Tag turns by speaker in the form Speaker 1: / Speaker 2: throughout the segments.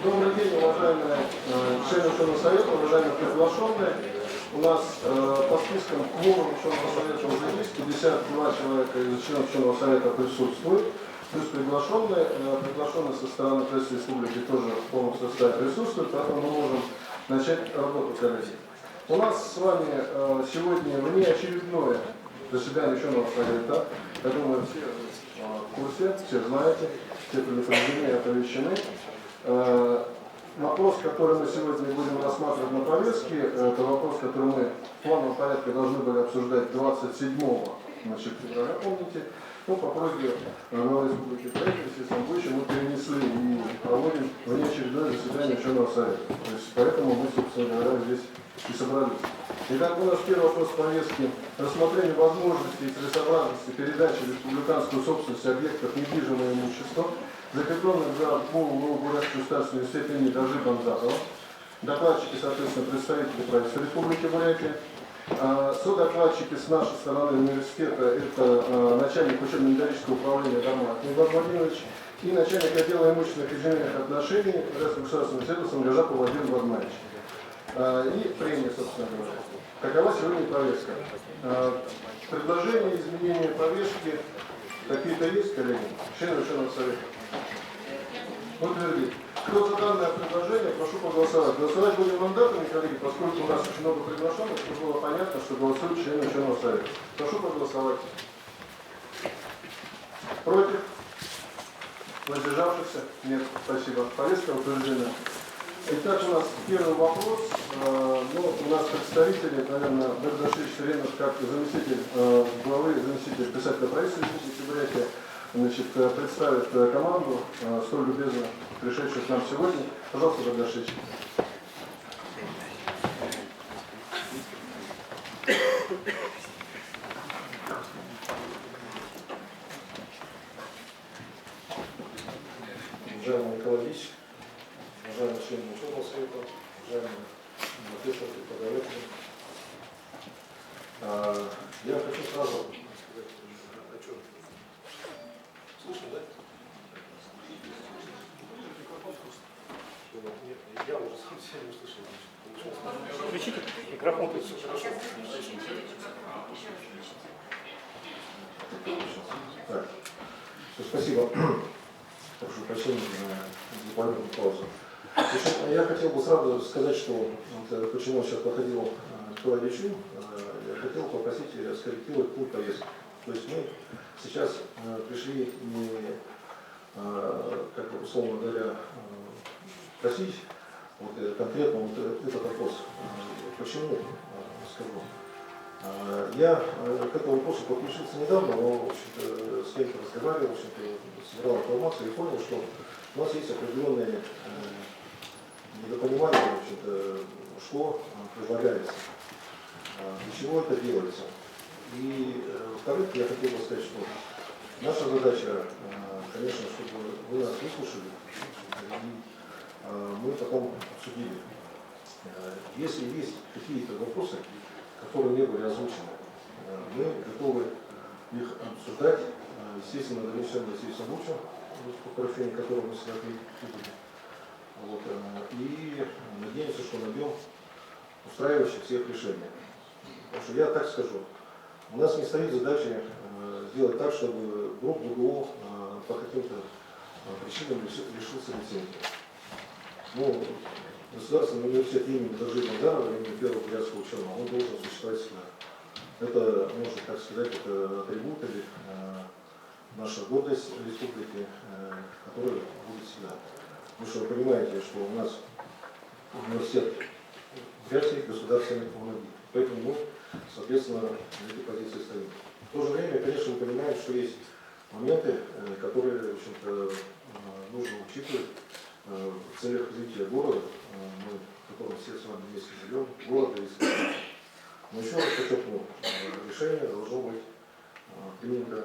Speaker 1: Добрый день, уважаемые члены ученого совета, уважаемые приглашенные. У нас по спискам кворум ученого совета уже есть, 52 человека из членов ученого совета присутствуют, плюс приглашенные со стороны прессы республики тоже в полном составе присутствуют, поэтому мы можем начать работу, коллеги. У нас с вами сегодня внеочередное заседание ученого совета. Я думаю, все в курсе, все знаете, все предупреждения оповещены. Вопрос, который мы сегодня будем рассматривать на повестке, это вопрос, который мы в плановом порядке должны были обсуждать 27 февраля, помните. Но по просьбе главы республики правительства Самбуевича мы перенесли и проводим внеочередное заседание ученого совета. То есть поэтому мы, собственно говоря, здесь и собрались. Итак, у нас первый вопрос повестки – рассмотрение возможности и целесообразности передачи республиканскую собственность объектов недвижимого имущества, закрепленных за Бурятскую государственную университет имени Дажи Бамзатова. Докладчики, соответственно, представители правительства Республики Бурятия. Содокладчики с нашей стороны университета – это начальник учебно-методического управления Дармат Иван Владимирович и начальник отдела имущественных и земельных отношений Бурятского государственного университета Самгажапов Владимир Владимирович. И премия, собственно говоря. Какова сегодня повестка? Предложения, изменения повестки какие-то есть, коллеги? Члены ученого совета? Утвердить. Кто за данное предложение, прошу проголосовать. Голосовать будем мандатами, коллеги, поскольку у нас очень много приглашенных, чтобы было понятно, что голосуют члены ученого совета. Прошу проголосовать. Против? Воздержавшихся? Нет. Спасибо. Повестка утверждена. Итак, у нас первый вопрос. У нас представители, наверное, Багдашевич Сиренов, как заместитель главы, заместитель председателя правительства Республики Бурятия, представит команду, столь любезно пришедшую к нам сегодня. Пожалуйста, Багдашевич.
Speaker 2: Уважаемый Николай Ильич, уважаемые члены ученого совета, уважаемые профессоры, преподаватели, я хочу сразу слышно, да? Я уже сам себя не услышал. Включите микрофон. Так, спасибо. Прошу прощения за маленькую паузу. Я хотел бы сразу сказать, что почему сейчас подходил к Ильичу, я хотел попросить скорректировать пункт повестки. То есть мы сейчас пришли не, как бы, условно говоря, просить конкретно этот вопрос. Почему, скажу. Я к этому вопросу подключился недавно, но в общем-то, с кем-то разговаривал, в общем-то, собирал информацию и понял, что у нас есть определенные недопонимания, в общем-то, что предлагается, для чего это делается. И, во-вторых, я хотел бы сказать, что наша задача, конечно, чтобы вы нас выслушали, и мы потом обсудили. Если есть какие-то вопросы, которые не были озвучены, мы готовы их обсуждать, естественно, на совещании с Самбуевичем, по поручению которого мы всегда прибыли. И надеемся, что найдем устраивающих всех решения. Потому что я так скажу, у нас не стоит задача сделать так, чтобы групп ГГО по каким-то причинам лишился лицензии. Ну, Государственный университет имени Дажи Бамзатова, имени первого бурятского ученого, он должен существовать всегда. Это, можно так сказать, это атрибут или наша гордость республики, которая будет всегда. Потому что вы понимаете, что у нас университет Бурятии государственный помогит. Поэтому мы, соответственно, на этой позиции стоим. В то же время, конечно, мы понимаем, что есть моменты, которые, в общем-то, нужно учитывать в целях развития города, в котором все с вами вместе живем, города и страны. Но еще раз подчеркну, решение должно быть принято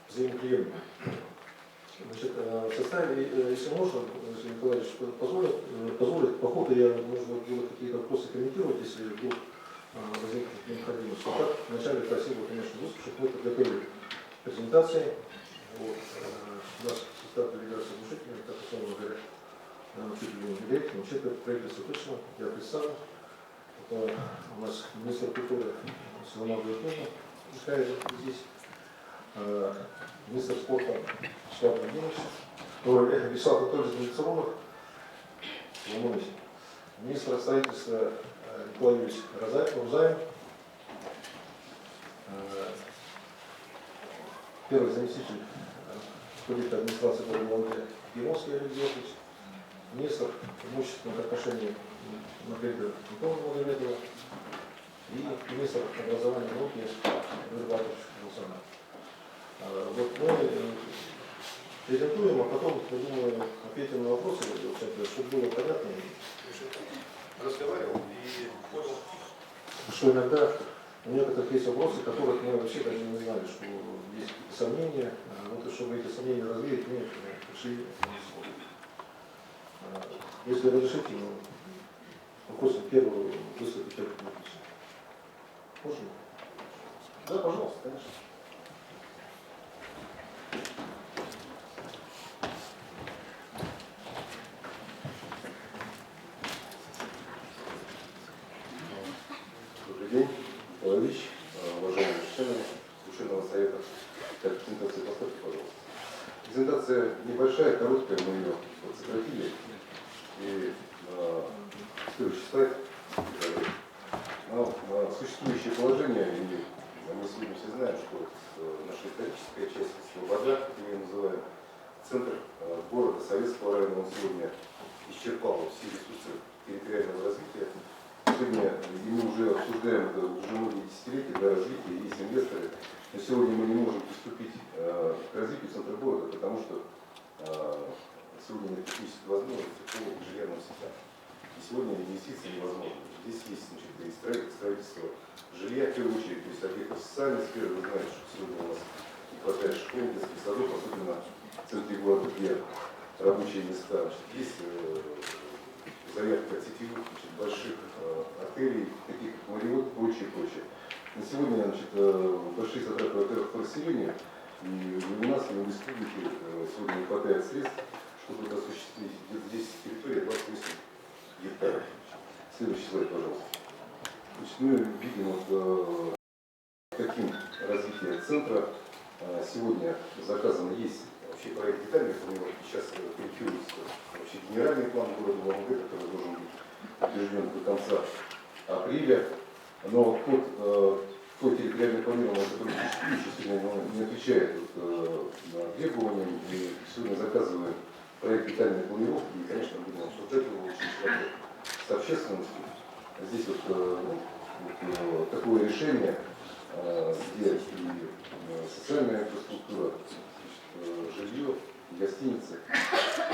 Speaker 2: взаимоприемлемо. Значит, в составе, если можно, если Николай Ильич позволит, по ходу я, может быть, буду какие-то вопросы комментировать, если вдруг возникнет необходимость. Но так, вначале просил бы, конечно, чтобы мы подготовили презентации. У нас состав делегации чуть ли не лет, но вообще-то правительство точно, я представлю. Это у нас министр культуры Силанова Михаил здесь, министр спорта Вячеслав Владимирович, Вячеслав Анатольевич Мельцеронов, министр строительства Николай Юрьевич Рузаев, первый заместитель руководителя администрации города Владимира Геровский Олег Георгиевич, министр имущественных отношений Маргарита Николаевна Владимирова и министр образования и науки Юрий Батович Александр. Вот мы презентуем, а потом, я думаю, ответим на вопросы, чтобы было понятно. Разговаривал и понял, что иногда у некоторых есть вопросы, которых мы вообще даже не знали, что есть сомнения. Вот и чтобы эти сомнения развеять, мы пришли на слово. Если разрешите, вопросы первого выступить только написано. Можно?
Speaker 1: Да, пожалуйста, конечно.
Speaker 3: Добрый день, Николай Ильич, уважаемые члены Верховного Совета. Так, презентация поставьте, пожалуйста. Презентация небольшая, короткая, мы ее сократили. И следующий слайд. Существующее положение, и мы сегодня все знаем, что наша историческая часть Слобода, как мы ее называем, центр города Советского района, он сегодня исчерпал все ресурсы территориального развития. Сегодня и мы уже обсуждаем это уже многие десятилетия для развития, есть инвесторы, но сегодня мы не можем приступить к развитию центра города, потому что сегодня нет технической возможности по инженерным сетям. И сегодня инвестиции невозможны. Здесь есть, значит, и строительство жилья, в первую очередь, то есть объектов социальной сферы. Вы знаете, что сегодня у нас не хватает школ, детских садов, особенно в центре города, где рабочие места. Значит, есть заявка сетевых, значит, больших отелей, таких как Марриотт и прочее. На сегодня, значит, большие затраты, во-первых, по расселению, и у нас, и в республике сегодня не хватает средств, чтобы это осуществить. Где-то здесь территория 28 гектаров. Следующий слайд, пожалуйста. Значит, мы видим, вот, каким развитие центра сегодня заказано. Есть вообще проект детальный, у него сейчас корректируется вообще генеральный план города Улан-Удэ, который должен быть утвержден до конца апреля. Но тот территориальный планирование, который существующий, сегодня не отвечает требованиям. И сегодня заказываем проект детальной планировки и, конечно, будем обсуждать его очень широко с общественностью. Здесь такое решение, где и социальная инфраструктура, жилье, гостиницы.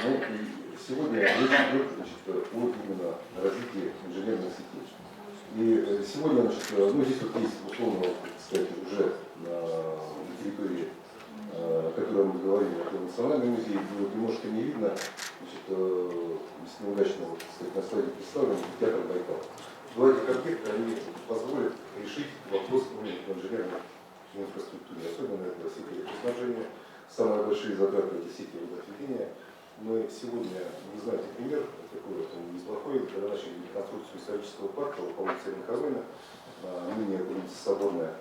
Speaker 3: Ну, и сегодня речь идет, значит, о именно развитии инженерной сети. И сегодня, значит, здесь вот есть, условно, сказать, уже на территории, о которой мы говорили, это Национальный музей, вот немножко не видно, значит, если неудачно, вот, сказать, на слайде представлен, театр Байкал. Два этих объекта, они позволят решить вопрос именно инженерной инфраструктуре, особенно это сети электроснабжения, самые большие затраты это сети водоотведения. Мы сегодня, вы знаете, пример такой вот, он неплохой, когда начали реконструкцию исторического парка по улице Михайловна, ныне улица Соборная.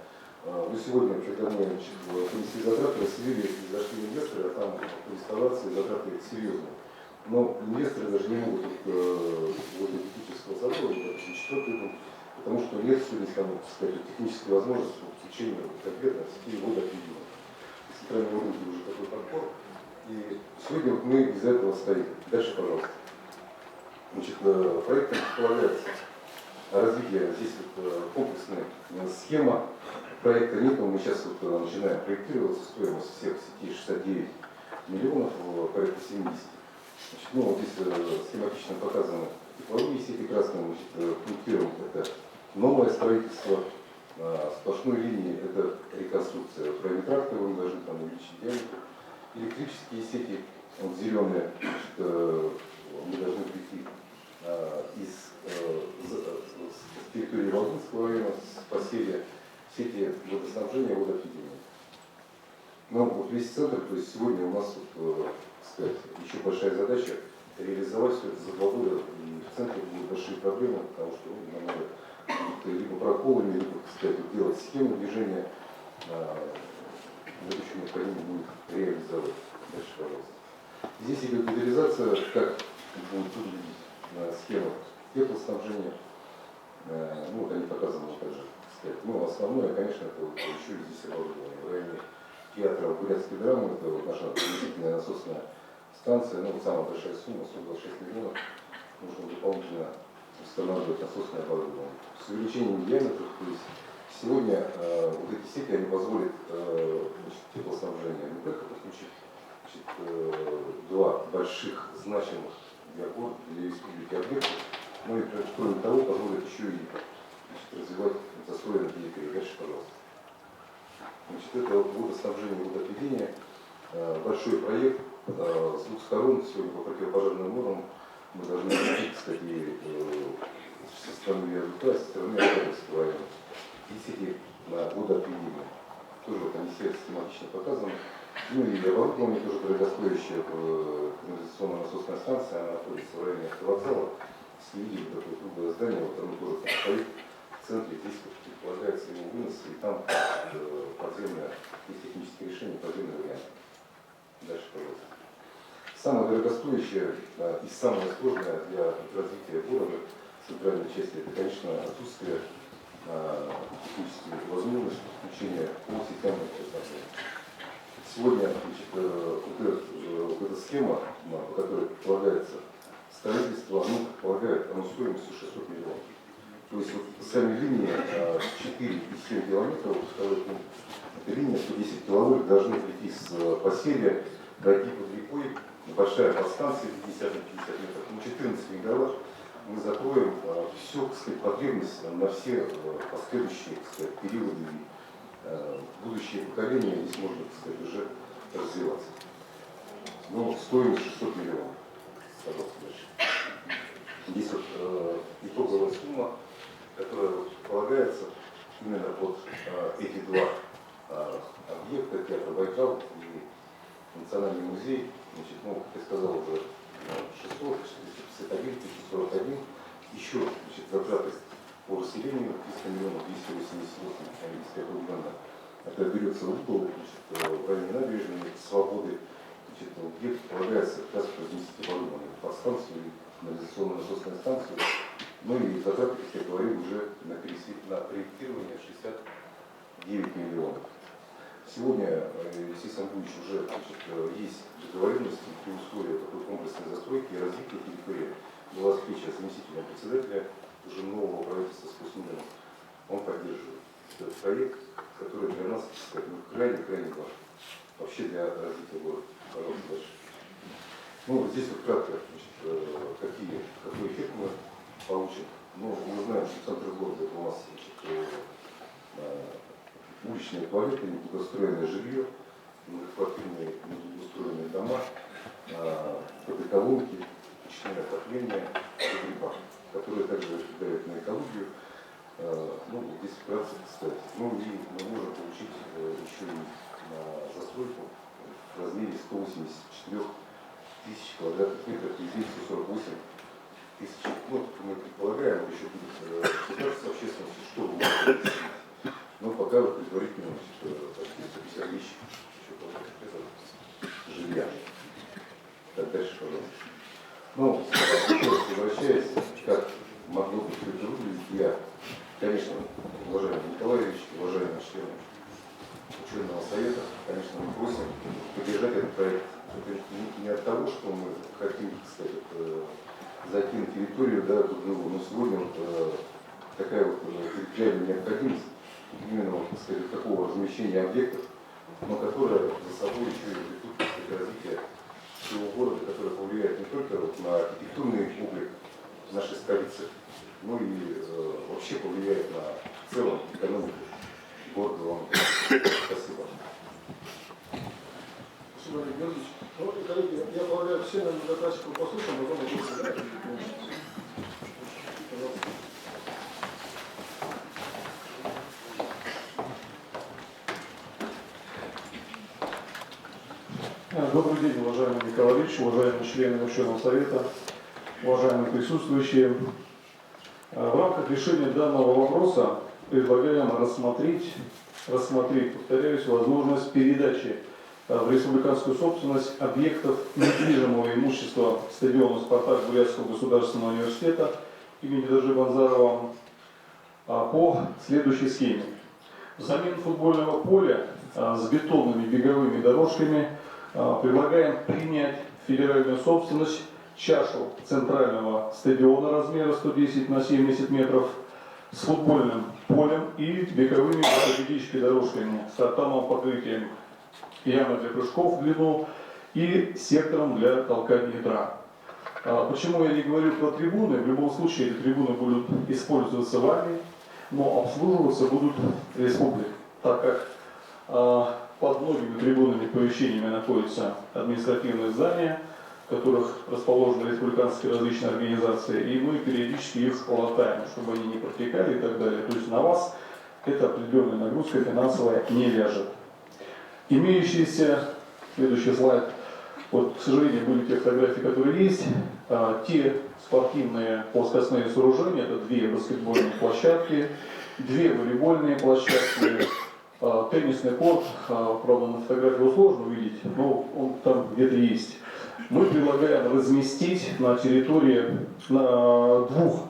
Speaker 3: Но сегодня, когда мы понесли затраты, расселили, зашли инвесторы, а там по реставрации затраты серьезные. Но инвесторы даже не могут возле технического забора, четвертый дом, потому что нет сегодня, там, сказать, технической возможности включения конкретно сетей водоотведения. Центральный рынке уже такой подбор. И сегодня вот мы из-за этого стоим. Дальше, пожалуйста. Значит, проектом предполагается развитие, здесь вот комплексная схема. Проекта нет, но мы сейчас вот начинаем проектировать, стоимость всех сетей 69 миллионов, порядка 70. Значит, ну, вот здесь схематично показаны тепловые сети красным, пунктиром это новое строительство, сплошной линии это реконструкция. Правильный трактор мы должны там увеличить диаметр. Электрические сети, вот зеленые, значит, мы должны прийти из территории Волгинского района, с поселия, сети водоснабжения, водоотведения. Но вот весь центр, то есть сегодня у нас, вот, сказать, еще большая задача реализовать все это за 2 года. И в центре будут большие проблемы, потому что нам надо либо проколами, либо, так сказать, делать схему движения. Это еще необходимо будет реализовать. Дальше, пожалуйста. Здесь идет детализация, как будет выглядеть схема теплоснабжения. Ну, вот они показаны также. Ну, основное, конечно, это вот еще и здесь оборудование. В районе театра бурятской драмы, это вот наша заместительная насосная станция, ну, вот самая большая сумма, 126 миллионов, нужно дополнительно устанавливать насосное оборудование. С увеличением диаметров, то есть сегодня вот эти сети, они позволят теплоснабжение не только подключить два больших значимых для города, для республики объекта, но и, кроме того, позволит еще и развивать застроенные территории. Дальше, пожалуйста. Это водоснабжение, водоотведение. Большой проект с двух сторон. Сегодня по пожарным нормам мы должны найти, кстати, со стороны Виадука, со стороны Архангельского района. И сети на водоотведение. Тоже вот они все схематично показаны. Ну и оборудование тоже дорогостоящее. Канализационная насосная станция, она находится в районе автовокзала. Следили такое круглое здание, вот оно тоже стоит в центре. Здесь предполагается его вынос, и там подземное, есть техническое решение, подземный вариант. Дальше, пожалуйста. Самое дорогостоящее и самое сложное для развития города в центральной части, это, конечно, отсутствие технической возможности подключения по сетям электроснабжения. Сегодня вот эта схема, по которой предполагается строительство, оно предполагает стоимостью 600 миллионов. То есть вот сами линии 4 и 7 километров, эта линия 110 киловольт должны прийти с поселия, пройти под рекой, большая подстанция 50 на 50 метров, 14 мегаватт. Мы закроем всю, так сказать, потребность на все последующие, так сказать, периоды. Будущее поколение здесь можно, так сказать, уже развиваться. Но стоимость 600 миллионов. Пожалуйста, дальше. Здесь вот итоговая сумма, которая полагается именно под эти два объекта, театр Байкал и Национальный музей. Значит, ну, как я сказал, уже 600, 451, 541. Еще, значит, затраты по расселению 300 миллионов 288 миллионов. Это берется в угол, в районе набережной Свободы. Значит, объект полагается как раз разместить оборудование под станцию и канализационную насосную станцию. Ну и затраты, как я говорил, уже на проектирование 69 миллионов. Сегодня Алексей Самбуевич уже, значит, есть договоренности при условии такой комплексной застройки и развития территории. Была встреча заместителя председателя уже нового правительства с Кусминым. Он поддерживает этот проект, который для нас, кстати, крайне важен. Вообще для развития города. Пожалуйста, дальше. Ну, здесь вот кратко, значит, какой эффект мы получим. Ну, мы знаем, что центр города это у нас, значит, уличные туалеты, недостроенное жилье, многоквартирные недостроенные дома, колонки, печное отопление, погреба, которые также влияют на экологию. Ну, здесь вкратце, кстати. Ну и мы можем получить еще и на застройку в размере 184 тысяч квадратных метров, и здесь 148 тысяч. Ну, мы предполагаем, еще будет государство, общественности, что вы можете. Но пока вот предварительно почти 150 тысяч еще жилья. Так, дальше, пожалуйста. Ну, возвращаясь, как могло бы все это выглядеть, я, конечно, уважаемый Николаевич, уважаемые члены ученого совета, конечно, мы просим поддержать этот проект. Это не от того, что мы хотим, кстати, зайти на территорию, да, но сегодня вот такая вот территориальная необходимость именно, вот, так сказать, такого размещения объектов, но которая за собой еще и ведут, так сказать, развитие всего города, которое повлияет не только вот на архитектурный облик нашей столицы, но и вообще повлияет на в целом экономику города Ломоносова. Спасибо.
Speaker 1: Спасибо, Олег Георгиевич. Ну, коллеги, я полагаю, все на докладчику послушаем, потом ответим, да? Пожалуйста.
Speaker 4: Добрый день, уважаемый Николай Ильич, уважаемые члены Ученого совета, уважаемые присутствующие. В рамках решения данного вопроса предлагаем рассмотреть, повторяюсь, возможность передачи в республиканскую собственность объектов недвижимого имущества стадиона «Спартак» Бурятского государственного университета имени Дажи Банзарова по следующей схеме. Взамен футбольного поля с бетонными беговыми дорожками предлагаем принять в федеральную собственность чашу центрального стадиона размера 110 на 70 метров с футбольным полем и беговыми ортопедическими дорожками с тартановым покрытием, ямой для прыжков в длину и сектором для толкания ядра. Почему я не говорю про трибуны? В любом случае эти трибуны будут использоваться вами, но обслуживаться будут республикой, так как под многими трибунами помещениями находятся административные здания, в которых расположены республиканские различные организации, и мы периодически их латаем, чтобы они не протекали и так далее. То есть на вас эта определенная нагрузка финансовая не ляжет. Имеющиеся, следующий слайд, вот, к сожалению, были те фотографии, которые есть, те спортивные плоскостные сооружения, это 2 баскетбольные площадки, 2 волейбольные площадки, теннисный корт, правда на фотографии сложно увидеть, но он там где-то есть. Мы предлагаем разместить на территории 2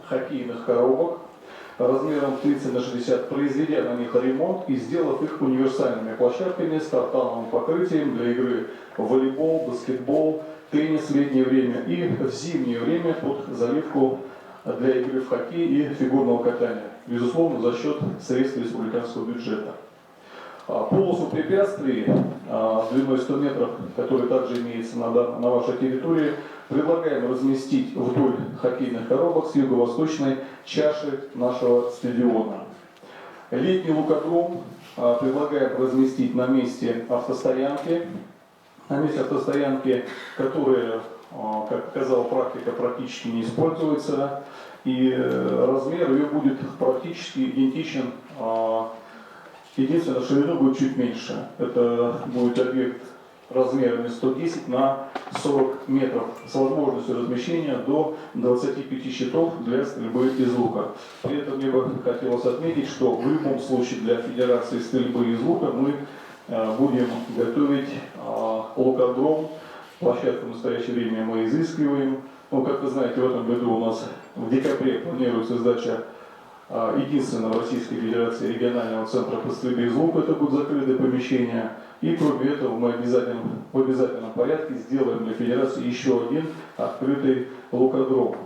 Speaker 4: хоккейных коробок размером 30 на 60, произведя на них ремонт и сделав их универсальными площадками с тартановым покрытием для игры в волейбол, баскетбол, теннис в летнее время и в зимнее время под заливку для игры в хоккей и фигурного катания, безусловно, за счет средств республиканского бюджета. Полосу препятствий длиной 100 метров, который также имеется на вашей территории, предлагаем разместить вдоль хоккейных коробок с юго-восточной чаши нашего стадиона. Летний лукодром предлагаем разместить на месте автостоянки, которые, как показала практика, практически не используются, и размер ее будет практически идентичен. Единственное, ширину будет чуть меньше. Это будет объект размерами 110 на 40 метров с возможностью размещения до 25 щитов для стрельбы из лука. При этом мне бы хотелось отметить, что в любом случае для Федерации стрельбы из лука мы будем готовить лукодром. Площадку в настоящее время мы изыскиваем. Ну, как вы знаете, в этом году у нас в декабре планируется сдача единственного в Российской Федерации регионального центра по стрельбе из лука, это будут закрытые помещения. И кроме этого мы в обязательном порядке сделаем для Федерации еще один открытый лукодром.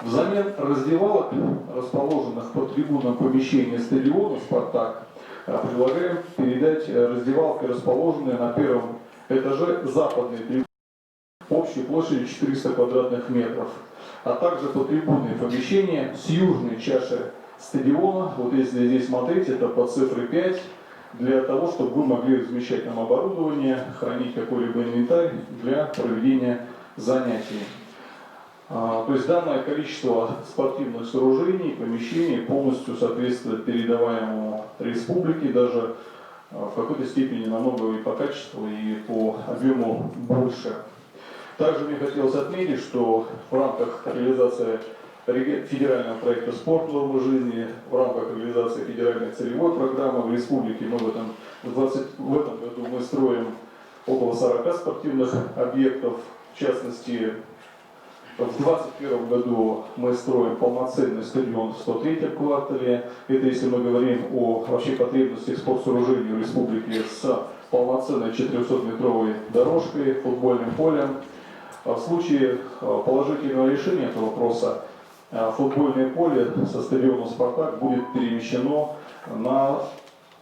Speaker 4: Взамен раздевалок, расположенных по трибунам помещения стадиона «Спартак», предлагаем передать раздевалки, расположенные на 1-м этаже западной трибуны общей площадью 400 квадратных метров, а также по трибунные помещения с южной чаши стадиона. Вот если здесь смотреть, это по цифре 5, для того, чтобы вы могли размещать там оборудование, хранить какой-либо инвентарь для проведения занятий. То есть данное количество спортивных сооружений, помещений полностью соответствует передаваемому республике, даже в какой-то степени намного и по качеству, и по объему больше. Также мне хотелось отметить, что в рамках реализации федерального проекта «Спорт. Нормы жизни», в рамках реализации федеральной целевой программы в республике мы в этом году мы строим около 40 спортивных объектов. В частности, в 2021 году мы строим полноценный стадион в 103-м квартале. Это если мы говорим о вообще потребностях спортсооружений в республике с полноценной 400-метровой дорожкой, футбольным полем. В случае положительного решения этого вопроса футбольное поле со стадиона «Спартак» будет перемещено на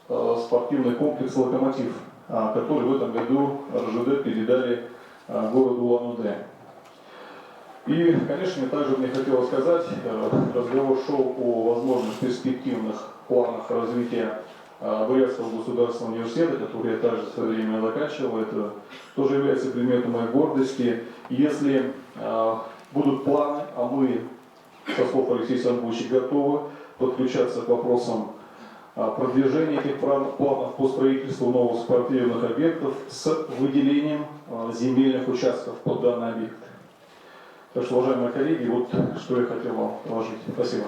Speaker 4: спортивный комплекс «Локомотив», который в этом году РЖД передали городу Улан-Удэ. И, конечно, также мне хотелось сказать, разговор шел о возможных перспективных планах развития Бурятского государственного университета, который я также в свое время заканчивал. Это тоже является предметом моей гордости. Если будут планы, а мы, со слов Алексея Самбовича, готовы подключаться к вопросам продвижение этих планов по строительству новых спортивных объектов с выделением земельных участков под данный объект. Так что, уважаемые коллеги, вот что я хотел вам доложить. Спасибо.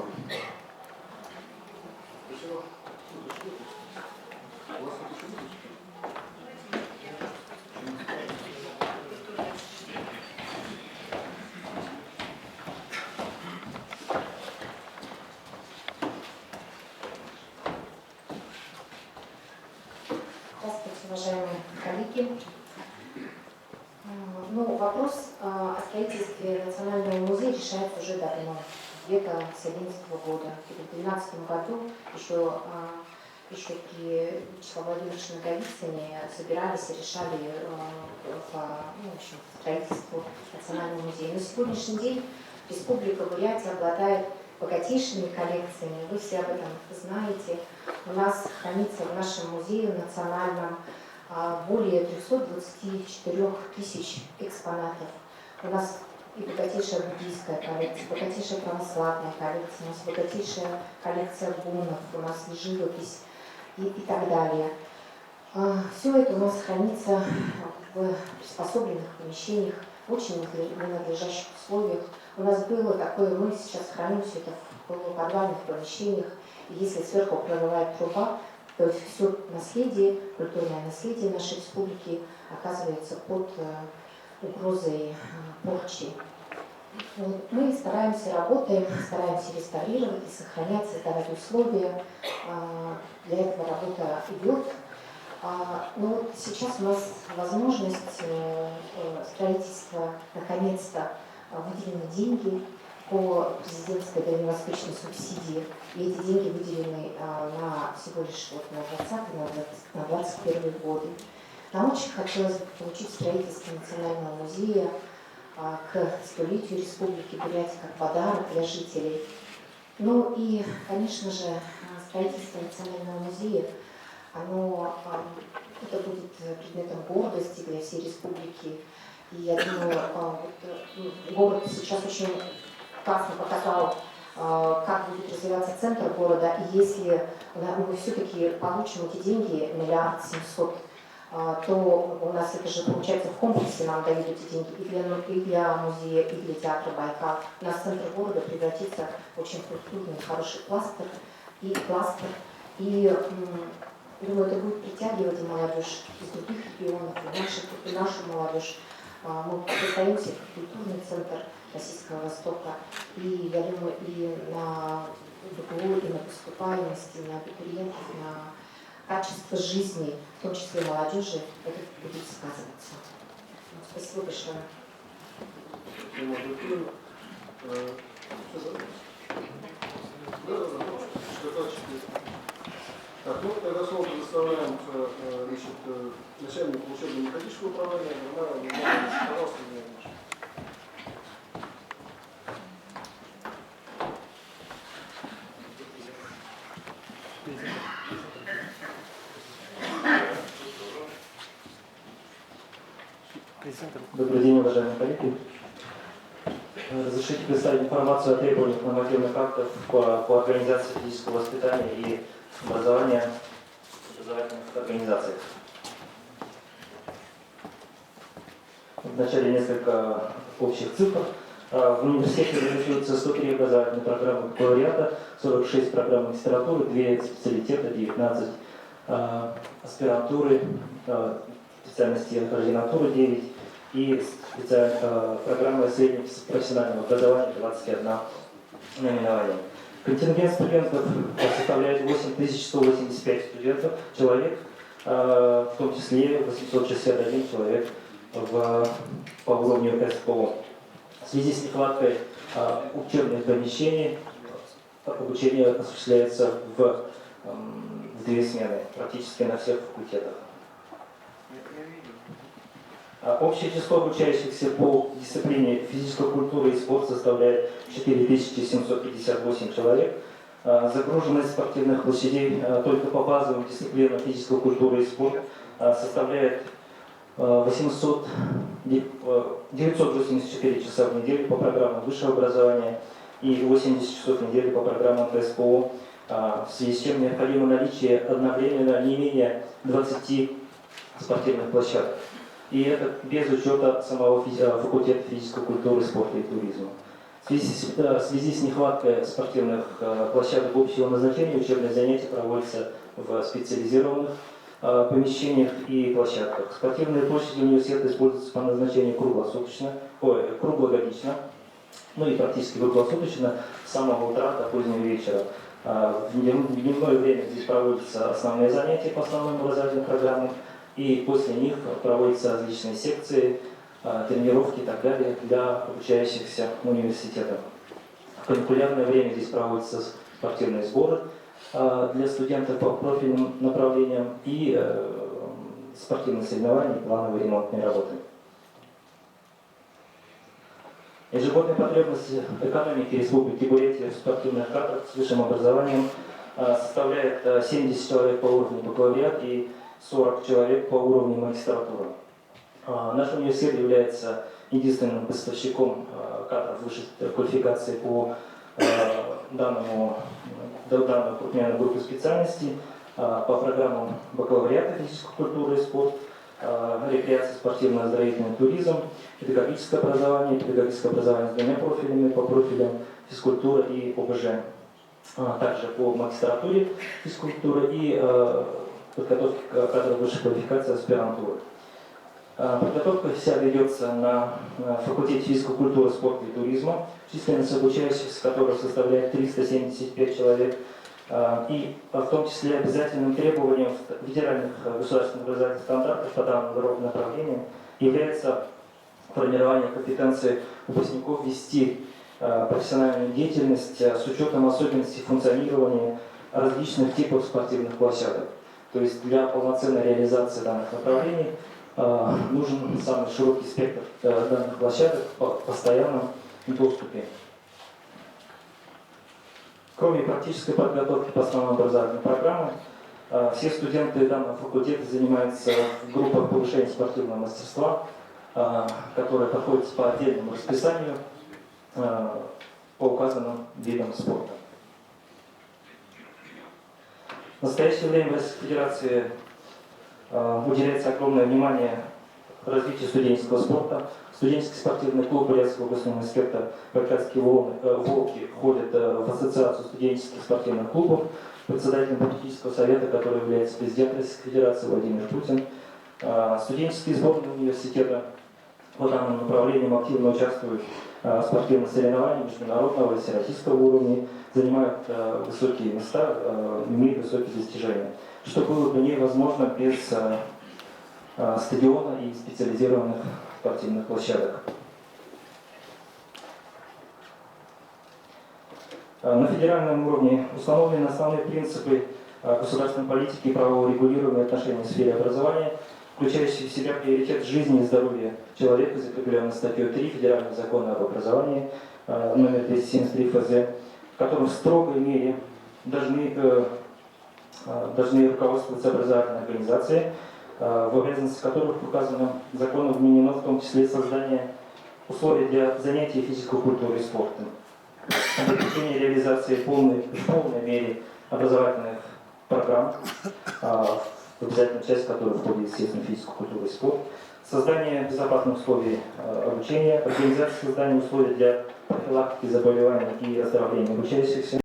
Speaker 5: Здравствуйте, уважаемые коллеги. Ну, вопрос о строительстве Национального музея решается уже давно, где-то с 2011 года. В 2012 году еще при Вячеславе Владимировиче Наговицыне собирались и решали строительство Национального музея. На сегодняшний день Республика Бурятия обладает богатейшими коллекциями. Вы все об этом знаете. У нас хранится в нашем музее национальном более 324 тысяч экспонатов. У нас и богатейшая буддийская коллекция, богатейшая православная коллекция, у нас богатейшая коллекция гуннов, у нас и живопись и так далее. Все это у нас хранится в приспособленных помещениях, в очень ненадлежащих условиях. У нас было такое, мы сейчас храним все это в полуподвальных помещениях, и если сверху прорывает труба, то есть все наследие, культурное наследие нашей республики оказывается под угрозой порчи. Вот мы стараемся, работаем, стараемся реставрировать и сохранять, создавать условия. Для этого работа идет. Но вот сейчас у нас возможность строительства, наконец-то, выделены деньги по президентской дальневосточной субсидии. И эти деньги выделены всего лишь на 2020 на 2021 годы. Нам очень хотелось бы получить строительство Национального музея к 100-летию Республики Бурятия как подарок для жителей. Ну и, конечно же, строительство Национального музея, это будет предметом гордости для всей республики. И я думаю, город сейчас очень классно показал, как будет развиваться центр города. И если мы все-таки получим эти деньги, 1 700 000 000, то у нас это же получается в комплексе нам дают эти деньги и для музея, и для театра Байкал. У нас центр города превратится в очень культурный, хороший кластер. И думаю, это будет притягивать и молодежь из других регионов, и нашу молодежь. Мы состоимся как культурный центр Российского Востока. И я думаю, и на ВГУ, и на поступаемость, и на абитуриентов, на качество жизни, в том числе молодежи, это будет сказываться. Спасибо большое.
Speaker 1: Так, ну тогда слово предоставляем начальнику учебно-методического управления, пожалуйста,
Speaker 6: Добрый день, уважаемые коллеги. Разрешите представить информацию о требованиях нормативных актов по организации физического воспитания и образования в образовательных организациях. Вначале несколько общих цифр. В университете реализуется 103 образовательные программы бакалавриата, 46 программ магистратуры, 2 специалитета, 19 аспирантуры, специальности ординатуры 9 и программы среднего профессионального образования 21 наименование. Контингент студентов составляет 8185 студентов, человек, в том числе 861 человек по уровню СПО. В связи с нехваткой учебных помещений обучение осуществляется в 2 смены, практически на всех факультетах. Общее число обучающихся по дисциплине физическая культура и спорт составляет 4758 человек. Загруженность спортивных площадей только по базовым дисциплинам физическая культура и спорт составляет 984 часа в неделю по программам высшего образования и 80 часов в неделю по программам ТСПО. в связи с чем необходимо наличие одновременно не менее 20 спортивных площадок. И это без учета самого факультета физической культуры, спорта и туризма. В связи с нехваткой спортивных площадок общего назначения учебные занятия проводятся в специализированных помещениях и площадках. Спортивные площади университета используются по назначению круглогодично, ну и практически круглосуточно, с самого утра до позднего вечера. В дневное время здесь проводятся основные занятия по основным образовательным программам, и после них проводятся различные секции, тренировки и так далее для обучающихся университета. В каникулярное время здесь проводятся спортивные сборы для студентов по профильным направлениям и спортивные соревнования и плановые ремонтные работы. Ежегодные потребности экономики Республики Бурятия в спортивных кадрах с высшим образованием составляет 70 человек по уровню бакалавриат и 40 человек по уровню магистратуры. Наш университет является единственным поставщиком кадров высшей квалификации по данной крупной группе специальностей по программам бакалавриата физической культуры и спорт, рекреация, спортивно-оздоровительный туризм, педагогическое образование с двумя профилями по профилям физкультура и ОБЖ. Также по магистратуре физкультуры и подготовке кадров высшей квалификации аспирантуры. Подготовка вся ведется на факультете физической культуры, спорта и туризма, численность обучающихся которых составляет 375 человек, и в том числе обязательным требованием федеральных государственных образовательных стандартов по данному направлению является формирование компетенции выпускников вести профессиональную деятельность с учетом особенностей функционирования различных типов спортивных площадок. То есть для полноценной реализации данных направлений нужен самый широкий спектр данных площадок по постоянном доступе. Кроме практической подготовки по основным образовательным программам, все студенты данного факультета занимаются в группах повышения спортивного мастерства, которые проходят по отдельному расписанию по указанным видам спорта. В настоящее время в Российской Федерации уделяется огромное внимание развитию студенческого спорта. Студенческий спортивный клуб Бурятского государственного университета «Байкальские волки» входит в ассоциацию студенческих спортивных клубов. Председателем политического совета, который является президентом Российской Федерации Владимир Путин. Студенческие сборные университета по данным направлениям активно участвуют в спортивных соревнованиях международного и всероссийского уровня, занимают высокие места, имеют высокие достижения, что было бы невозможно без стадиона и специализированных спортивных площадок. На федеральном уровне установлены основные принципы государственной политики и правового регулирования отношений в сфере образования, включающие в себя приоритет жизни и здоровья человека, закрепленный статьей 3 Федерального закона об образовании номер 273 ФЗ, в котором в строгой мере должны руководствоваться образовательные организации, в обязанности которых указанным законом вменено в том числе создание условий для занятий физической культурой и спортом, обеспечение реализации в полной мере образовательных программ, в обязательную часть которой входит, естественно, физическая культура и спорт, создание безопасных условий обучения, организация создания условий для профилактики заболеваний и оздоровления обучающихся,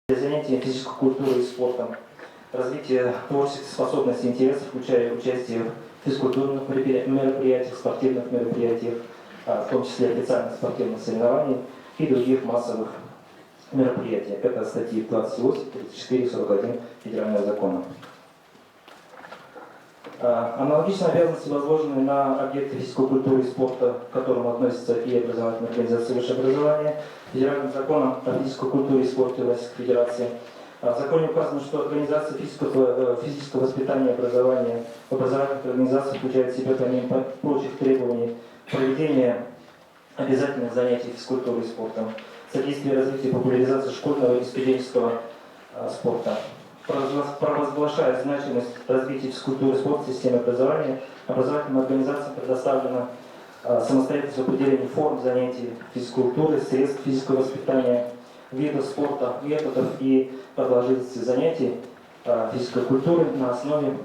Speaker 6: для занятий физической культурой и спортом, развитие творческих способностей и интересов, включая участие в физкультурных мероприятиях, спортивных мероприятиях, в том числе официальных спортивных соревнований и других массовых мероприятий. Это статьи 28, 34, 41 Федерального закона. Аналогичные обязанности возложены на объекты физической культуры и спорта, к которым относятся и образовательные организации высшего образования, Федеральным законом о физической культуре и спорте Российской Федерации. В законе указано, что организация физического воспитания и образования в образовательных организациях включает в себя, помимо прочих требований, проведение обязательных занятий физкультурой и спортом, содействие развитию и популяризации школьного и студенческого спорта. Провозглашая значимость развития физкультуры и спорта в системе образования, образовательным организациям предоставлено самостоятельное определение форм занятий физкультуры, средств физического воспитания, видов спорта, методов и продолжительности занятий физической культуры на основе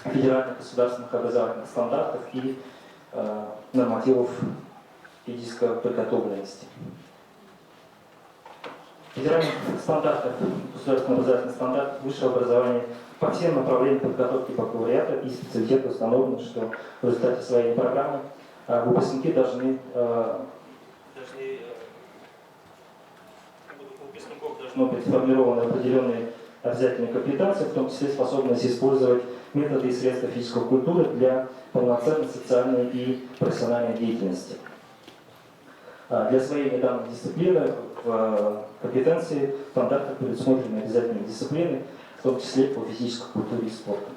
Speaker 6: федеральных государственных образовательных стандартов и нормативов физической подготовленности. Федеральных стандартов, государственных образовательных стандартов высшего образования по всем направлениям подготовки бакалавриата и специалитета установлено, что в результате освоения программы выпускники должны быть сформированы определенные обязательные компетенции, в том числе способность использовать методы и средства физической культуры для полноценной социальной и профессиональной деятельности. Для освоения данной дисциплины в компетенции в стандартах предусмотрены обязательные дисциплины, в том числе по физической культуре и спорту.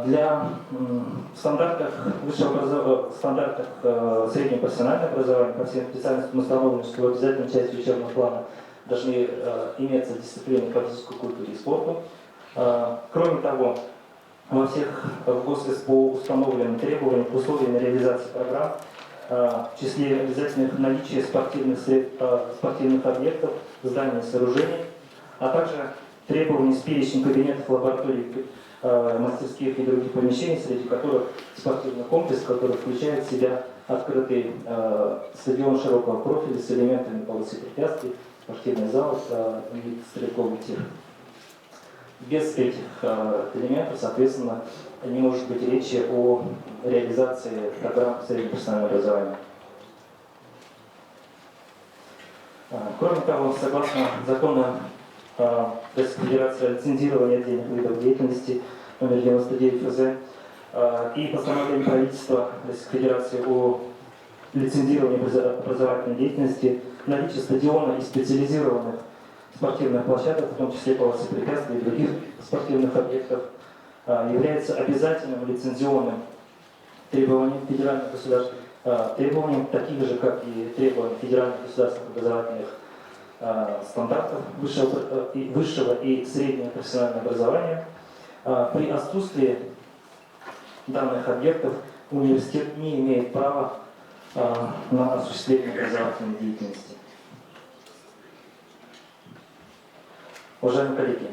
Speaker 6: Для стандартов среднего профессионального образования по всем специальностям установлено, что в обязательной части учебного плана должны иметься дисциплины по физической культуре и спорту. Кроме того, во всех ГосСПО установлены требования к условиям реализации программ, в числе обязательных наличия спортивных объектов, зданий и сооружений, а также требования с перечнем кабинетов, лабораторий, мастерских и других помещений, среди которых спортивный комплекс, который включает в себя открытый стадион широкого профиля с элементами полосы препятствий, спортивный зал и стрелковый тир. Без этих элементов, соответственно, не может быть речи о реализации программ среднепрофессионального образования. Кроме того, согласно закону Российской Федерации о лицензировании отдельных видов деятельности номер 99 ФЗ и постановлению правительства Российской Федерации о лицензировании образовательной деятельности, наличие стадиона и специализированных спортивных площадок, в том числе полосы препятствий и других спортивных объектов, является обязательным лицензионным требованием федеральных государств, требованием таких же, как и требования федеральных государственных образовательных стандартов высшего и среднего профессионального образования. При отсутствии данных объектов университет не имеет права на осуществление образовательной деятельности. Уважаемые коллеги,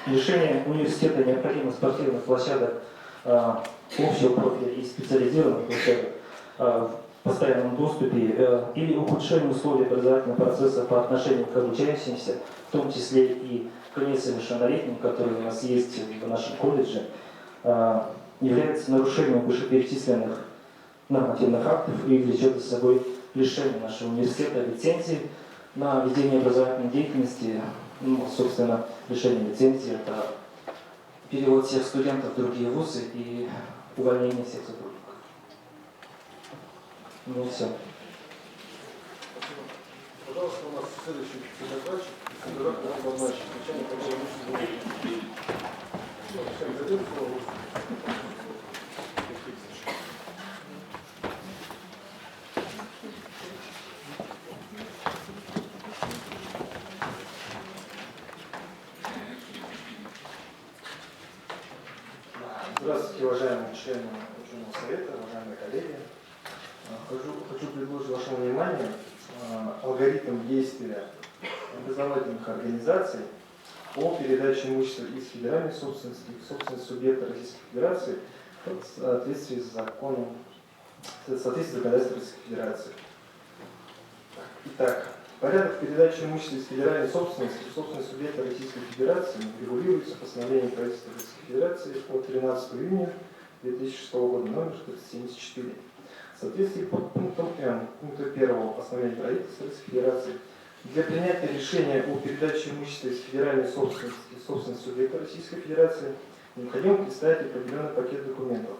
Speaker 6: лишение университета необходимых спортивных площадок общего профиля и специализированных площадок в постоянном доступе или ухудшение условий образовательного процесса по отношению к обучающимся, в том числе и к несовершеннолетним, которые у нас есть в нашем колледже, является нарушением вышеперечисленных нормативных актов и влечет за собой лишение нашего университета лицензии на ведение образовательной деятельности. Собственно, лишение лицензии – это перевод всех студентов в другие вузы и увольнение всех сотрудников. Ну и все.
Speaker 1: Пожалуйста, у нас следующий докладчик, кандидат на назначение. Всем дадим слово.
Speaker 7: Здравствуйте, уважаемые члены ученого совета, уважаемые коллеги. Хочу предложить вашему вниманию алгоритм действия образовательных организаций по передаче имущества из федеральной собственности в собственность субъекта Российской Федерации в соответствии с законом, в соответствии с законодательством Российской Федерации. Итак, порядок передачи имущества из федеральной собственности в собственность субъекта Российской Федерации регулируется постановлением правительства Российской Федерации от 13 июня 2006 года, номер 74. В соответствии под пунктом М, пункта 1 постановления правительства Российской Федерации, для принятия решения о передаче имущества из федеральной собственности в собственность субъекта Российской Федерации необходимо представить определенный пакет документов.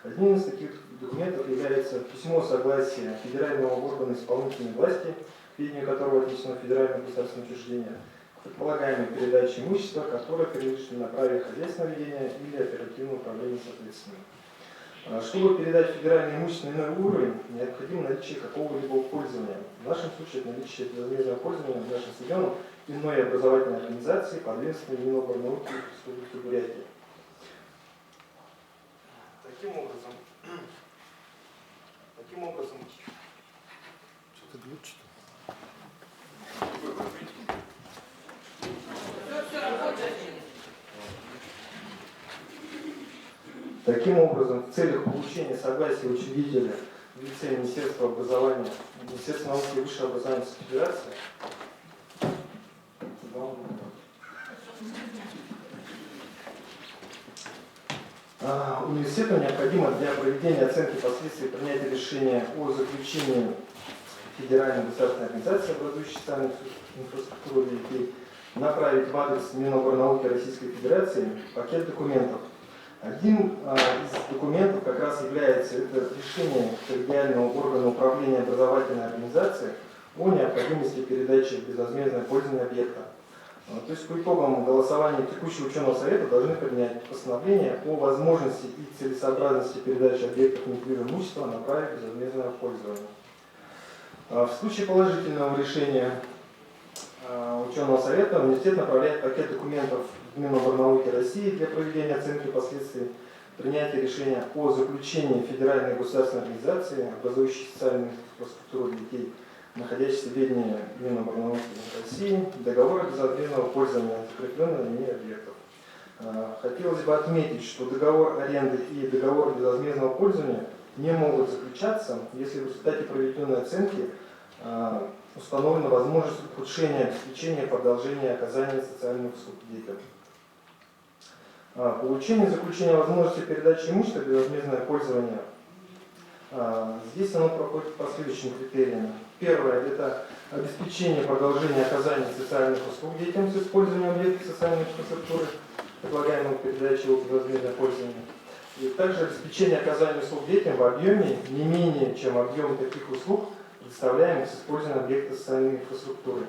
Speaker 7: Одним из таких документов является письмо согласия федерального органа исполнительной власти, к ведению которого отнесено федеральное государственное учреждение, к предполагаемой передаче имущества, которое принадлежит на праве хозяйственного ведения или оперативного управления соответственно. Чтобы передать федеральное имущество на иной уровень, необходимо наличие какого-либо пользования. В нашем случае это наличие безвозмездного пользования в нашем стадионе иной образовательной организации, подведомственной Миноборнауки Республики Бурятия. Таким образом,
Speaker 1: Что-то глючит.
Speaker 7: Таким образом, в целях получения согласия учредителя в лице Министерства образования, Министерства науки и высшего образования Российской Федерации, университету необходимо для проведения оценки последствий принятия решения о заключении Федеральной государственной организации, образующей социальную инфраструктуру для детей, направить в адрес Миноборнауки Российской Федерации пакет документов. Один из документов как раз является это решение коллегиального органа управления образовательной организации о необходимости передачи в безвозмездное пользование объекта. То есть по итогам голосования текущего ученого совета должны принять постановление о возможности и целесообразности передачи объектов недвижимого имущества на праве безвозмездного пользования. В случае положительного решения ученого совета университет направляет пакет документов в Миноборнауки России для проведения оценки последствий принятия решения о заключении Федеральной государственной организации, образующей социальную инфраструктуру детей, находящейся в ведении Миноборнауки России, договора безвозмездного пользования закрепленного на ней объектов. Хотелось бы отметить, что договор аренды и договор безвозмездного пользования не могут заключаться, если в результате проведенной оценки установлена возможность ухудшения, обеспечения, продолжения оказания социальных услуг детям. Получение заключения возможности передачи имущества в безвозмездное пользование. Здесь оно проходит по следующим критериям. Первое – это обеспечение продолжения оказания социальных услуг детям с использованием объектов социальной инфраструктуры, предлагаемого передачи в безвозмездное пользование. И также обеспечение оказания услуг детям в объеме не менее, чем объем таких услуг, представляемых с использованием объекта социальной инфраструктуры.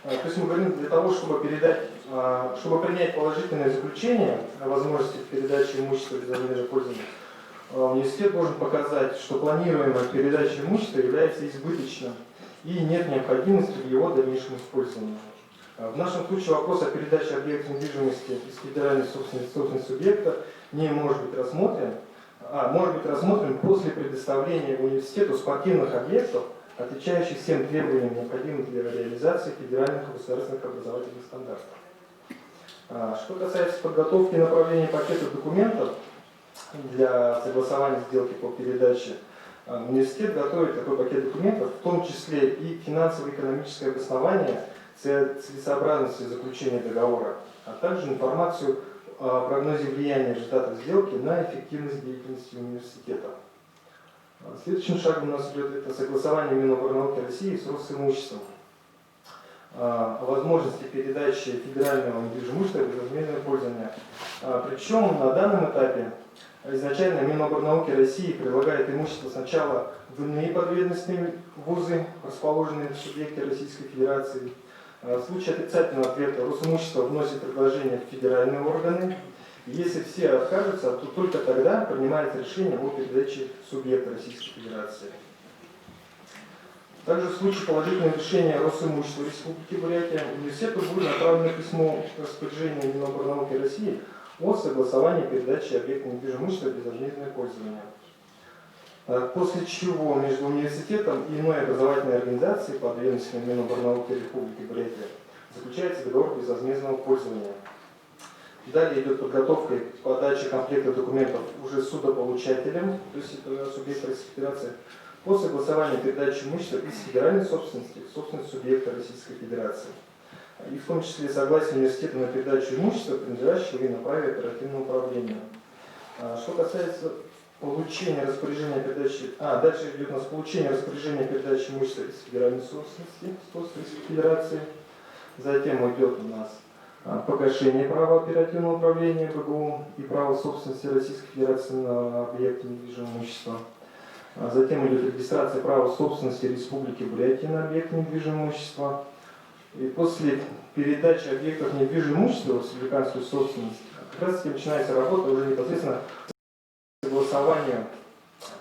Speaker 7: То есть мы говорим, для того, чтобы принять положительное заключение о возможности передачи имущества в безвозмездное пользование, университет должен показать, что планируемая передача имущества является избыточным и нет необходимости в его дальнейшем использовании. В нашем случае вопрос о передаче объекта недвижимости из федеральной собственности субъекта не может быть рассмотрен, может быть рассмотрен после предоставления университету спортивных объектов, отвечающих всем требованиям, необходимым для реализации федеральных и государственных образовательных стандартов. Что касается подготовки и направления пакета документов для согласования сделки по передаче, университет готовит такой пакет документов, в том числе и финансово-экономическое обоснование целесообразности заключения договора, а также информацию о прогнозе влияния результатов сделки на эффективность деятельности университета. Следующим шагом у нас идет это согласование Миноборнауки России с Росимуществом о возможности передачи федерального недвижимого имущества в безвозмездное пользование. Причем на данном этапе изначально Миноборнауки России предлагает имущество сначала в иные подведомственные вузы, расположенные в субъекте Российской Федерации. В случае отрицательного ответа Росимущество вносит предложение в федеральные органы. Если все откажутся, то только тогда принимается решение о передаче субъекта Российской Федерации. Также в случае положительного решения Росимущества Республики Бурятия университету будет направлено письмо распоряжения Миноборнауки России о согласовании передачи объекта недвижимого имущества в безвозмездное пользование. После чего между университетом и иной образовательной организацией под ведомством Миноборнауки Республики Бурятия заключается договор безвозмездного пользования. Далее идет подготовка и подача комплекта документов уже судополучателем, то есть это субъект Российской Федерации, по согласованию передачи имущества из федеральной собственности в собственность субъекта Российской Федерации. И в том числе согласие университета на передачу имущества, принадлежащего и на праве оперативного управления. Что касается получения распоряжения передачи, дальше идет у нас получение распоряжения передачи имущества из федеральной собственности Российской Федерации. Затем идет у нас погашение права оперативного управления БГУ и права собственности Российской Федерации на объекты недвижимого имущества. Затем идет регистрация права собственности Республики Бурятия на объекты недвижимого имущества. И после передачи объектов недвижимого имущества в республиканскую собственность как раз начинается работа уже непосредственно согласования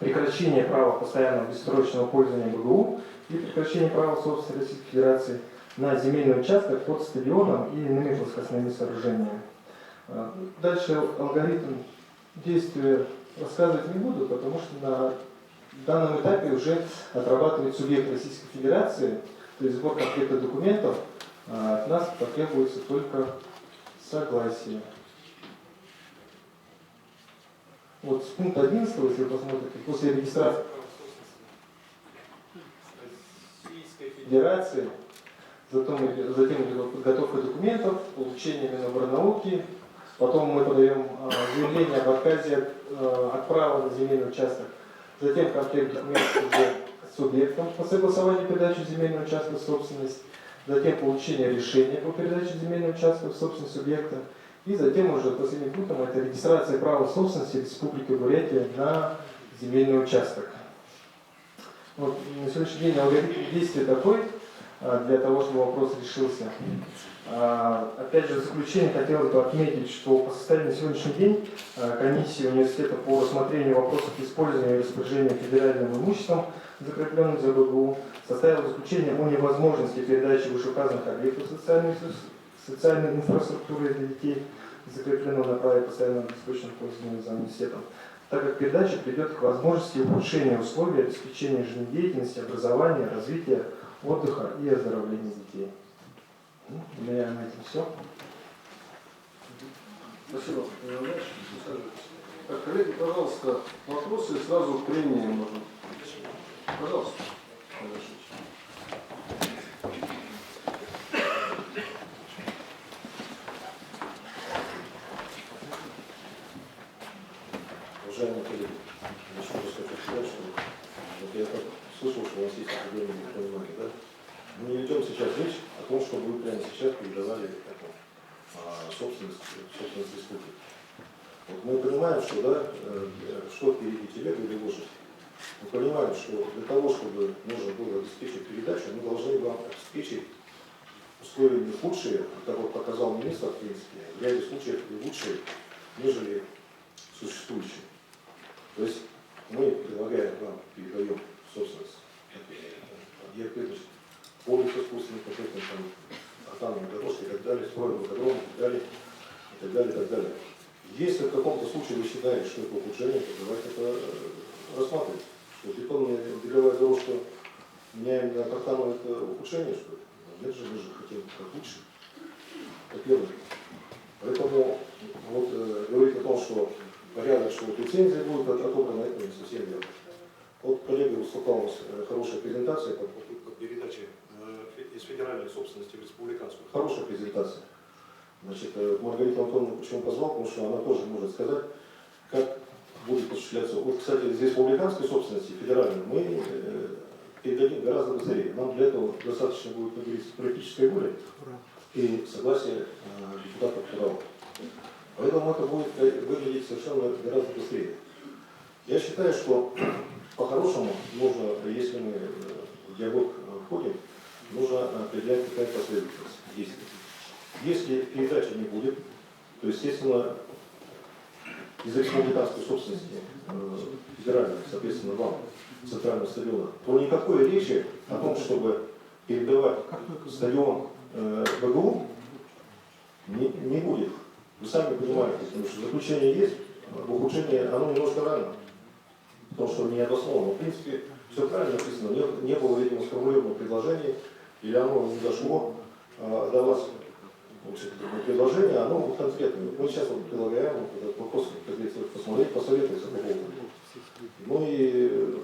Speaker 7: прекращения права постоянного бессрочного пользования БГУ и прекращения права собственности Российской Федерации на земельный участок под стадионом и иными плоскостными сооружениями. Дальше алгоритм действия рассказывать не буду, потому что на данном этапе уже отрабатывает субъект Российской Федерации, то есть сбор комплекта документов, от нас потребуется только согласие. Вот с пункта 11, если вы посмотрите, после регистрации Российской Федерации, затем идет подготовка документов, получение Миноборнауки, потом мы подаем заявление об отказе от права на земельный участок, затем комплект документов уже с субъектом по согласованию передачи земельного участка в собственность, затем получение решения по передаче земельного участка в собственность субъекта, и затем уже последним пунктом это регистрация права собственности Республики Бурятия на земельный участок. Вот, на сегодняшний день алгоритм действия такой, для того, чтобы вопрос решился. Опять же, в заключение хотелось бы отметить, что по состоянию на сегодняшний день комиссия университета по рассмотрению вопросов использования и распоряжения федеральным имуществом, закрепленным за БГУ, составила заключение о невозможности передачи вышеуказанных объектов социальной инфраструктуры для детей, закрепленного на праве постоянного обеспеченного пользования за университетом, так как передача приведет к возможности ухудшения условий обеспечения жизнедеятельности, образования, развития, отдыха и оздоровления детей. У меня на этом все.
Speaker 1: Спасибо. Так, коллеги, пожалуйста, вопросы сразу к прению можно. Пожалуйста.
Speaker 2: Уважаемые коллеги, еще раз хочу сказать, что вот я так слышал, что у вас есть определенные понимания, да? Мы не ведем сейчас речь о том, чтобы вы прямо сейчас передавали собственность республики. Вот мы понимаем, что, да, что впереди телега или лошадь. Мы понимаем, что для того, чтобы можно было обеспечить передачу, мы должны вам обеспечить условия не худшие, как вот показал министр, в принципе, в ряде случаев и лучшие, нежели существующие. То есть мы предлагаем вам, передаем собственность объекты, полис искусственных, там, охранные дорожки и так далее, строим ипподром и так далее, и так далее, и так далее. Если в каком-то случае вы считаете, что это ухудшение, то давайте это рассматривать. Что бетонная беговая дорожка меняем на картану, это ухудшение, что ли? Нет же, мы же хотим как лучше. Это первое. Поэтому вот говорить о том, что порядок, что вот лицензия будет отобрана, это не совсем верно. Вот коллега выступал, у нас хорошая презентация по передаче из федеральной собственности в республиканскую. Хорошая презентация. Значит, Маргарита Антоновна почему позвал, потому что она тоже может сказать, как будет осуществляться. Вот, кстати, из республиканской собственности, федеральной, мы передадим гораздо быстрее. Нам для этого достаточно будет, как говорится, политической воли и согласие депутатов права. Поэтому это будет выглядеть совершенно гораздо быстрее. Я считаю, что по-хорошему нужно, если мы в диалог входим, нужно определять какая-то последовательность действий. Если передачи не будет, то, естественно, из республиканской собственности федеральной, соответственно, вам, центрального стадиона, то никакой речи о том, чтобы передавать стадион БГУ, не будет. Вы сами понимаете, потому что заключение есть, ухудшение, оно немножко рано, потому что не обосновано. В принципе, все правильно написано, не было, видимо, сформулировано предложение, или оно не дошло до вас. Предложение, оно конкретное. Мы сейчас вот предлагаем вот этот вопрос, как говорится, посмотреть, посоветоваться по поводу. Ну и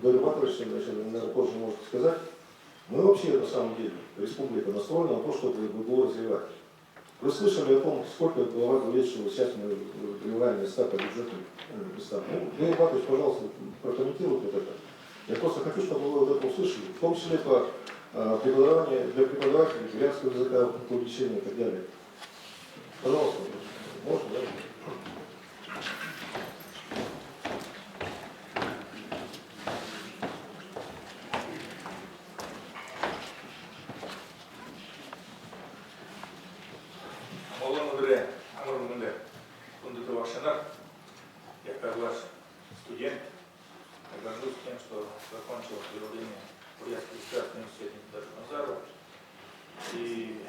Speaker 2: Гарри Батович, наверное, позже может сказать, мы вообще, на самом деле, республика настроена на то, чтобы БГУ развивать. Вы слышали о том, сколько глава говорит, что сейчас мы вливаем места по бюджетным местам. Ну, Гарри Батович, пожалуйста, прокомментируйте вот это. Я просто хочу, чтобы вы вот это услышали, в том числе по преподавание для преподавателей бурятского языка, обучения и так далее. Пожалуйста, можно, да?
Speaker 8: Я как ваш студент горжусь тем, что закончил приложение Бурятский государственный университет даже Назарова. И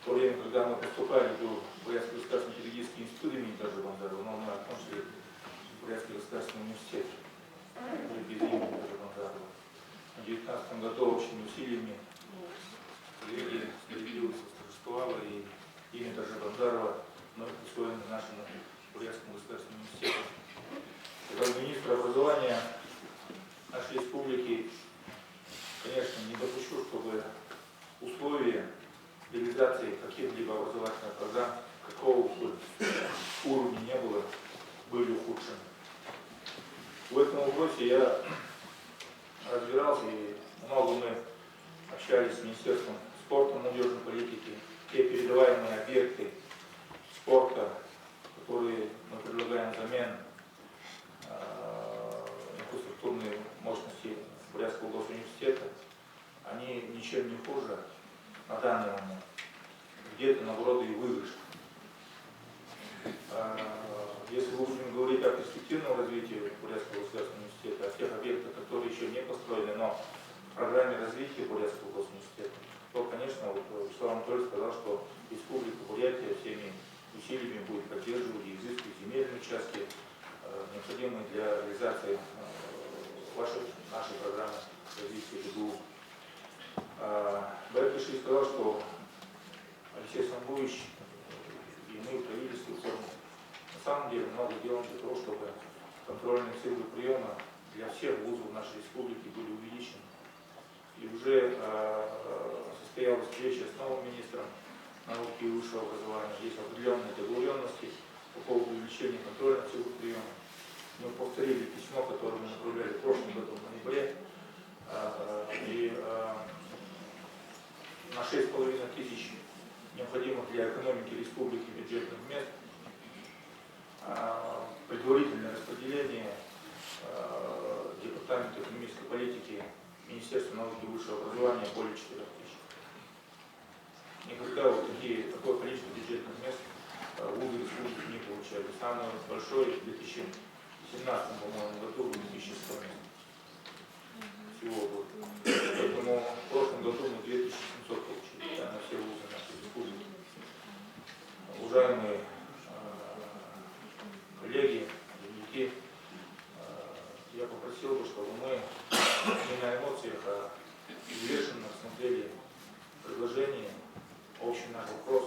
Speaker 8: в то время, когда мы поступали в Бурятский государственный педагогический институт имени даже Бондарова, но мы окончили Бурятский государственный университет без имени даже Бондарова. В 2019 году общими усилиями справедливость восторжествовала, и имя даже Бондарова вновь присвоено нашему Бурятским государственным университетом. Как министр образования нашей республики, конечно, не допущу, чтобы условия реализации каких-либо образовательных программ, какого бы уровня не было, были ухудшены. В этом вопросе я разбирался, и много мы общались с Министерством спорта и молодежной политики. Те передаваемые объекты спорта, которые мы предлагаем взамен инфраструктурной мощности Бурятского госуниверситета, они ничем не хуже на данный момент. Где-то, наоборот, и выигрыш. Если мы будем говорить о перспективном развитии Бурятского государственного университета, о тех объектах, которые еще не построены, но в программе развития Бурятского госуниверситета, то, конечно, вот Вячеслав Анатольевич сказал, что Республика Бурятия всеми усилиями будет поддерживать и изыскивать земельные участки, необходимые для реализации нашей программы развития ГГУ. Борис Ильич сказал, что Алексей Самбуевич и мы, правительство, на самом деле много делаем для того, чтобы контрольные циклы приема для всех вузов нашей республики были увеличены. И уже состоялась встреча с новым министром науки и высшего образования. Есть определенные договоренности по поводу увеличения контрольных циклов приема. Мы повторили письмо, которое мы направляли в прошлом году в ноябре. И на 6,5 тысяч необходимых для экономики республики бюджетных мест предварительное распределение Департамента экономической политики Министерства науки и высшего образования более 4 тысяч. Никогда вот такое количество бюджетных мест вузы республики не получали. Самое большое в 2017, по-моему, году 2100 мест. Всего было. Поэтому в прошлом году мы 2700 получили, на все вузы нашей республики. Уважаемые коллеги, земляки, я попросил бы, чтобы мы не на эмоциях, а взвешенно рассмотрели предложение, общий наш вопрос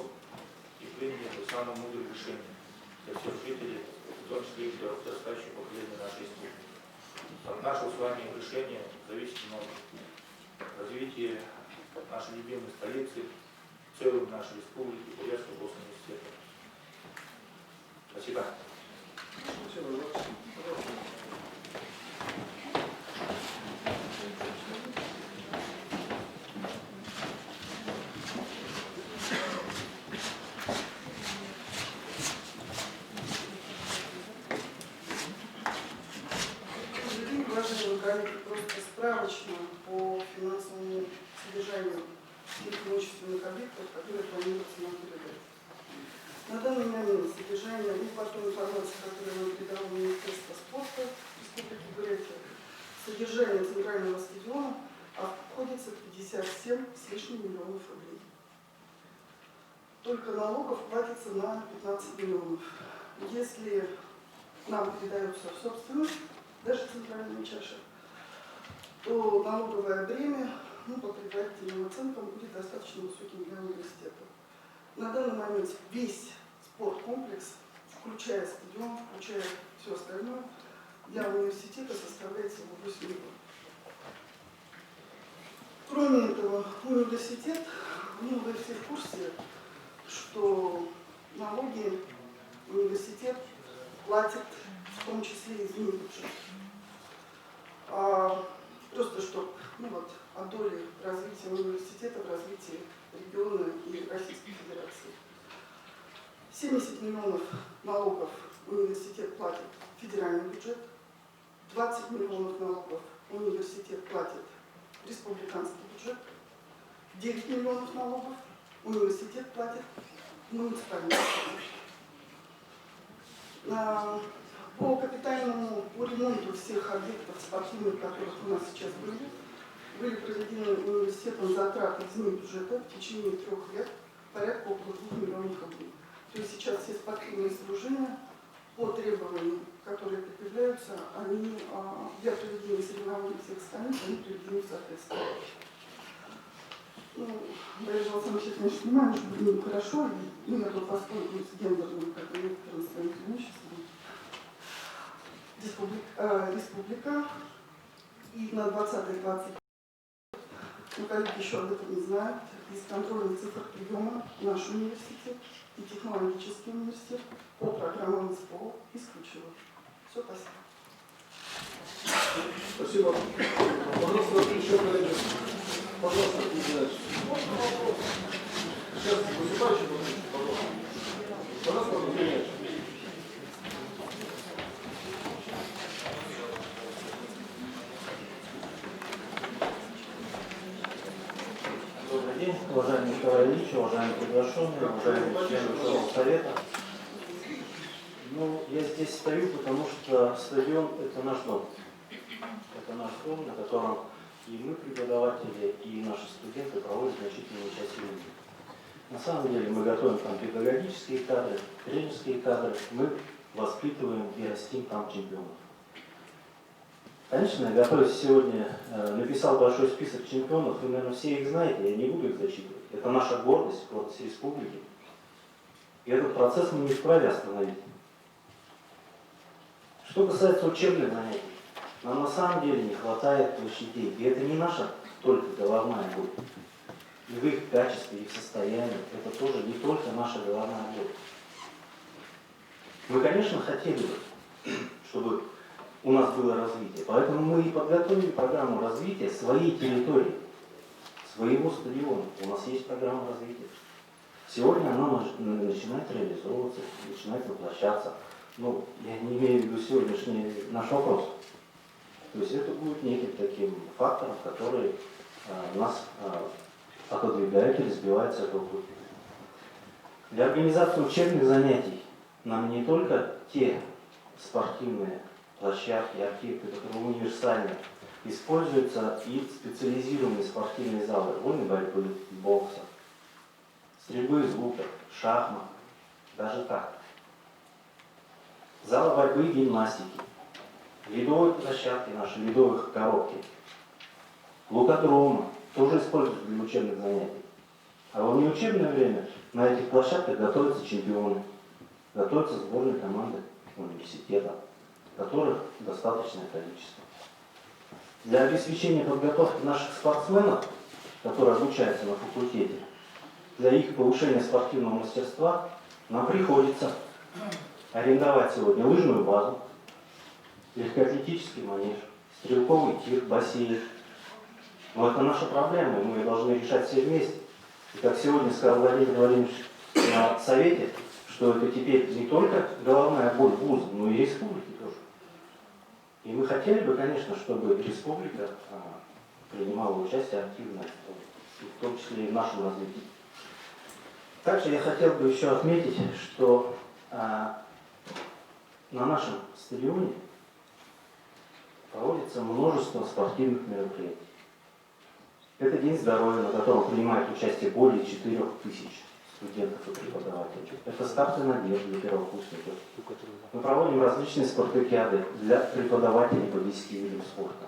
Speaker 8: и приняли бы самое мудрое решение для всех жителей, в том числе и для подрастающего поколения нашей республики. От нашего с вами решения зависит много. Развитие нашей любимой столицы, в целом нашей республики, Бурятского госуниверситета. Спасибо.
Speaker 9: Уважаемые коллеги, просто справочно по финансовому содержанию тех имущественных объектов, которые планируется нам передать. На данный момент содержание и по той информации, которую нам передало Министерство спорта Республики Бурятия, содержание центрального стадиона обходится в 57 с лишним миллионов рублей. Только налогов платится на 15 миллионов. Если нам передаются в собственность, даже центральная чаша, то налоговое бремя, по предварительным оценкам, будет достаточно высоким для университета. На данный момент весь спорткомплекс, включая стадион, включая все остальное, для университета составляет всего 8 миллионов. Кроме этого, университет, вы все в курсе, что налоги университет платит в том числе из бюджета. Просто чтобы о доле развития университета в развитии региона и Российской Федерации. 70 миллионов налогов университет платит в федеральный бюджет, 20 миллионов налогов университет платит в республиканский бюджет, 9 миллионов налогов университет платит в муниципальный бюджет. По капитальному ремонту всех объектов спортивных, которых у нас сейчас были проведены университетом затраты из бюджета в течение 3 лет порядка около 2 миллионов рублей. То есть сейчас все спортивные сооружения по требованиям, которые предъявляются, они для проведения соревнований всех стран, они приведены в соответствие. Ну, Борис Александрович, я, конечно, понимаю, что это нехорошо, и я тут воспользуюсь гендерным, как и некоторым своим преимуществом. Республика и на 20-20. Но коллеги еще об этом не знают. Из контрольных цифр приема наш университет и технологический университет по программам СПО исключила. Все, спасибо.
Speaker 1: Спасибо. Пожалуйста, еще коллеги. Пожалуйста, Николаевич. Сейчас выступающий, пожалуйста. Пожалуйста, Николаевич.
Speaker 10: Добрый день, уважаемый Николай Ильич, уважаемые приглашенные, уважаемые члены Верховного Совета. Ну, я здесь стою, потому что стадион – это наш дом. Это наш дом, на котором и мы, преподаватели, и наши студенты проводят значительную часть времени. На самом деле мы готовим там педагогические кадры, тренерские кадры, мы воспитываем и растим там чемпионов. Конечно, я готовясь сегодня, написал большой список чемпионов, вы, наверное, все их знаете, я не буду их зачитывать. Это наша гордость, гордость республики. И этот процесс мы не вправе остановить. Что касается учебных занятий, нам на самом деле не хватает площадей. И это не наша только головная боль. И в их качестве, их состоянии, это тоже не только наша головная боль. Мы, конечно, хотели бы, чтобы у нас было развитие. Поэтому мы и подготовили программу развития своей территории, своего стадиона. У нас есть программа развития. Сегодня она начинает реализовываться, начинает воплощаться. Но я не имею в виду сегодняшний наш вопрос. То есть это будет неким таким фактором, который нас отодвигает или сбивает с этого пути. Для организации учебных занятий нам не только те спортивные площадки, объекты, которые универсальны, используются и специализированные спортивные залы вольной борьбы, бокса, стрельбы из лука, шахмат, даже так. Залы борьбы и гимнастики, ледовые площадки наши, ледовые коробки, лукодромы тоже используются для учебных занятий. А во внеучебное время на этих площадках готовятся чемпионы, готовятся сборные команды университета, которых достаточное количество. Для обеспечения подготовки наших спортсменов, которые обучаются на факультете, для их повышения спортивного мастерства нам приходится арендовать сегодня лыжную базу, легкоатлетический манеж, стрелковый тир, бассейн. Но это наша проблема, и мы ее должны решать все вместе. И как сегодня сказал Владимир Владимирович на совете, что это теперь не только головная боль вуза, но и республики тоже. И мы хотели бы, конечно, чтобы республика принимала участие активно, в том числе и в нашем развитии. Также я хотел бы еще отметить, что на нашем стадионе проводится множество спортивных мероприятий. Это День здоровья, на котором принимает участие более 4000 студентов и преподавателей. Это старты надежды для первокурсников. Мы проводим различные спартакиады для преподавателей по 10 видам спорта,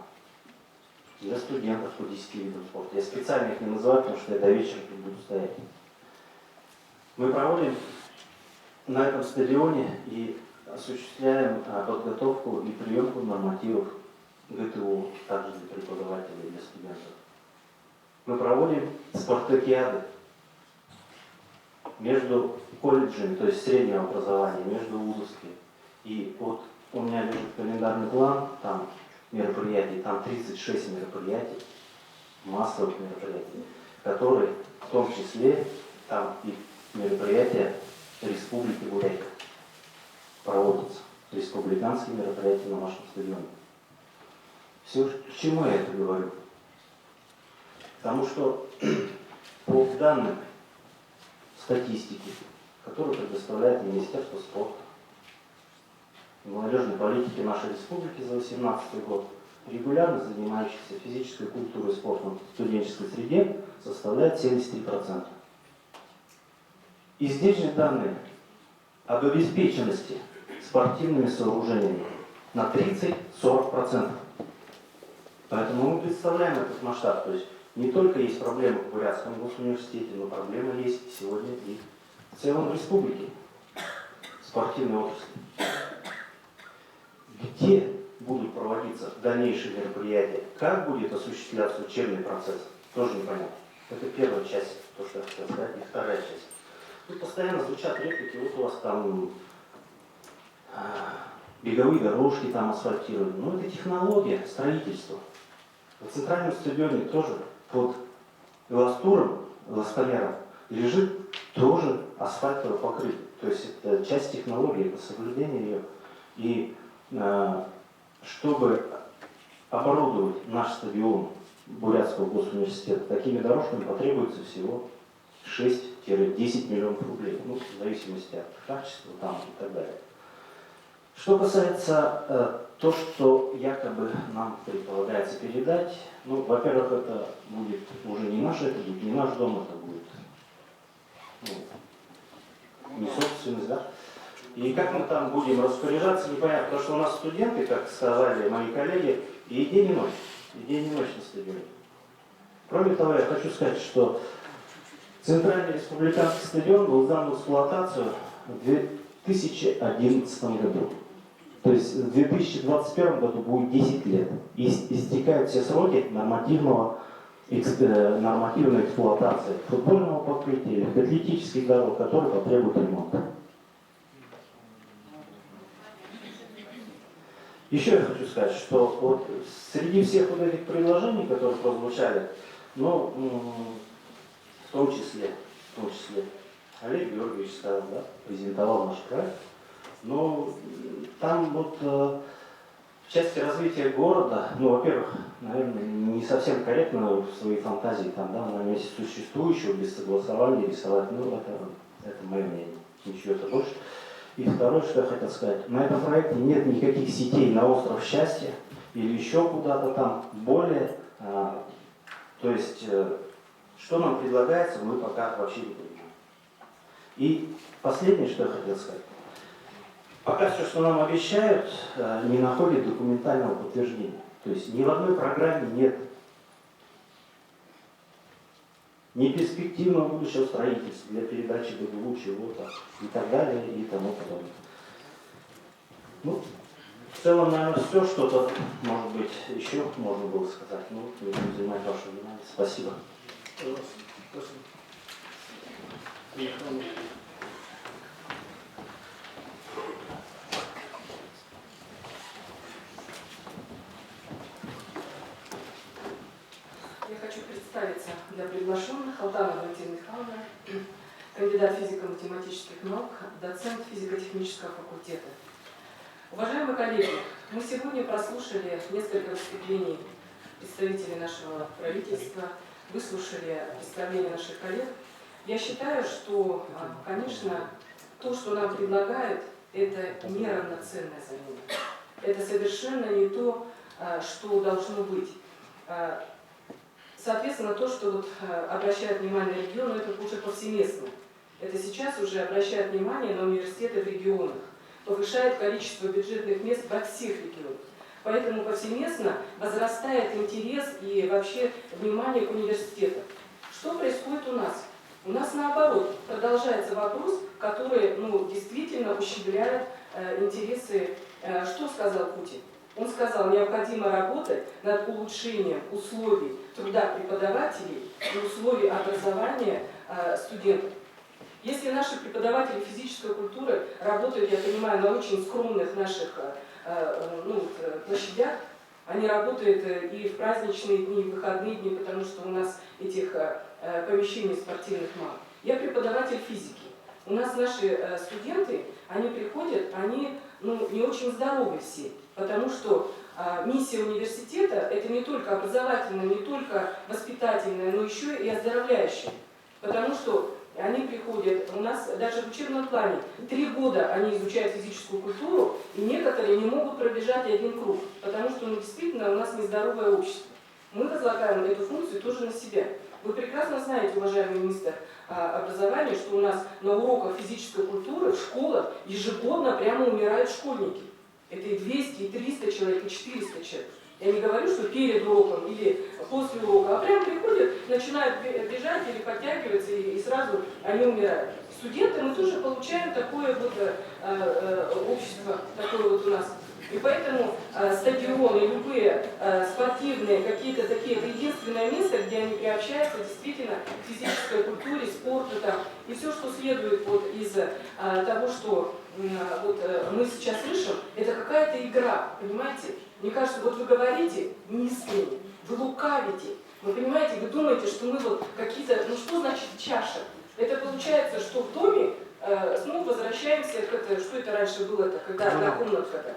Speaker 10: для студентов по 10 видам спорта. Я специально их не называю, потому что я до вечера тут буду стоять. Мы проводим на этом стадионе и осуществляем подготовку и приемку нормативов ГТО, также для преподавателей и для студентов. Мы проводим спартакиады между колледжами, то есть среднего образования, между вузовскими. И вот у меня лежит календарный план, там мероприятий, там 36 мероприятий, массовых мероприятий, которые в том числе там и мероприятия Республики Бурятия проводятся, республиканские мероприятия на нашем стадионе. Все, к чему я это говорю? Потому что по данным статистики, которую предоставляет Министерство спорта и молодежной политики нашей республики за 2018 год, регулярно занимающихся физической культурой и спортом в студенческой среде составляет 73%. И здесь же данные об обеспеченности спортивными сооружениями на 30-40%. Поэтому мы представляем этот масштаб. То есть Не только есть проблемы в Бурятском госуниверситете, но проблема есть сегодня и в целом в республике, спортивной отрасли. Где будут проводиться дальнейшие мероприятия, как будет осуществляться учебный процесс, тоже непонятно. Это первая часть, то, что я хотел сказать, и вторая часть. Тут постоянно звучат реплики, вот у вас там беговые дорожки там асфальтируют. Ну, это технология строительства. На центральном стадионе тоже под эластуром, эластомером лежит тоже асфальтовое покрытие. То есть это часть технологии, это соблюдение ее. И чтобы оборудовать наш стадион Бурятского госуниверситета такими дорожками, потребуется всего 6-10 миллионов рублей. Ну, в зависимости от качества там и так далее. Что касается то, что якобы нам предполагается передать, ну, во-первых, это будет уже не наш, это будет не наш дом, это будет не собственность, да? И как мы там будем распоряжаться, непонятно, потому что у нас студенты, как сказали мои коллеги, и день и ночь на стадионе. Кроме того, я хочу сказать, что Центральный республиканский стадион был сдан в эксплуатацию в 2011 году. То есть в 2021 году будет 10 лет. И истекают все сроки нормативной эксплуатации футбольного покрытия, атлетических дорог, которые потребуют ремонта. Еще я хочу сказать, что вот среди всех вот этих предложений, которые прозвучали, ну, в том числе Олег Георгиевич сказал, да, презентовал наш проект, но там вот в части развития города, ну, во-первых, наверное, не совсем корректно в своей фантазии там, да, на месте существующего без согласования рисовать, ну, это мое мнение, ничего-то больше. И второе, что я хотел сказать, на этом проекте нет никаких сетей на остров Счастья или еще куда-то там, более, то есть, что нам предлагается, мы пока вообще не понимаем. И последнее, что я хотел сказать, пока все, что нам обещают, не находит документального подтверждения. То есть ни в одной программе нет ни перспективного будущего строительства для передачи БГУ, чего-то и так далее и тому подобное. Ну, в целом, наверное, все, что-то, может быть, еще можно было сказать. Ну, не будем занимать ваше внимание. Спасибо.
Speaker 11: Я хочу представиться для приглашенных. Алтанова Валентина Михайловна, кандидат физико-математических наук, доцент физико-технического факультета. Уважаемые коллеги, мы сегодня прослушали несколько выступлений представителей нашего правительства, выслушали представления наших коллег. Я считаю, что, конечно, то, что нам предлагают, это неравноценная замена. Это совершенно не то, что должно быть. Соответственно, то, что вот обращает внимание на регионы, это уже повсеместно. Это сейчас уже обращает внимание на университеты в регионах, повышает количество бюджетных мест во всех регионах. Поэтому повсеместно возрастает интерес и вообще внимание к университетам. Что происходит у нас? У нас наоборот продолжается вопрос, который действительно ущемляет интересы. Что сказал Путин? Он сказал, необходимо работать над улучшением условий труда преподавателей и условий образования студентов. Если наши преподаватели физической культуры работают, я понимаю, на очень скромных наших площадях, они работают и в праздничные дни, и в выходные дни, потому что у нас этих помещений спортивных мало. Я преподаватель физики. У нас наши студенты, они приходят, они не очень здоровы все, потому что миссия университета – это не только образовательная, не только воспитательная, но еще и оздоровляющая. Потому что они приходят, у нас даже в учебном плане 3 года они изучают физическую культуру, и некоторые не могут пробежать и 1 круг, потому что действительно у нас нездоровое общество. Мы возлагаем эту функцию тоже на себя. Вы прекрасно знаете, уважаемый министр образования, что у нас на уроках физической культуры в школах ежегодно прямо умирают школьники. Это и 200, и 300 человек, и 400 человек. Я не говорю, что перед уроком или после урока, а прямо приходят начинают бежать или подтягиваться, и сразу они умирают. Студенты мы тоже получаем такое вот общество, такое вот у нас. И поэтому стадионы, любые спортивные, какие-то такие, это единственное место, где они приобщаются действительно к физической культуре, спорту там, и все, что следует вот из того, что вот мы сейчас слышим, это какая-то игра, понимаете? Мне кажется, вот вы говорите неискренне, вы лукавите, вы понимаете, вы думаете, что мы вот какие-то, ну что значит чаша? Это получается, что в доме снова возвращаемся к это, что это раньше было-то, когда одна комнатка-то.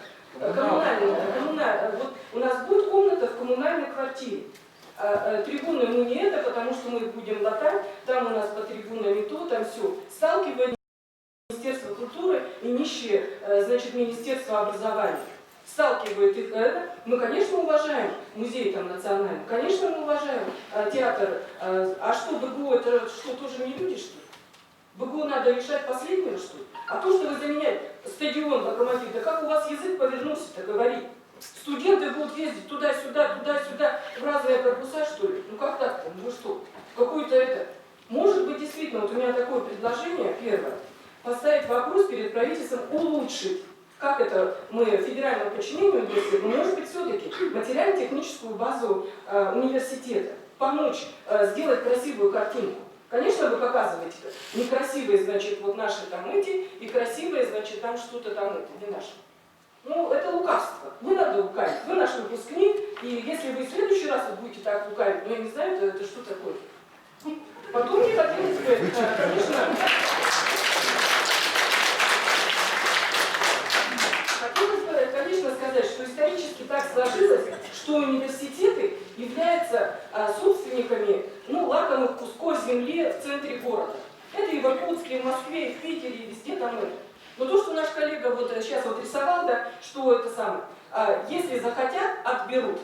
Speaker 11: Коммунальная. Вот у нас будет комната в коммунальной квартире. Трибуны мы не это, потому что мы будем латать, там у нас по трибунам и то, там все. Сталкивание Министерства культуры и нищие, значит, Министерство образования. Сталкивает их это. Мы, конечно, уважаем музей там национальный, конечно, мы уважаем театр. А что, БГУ, это что, тоже не люди, что ли? БГУ надо решать последнее, что ли? А то, что вы заменяете стадион, Локомотив, да как у вас язык повернулся-то говорить? Студенты будут ездить туда-сюда, в разные корпуса, что ли? Ну как так-то? Ну что? Какой-то это... Может быть, действительно, вот у меня такое предложение, первое, поставить вопрос перед правительством улучшить. Как это мы федеральному подчинению университета, но может быть все-таки материально-техническую базу университета, помочь сделать красивую картинку. Конечно, вы показываете некрасивые, значит, вот наши там эти, и красивые, значит, там что-то там это, не наше. Ну, это лукавство. Вы надо лукавить. Вы наш выпускник, и если вы в следующий раз вот будете так лукавить, ну, я не знаю, это что такое. Потом мне хотелось бы, конечно... Хотелось бы, конечно, сказать, что исторически так сложилось, что университеты являются собственниками, ну, лакомых кусков земли в центре города. Это и в Иркутске, и в Москве, и в Питере, и везде там это. Но то, что наш коллега вот сейчас вот рисовал, да, что это самое, если захотят, отберут.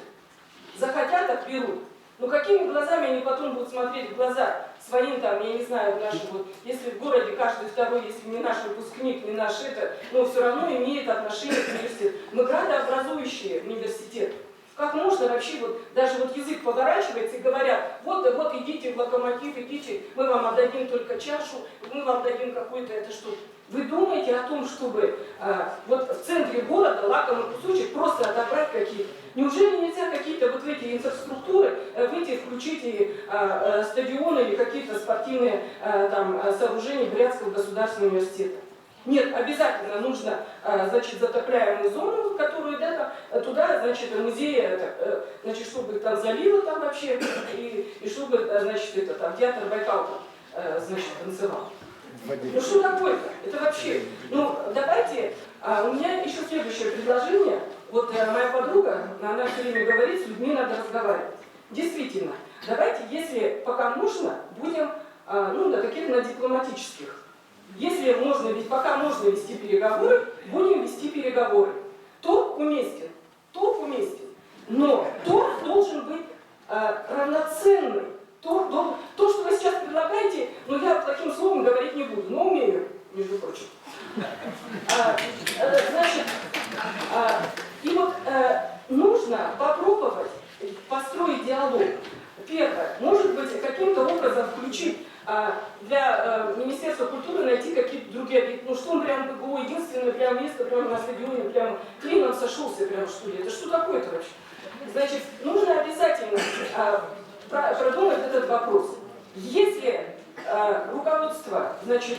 Speaker 11: Захотят, отберут. Ну какими глазами они потом будут смотреть в глаза своим там, я не знаю, нашим вот, если в городе каждый второй, если не наш выпускник, не наш это, но все равно имеет отношение к университету. Мы градообразующие университет. Как можно вообще, вот, даже вот язык поворачивается и говорят, вот идите в Локомотив, идите, мы вам отдадим только чашу, мы вам дадим какой-то это что-то. Вы думаете о том, чтобы вот в центре города лакомый кусочек просто отобрать какие-то? Неужели нельзя какие-то вот в эти инфраструктуры, в эти включить и стадионы или какие-то спортивные там сооружения Бурятского государственного университета? Нет, обязательно нужно, значит, затопляемую зону, которую, да, там, туда, значит, музей, значит, чтобы там залило там вообще, и чтобы, значит, это, там, театр Байкал, значит, танцевал. Ну что такое-то? Это вообще, ну, давайте, у меня еще следующее предложение. Вот моя подруга, она все время говорит, с людьми надо разговаривать. Действительно, давайте, если пока нужно, будем, ну, на таких, на дипломатических. Если можно, ведь пока можно вести переговоры, будем вести переговоры. Торг уместен, но торг должен быть равноценный. То, что вы сейчас предлагаете, ну я таким словом говорить не буду, но умею, между прочим. Значит, и вот нужно попробовать построить диалог. Первое, может быть, каким-то образом включить для Министерства культуры найти какие-то другие объекты. Ну что он прям БГУ, единственное прям место, прямо на стадионе, прямо клином сошелся прямо что ли. Это что такое-то вообще? Значит, нужно обязательно продумать этот вопрос. Если руководство, значит,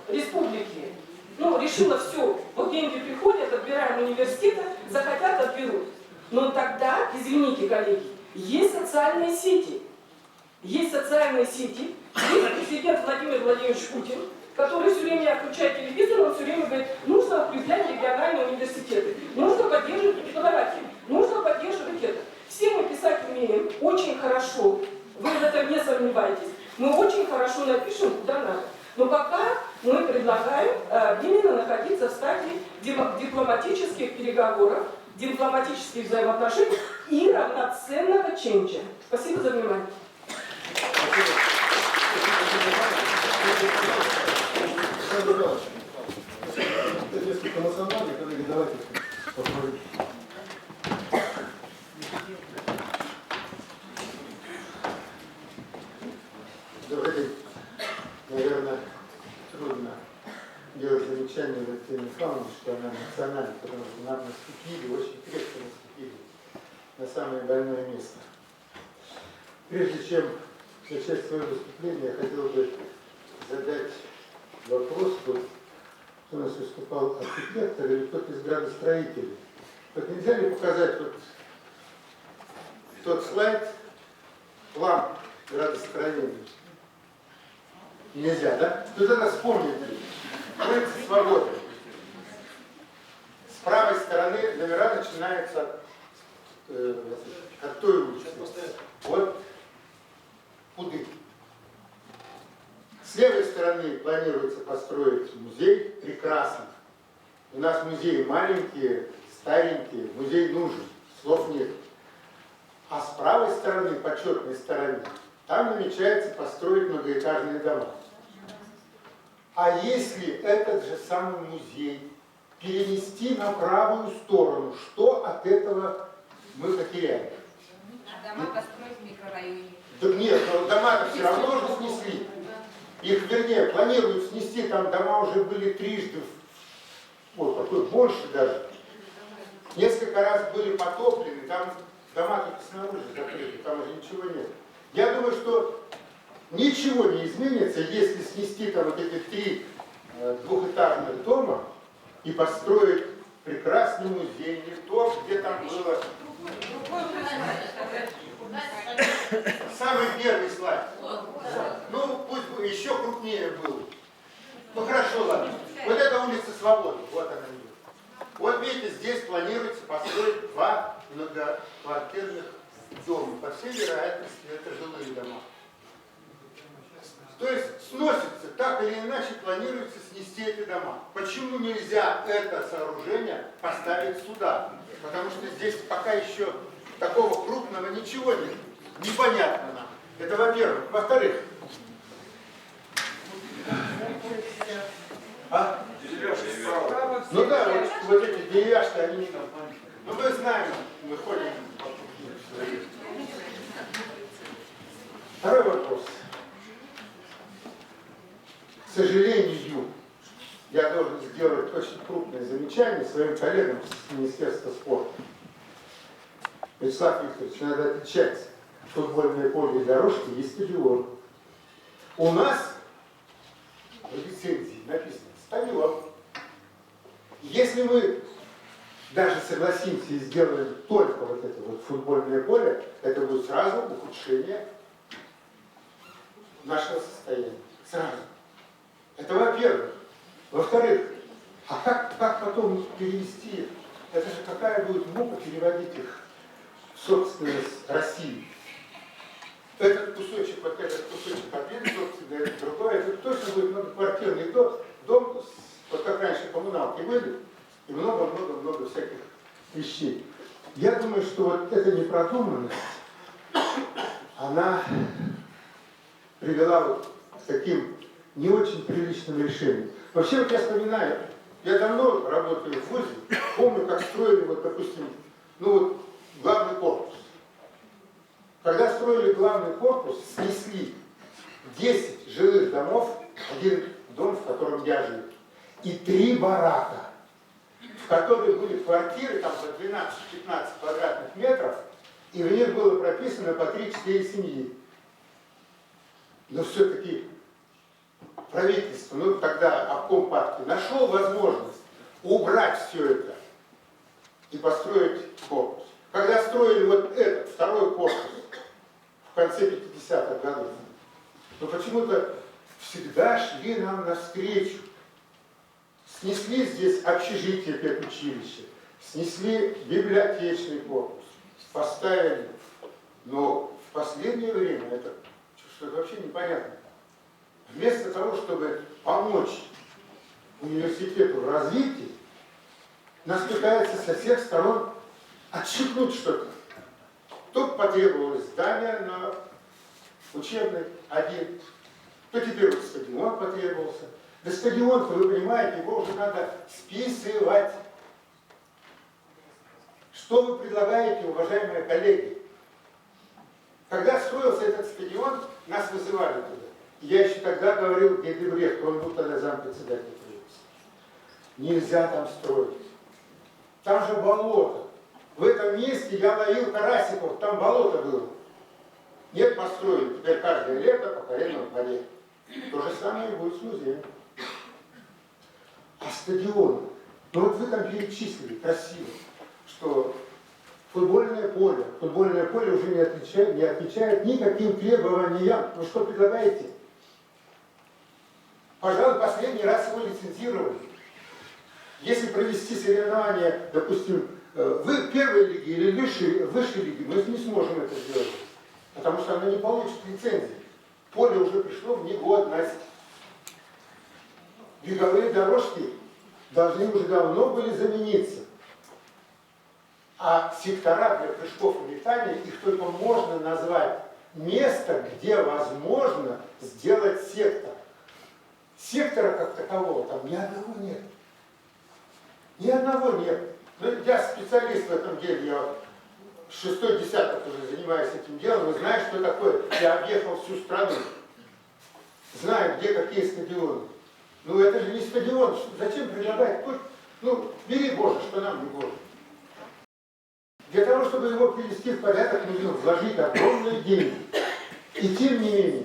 Speaker 11: республики, ну, решило все, вот деньги приходят, отбираем университета, захотят, отберут. Но тогда, извините, коллеги, есть социальные сети. Есть социальные сети, есть президент Владимир Владимирович Путин, который все время включает телевизор, он все время говорит, нужно укреплять региональные университеты, нужно поддерживать преподавателей, нужно поддерживать это. Все мы писать умеем, очень хорошо, вы в этом не сомневайтесь, мы очень хорошо напишем, куда надо. Но пока мы предлагаем именно находиться в стадии дипломатических переговоров, дипломатических взаимоотношений и равноценного ченджа. Спасибо за внимание.
Speaker 1: Это несколько эмоционально, коллеги, давайте посмотрим.
Speaker 12: Добрый день. Наверное, трудно делать замечание Валентине Михайловне, что она национальна, потому что нам наступили, очень крепко наступили на самое больное место. Прежде чем начать свое выступление, я хотел бы задать вопрос, вот, кто у нас выступал, архитектор или кто-то из градостроителей. Вот нельзя ли показать вот тот слайд, план градостроения? Нельзя, да? Ну тогда вспомните. Улица Свободы. С правой стороны номера начинаются от той улицы. Вот Пуды. С левой стороны планируется построить музей прекрасный. У нас музеи маленькие, старенькие, музей нужен, слов нет. А с правой стороны, почетной стороны, там намечается построить многоэтажные дома. А если этот же самый музей перенести на правую сторону, что от этого мы потеряем?
Speaker 13: Дома построить в микрорайоне.
Speaker 12: Да нет, но дома-то все равно уже снесли. Их, вернее, планируют снести, там дома уже были трижды, вот такой больше даже. Несколько раз были потоплены, там дома только снаружи закрыты, там уже ничего нет. Я думаю, что ничего не изменится, если снести там вот эти 3 двухэтажных дома и построить прекрасный музей, не то, где там было. Самый первый слайд. Ну, пусть бы еще крупнее был. Ну хорошо, ладно. Вот это улица Свободы, вот она идет. Вот видите, здесь планируется построить 2 многоквартирных дома. По всей вероятности, это жилые дома. То есть сносится, так или иначе планируется снести эти дома. Почему нельзя это сооружение поставить сюда? Потому что здесь пока еще такого крупного ничего нет. Непонятно нам. Это во-первых. Во-вторых, ну да, вот эти деревяшки, они там. Ну мы знаем, мы ходим. Второй вопрос. К сожалению, я должен сделать очень крупное замечание своим коллегам с Министерства спорта. Вячеслав Викторович, надо отличать футбольное поле и дорожки и стадион. У нас в лицензии написано стадион. Если мы даже согласимся и сделаем только вот это вот футбольное поле, это будет сразу ухудшение нашего состояния. Сразу. Это во-первых. Во-вторых, а как потом перевести? Это же какая будет мука переводить их в собственность России? Этот кусочек, вот этот кусочек один собственный, этот другой, это точно будет многоквартирный дом, вот как раньше коммуналки были, и много-много-много всяких вещей. Я думаю, что вот эта непродуманность, она привела вот к таким не очень приличным решениям. Вообще, вот я вспоминаю, я давно работаю в ВУЗе, помню, как строили, вот, допустим, ну вот, главный корпус. Когда строили главный корпус, снесли 10 жилых домов, один дом, в котором я жил, и 3 барака, в которых были квартиры там по 12-15 квадратных метров, и в них было прописано по 3-4 семьи. Но все-таки правительство, ну тогда обком партии, нашел возможность убрать все это и построить корпус. Когда строили вот этот второй корпус в конце 50-х годов, но почему-то всегда шли нам навстречу. Снесли здесь общежитие педучилища, снесли библиотечный корпус, поставили, но в последнее время это что-то вообще непонятно. Вместо того, чтобы помочь университету в развитии, нас пытаются со всех сторон отщипнуть что-то. То потребовалось здание на учебный один, то теперь вот стадион потребовался. Да стадион-то, вы понимаете, его уже надо списывать. Что вы предлагаете, уважаемые коллеги? Когда строился этот стадион, нас вызывали туда. Я еще тогда говорил Георгий Брехт, он был тогда зампредседателя правительства. Нельзя там строить. Там же болото. В этом месте я ловил карасиков, там болото было. Нет, построили. Теперь каждое лето по колену в воде. То же самое и будет с музеем. А стадион? Ну вот вы там перечислили красиво, что футбольное поле уже не отвечает никаким требованиям. Вы что предлагаете? Пожалуй, последний раз его лицензировали. Если провести соревнования, допустим, в первой лиге или высшей лиге, мы не сможем это сделать, потому что она не получит лицензии. Поле уже пришло в негодность. Беговые дорожки должны уже давно были замениться. А сектора для прыжков и метания, их только можно назвать место, где возможно сделать сектор. Сектора как такового там ни одного нет. Ни одного нет. Ну, я специалист в этом деле, я 6-й десяток уже занимаюсь этим делом, и знаю, что такое. Я объехал всю страну. Знаю, где какие стадионы. Ну это же не стадион. Зачем предлагать? Ну, бери Боже, что нам не Боже. Для того, чтобы его привести в порядок, нужно вложить огромные деньги. И тем не менее,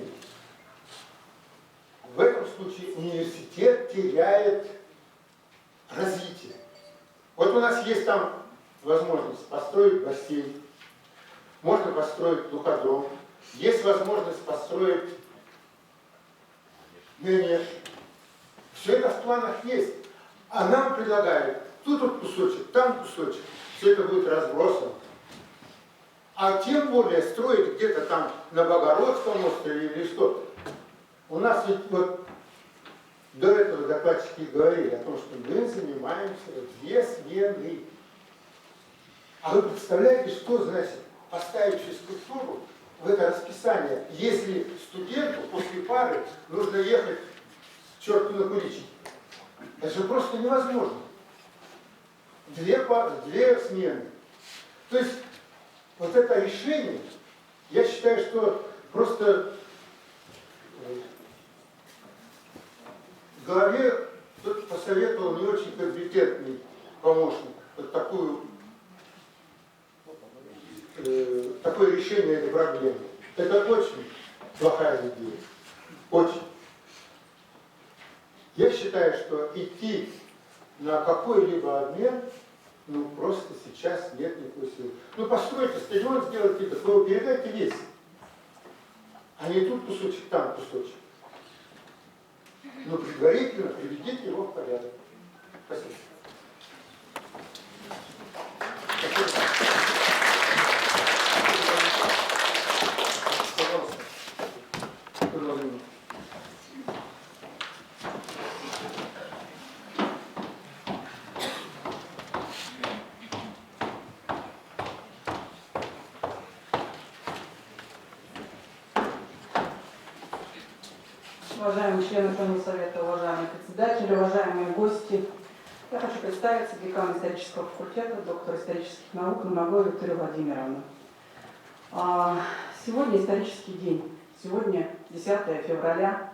Speaker 12: в этом случае университет теряет развитие. Вот у нас есть там возможность построить бассейн, можно построить лукодром, есть возможность построить менеж. Все это в планах есть. А нам предлагают тут вот кусочек, там кусочек. Все это будет разбросано. А тем более строить где-то там на Богородском острове или что. У нас ведь вот до этого докладчики говорили о том, что мы занимаемся 2 смены. А вы представляете, что значит поставить физкультуру в это расписание, если студенту после пары нужно ехать к черту на куличик? Это же просто невозможно. 2 смены. То есть вот это решение, я считаю, что просто в голове тут посоветовал не очень компетентный помощник вот такое решение этой проблемы. Это очень плохая идея. Очень. Я считаю, что идти на какой-либо обмен, ну просто сейчас нет никакой силы. Ну постройте стадион, сделайте это, вы передайте весь. А не тут кусочек, там кусочек. Но предварительно приведите его в порядок. Спасибо.
Speaker 14: Уважаемые члены Совета, уважаемые председатели, уважаемые гости, я хочу представиться декану исторического факультета, доктор исторических наук Номоглова Виктория Владимировна. Сегодня исторический день. Сегодня 10 февраля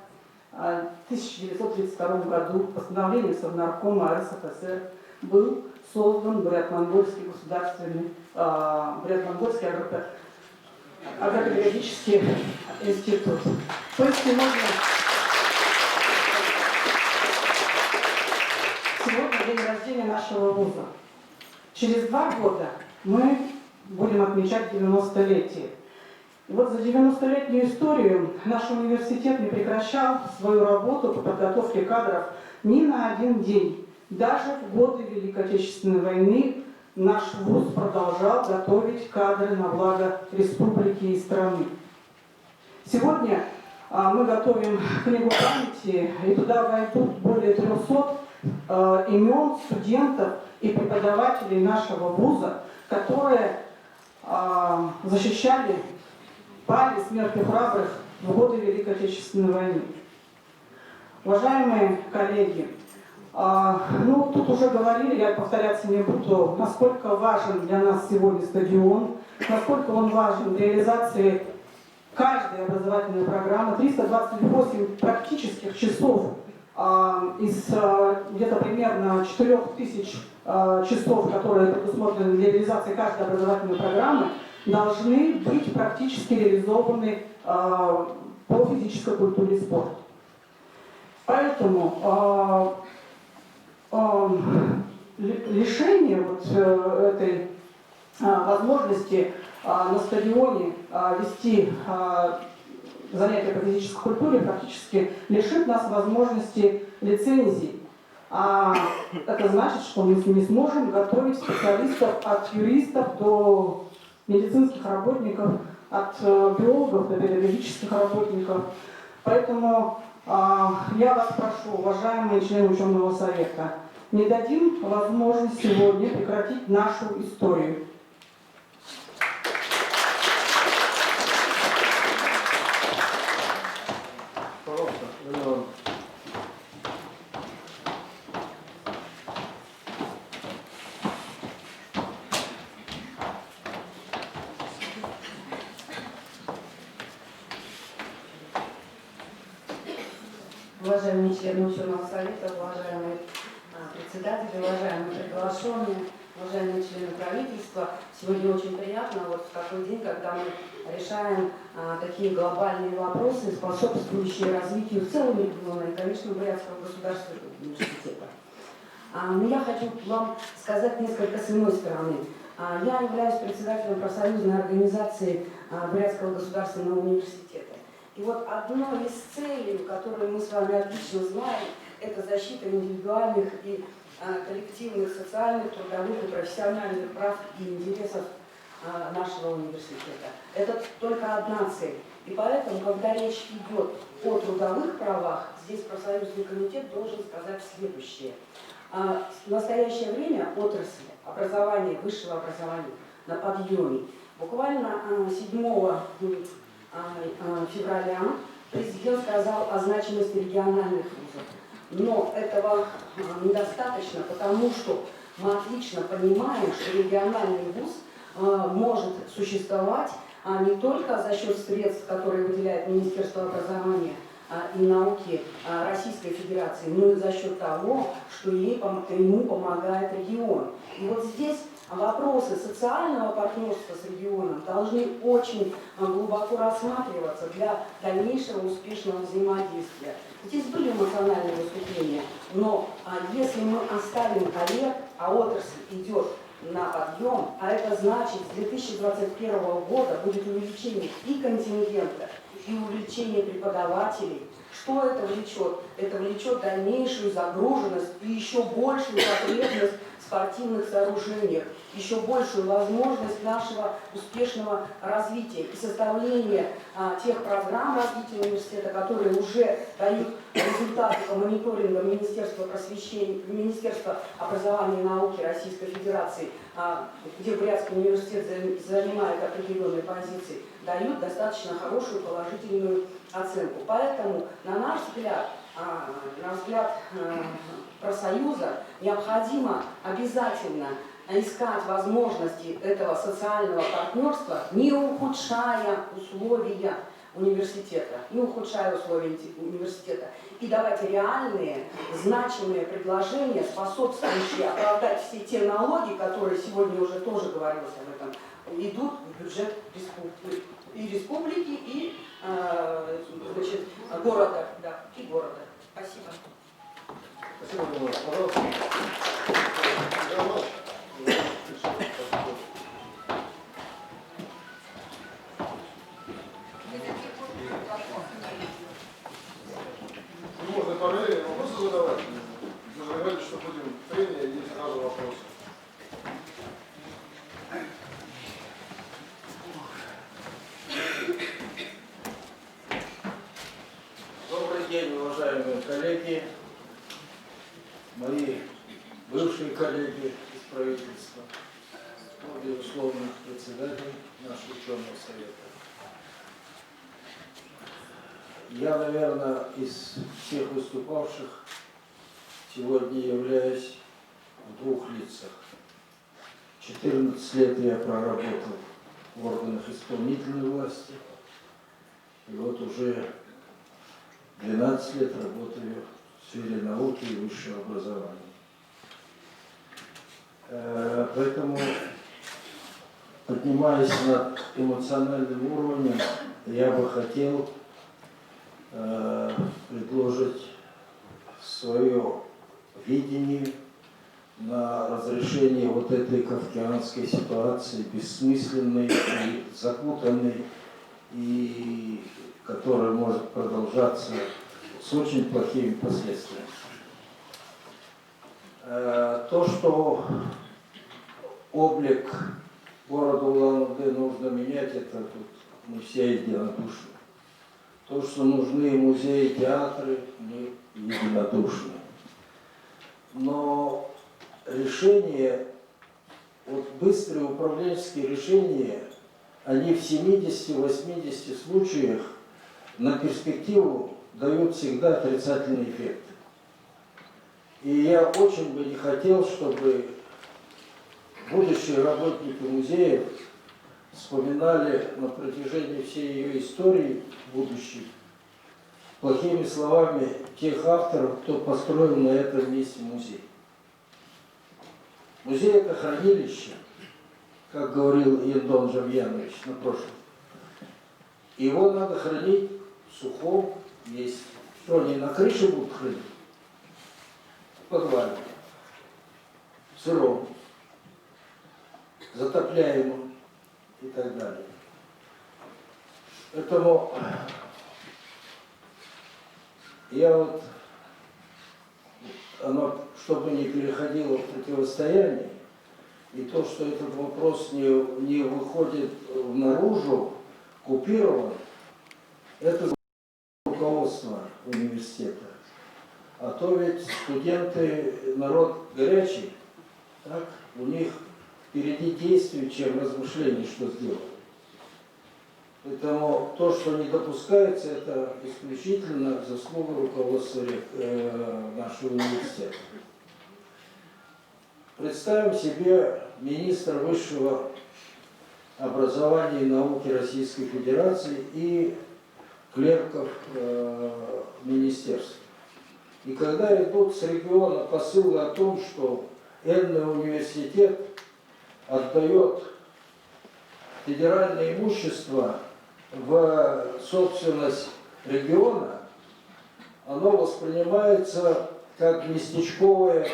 Speaker 14: 1932 году постановлением Совнаркома РСФСР был создан Бурят-Монгольский государственный Бурят-Монгольский агропедагогический институт. То есть сегодня день рождения нашего вуза. Через 2 года мы будем отмечать 90-летие. И вот за 90-летнюю историю наш университет не прекращал свою работу по подготовке кадров ни на один день. Даже в годы Великой Отечественной войны наш вуз продолжал готовить кадры на благо республики и страны. Сегодня мы готовим книгу памяти, и туда войдут более 300 имен студентов и преподавателей нашего вуза, которые защищали, пали смертью храбрых в годы Великой Отечественной войны. Уважаемые коллеги, тут уже говорили, я повторяться не буду, насколько важен для нас сегодня стадион, насколько он важен для реализации каждая образовательная программа, 328 практических часов из где-то примерно 4000 часов, которые предусмотрены для реализации каждой образовательной программы, должны быть практически реализованы по физической культуре и спорту. Поэтому лишение вот этой возможности на стадионе вести занятия по физической культуре практически лишит нас возможности лицензий. А это значит, что мы не сможем готовить специалистов от юристов до медицинских работников, от биологов до педагогических работников. Поэтому я вас прошу, уважаемые члены ученого совета, не дадим возможность сегодня прекратить нашу историю.
Speaker 1: Пожалуйста, Иван.
Speaker 15: Уважаемые члены ученого совета, уважаемые председатели, уважаемые приглашенные, уважаемые члены правительства, сегодня очень приятно вот в такой день, когда мы решаем такие глобальные вопросы, способствующие развитию целого региона и, конечно, Бурятского государственного университета. Но я хочу вам сказать несколько с иной стороны. Я являюсь председателем профсоюзной организации Бурятского государственного университета. И вот одной из целей, которую мы с вами отлично знаем, это защита индивидуальных и коллективных социальных, трудовых и профессиональных прав и интересов нашего университета. Это только одна цель. И поэтому, когда речь идет о трудовых правах, здесь профсоюзный комитет должен сказать следующее. В настоящее время отрасль образования, высшего образования на подъеме. Буквально 7 февраля президент сказал о значимости региональных вузов. Но этого недостаточно, потому что мы отлично понимаем, что региональный вуз может существовать не только за счет средств, которые выделяет Министерство образования и науки Российской Федерации, но и за счет того, что ему помогает регион. И вот здесь вопросы социального партнерства с регионом должны очень глубоко рассматриваться для дальнейшего успешного взаимодействия. Здесь были эмоциональные выступления, но если мы оставим коллег, а отрасль идет на подъем, а это значит, с 2021 года будет увеличение и контингента, и увеличение преподавателей. Что это влечет? Это влечет дальнейшую загруженность и еще большую потребность в спортивных сооружениях, еще большую возможность нашего успешного развития и составления тех программ развития университета, которые уже дают результаты по мониторингу Министерства просвещения, Министерства образования и науки Российской Федерации, где Бурятский университет занимает определенные позиции, дают достаточно хорошую положительную оценку. Поэтому, на наш взгляд, профсоюза, необходимо обязательно искать возможности этого социального партнерства, не ухудшая условия университета, и давать реальные, значимые предложения, способствующие оправдать все те налоги, которые сегодня уже тоже говорилось об этом, идут в бюджет республики и города. Да, и города. Спасибо.
Speaker 1: Спасибо, Иван. Пожалуйста. Можно параллельно вопросы задавать. Вы же говорите, что будем трение и сразу вопросы.
Speaker 16: Добрый день, уважаемые коллеги, мои бывшие коллеги из правительства, безусловно, председатель нашего ученого совета. Я, наверное, из всех выступавших сегодня являюсь в двух лицах. 14 лет я проработал в органах исполнительной власти, И вот уже 12 лет работаю в сфере науки и высшего образования. Поэтому, поднимаясь над эмоциональным уровнем, я бы хотел предложить свое видение на разрешение вот этой кафкианской ситуации, бессмысленной и запутанной, и которая может продолжаться с очень плохими последствиями. То, что облик города Улан-Удэ нужно менять, это тут мы все единодушны. То, что нужны музеи, театры, мы единодушны. Но решения, вот быстрые управленческие решения, они в 70-80 случаях на перспективу дают всегда отрицательный эффект. И я очень бы не хотел, чтобы будущие работники музеев вспоминали на протяжении всей ее истории будущей плохими словами тех авторов, кто построил на этом месте музей. Музей – это хранилище, как говорил Яндон Жавьянович на прошлом. Его надо хранить в сухом месте. Что, они на крыше будут хранить? В подвале, в сыром, затопляемом и так далее. Поэтому я вот, оно, чтобы не переходило в противостояние, и то, что этот вопрос не выходит наружу, купирован, это руководство университета. А то ведь студенты, народ горячий, так? У них впереди действий, чем размышления, что сделать. Поэтому то, что не допускается, это исключительно заслуга руководства нашего университета. Представим себе министра высшего образования и науки Российской Федерации и клерков министерства. И когда идут с региона посылы о том, что Энный университет отдает федеральное имущество в собственность региона, оно воспринимается как местечковый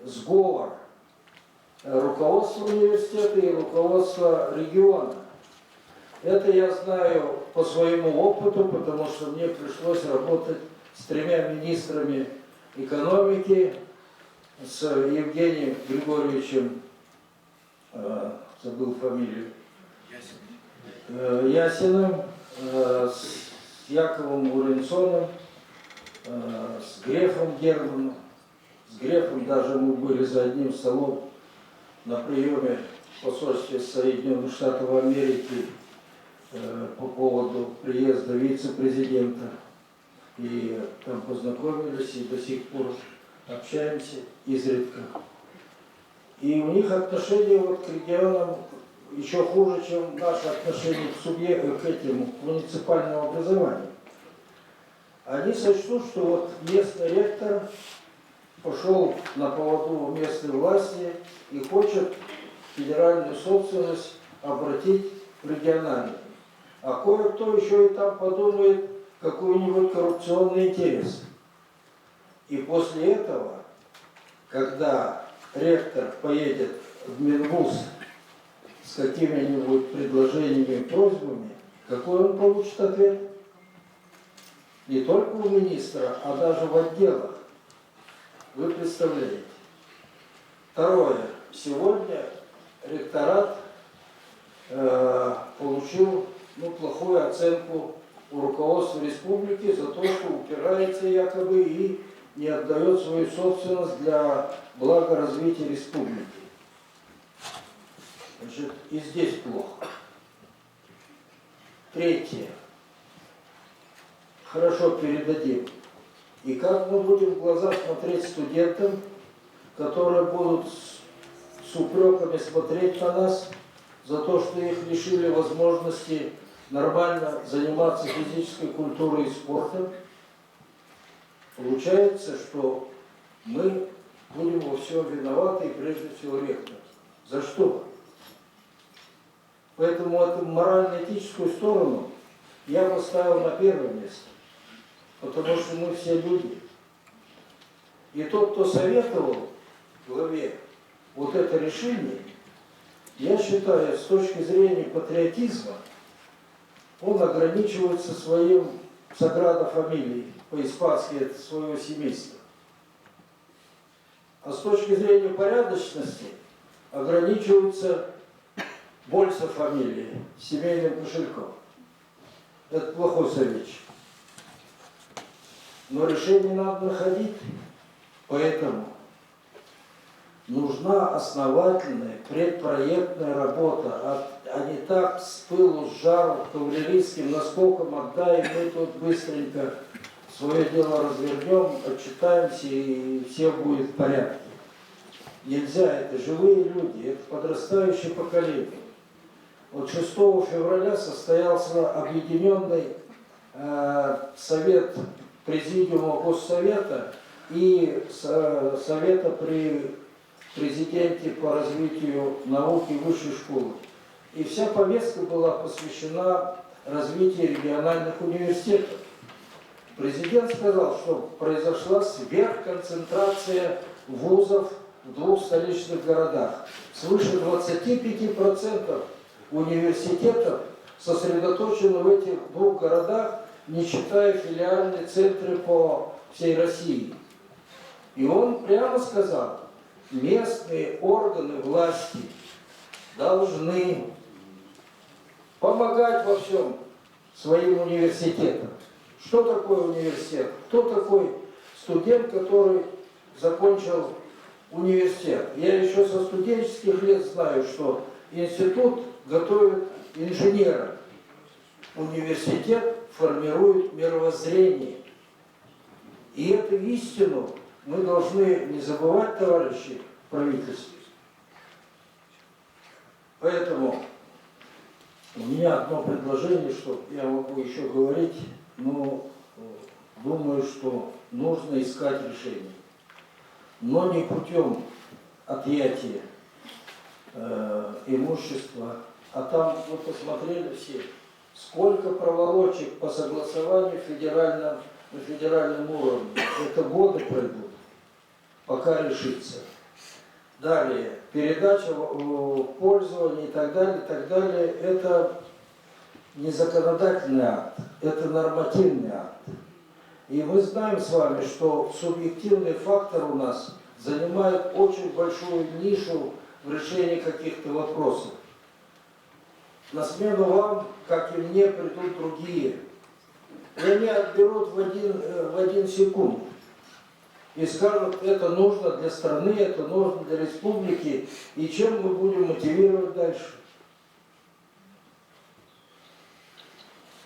Speaker 16: сговор руководства университета и руководства региона. Это я знаю по своему опыту, потому что мне пришлось работать с 3 министрами экономики, с Евгением Григорьевичем, забыл фамилию, Ясиным, с Яковом Уренсоном, с Грефом Германом. С Грефом даже мы были за одним столом на приеме в посольстве Соединенных Штатов Америки по поводу приезда вице-президента. И там познакомились, и до сих пор общаемся изредка. И у них отношение вот к регионам еще хуже, чем наше отношение к этим, к муниципальному образованию. Они сочтут, что вот местный ректор пошел на поводу местной власти и хочет федеральную собственность обратить в региональную. А кое-кто еще и там подумает какой-нибудь коррупционный интерес. И после этого, когда ректор поедет в Минвуз с какими-нибудь предложениями, просьбами, какой он получит ответ? Не только у министра, а даже в отделах. Вы представляете. Второе. Сегодня ректорат получил плохую оценку у руководства республики за то, что упирается якобы и не отдает свою собственность для блага развития республики. Значит, и здесь плохо. Третье. Хорошо, передадим. И как мы будем в глаза смотреть студентам, которые будут с упреками смотреть на нас за то, что их лишили возможности нормально заниматься физической культурой и спортом, получается, что мы будем во всем виноваты и прежде всего ректор. За что? Поэтому эту морально-этическую сторону я поставил на первое место. Потому что мы все люди. И тот, кто советовал главе вот это решение, я считаю, с точки зрения патриотизма, он ограничивается своим Саграда фамилией, по-испански это своего семейства. А с точки зрения порядочности ограничивается Больса фамилией, семейным кошельком. Это плохой советчик. Но решение надо находить, поэтому нужна основательная предпроектная работа, а не так с пылу, с жаром, кавалерийским наскоком отдай, мы тут быстренько свое дело развернем, отчитаемся и все будет в порядке. Нельзя, это живые люди, это подрастающее поколение. Вот 6 февраля состоялся объединенный совет Президиума Госсовета и Совета при президенте по развитию науки и высшей школы. И вся повестка была посвящена развитию региональных университетов. Президент сказал, что произошла сверхконцентрация вузов в 2 столичных городах. Свыше 25% университетов сосредоточено в этих 2 городах, не считая филиальные центры по всей России. И он прямо сказал, местные органы власти должны помогать во всем своим университетам. Что такое университет? Кто такой студент, который закончил университет? Я еще со студенческих лет знаю, что институт готовит инженера. Университет формирует мировоззрение. И эту истину мы должны не забывать, товарищи в правительстве. Поэтому у меня одно предложение, что я могу еще говорить, но думаю, что нужно искать решение. Но не путем отъятия имущества, а там, вы посмотрели все, сколько проволочек по согласованию на федеральном уровне. Это годы пройдут, пока решится. Далее, передача в пользование и так далее, это не законодательный акт, это нормативный акт. И мы знаем с вами, что субъективный фактор у нас занимает очень большую нишу в решении каких-то вопросов. На смену вам, как и мне, придут другие. И они отберут в один секунд. И скажут, это нужно для страны, это нужно для республики. И чем мы будем мотивировать дальше?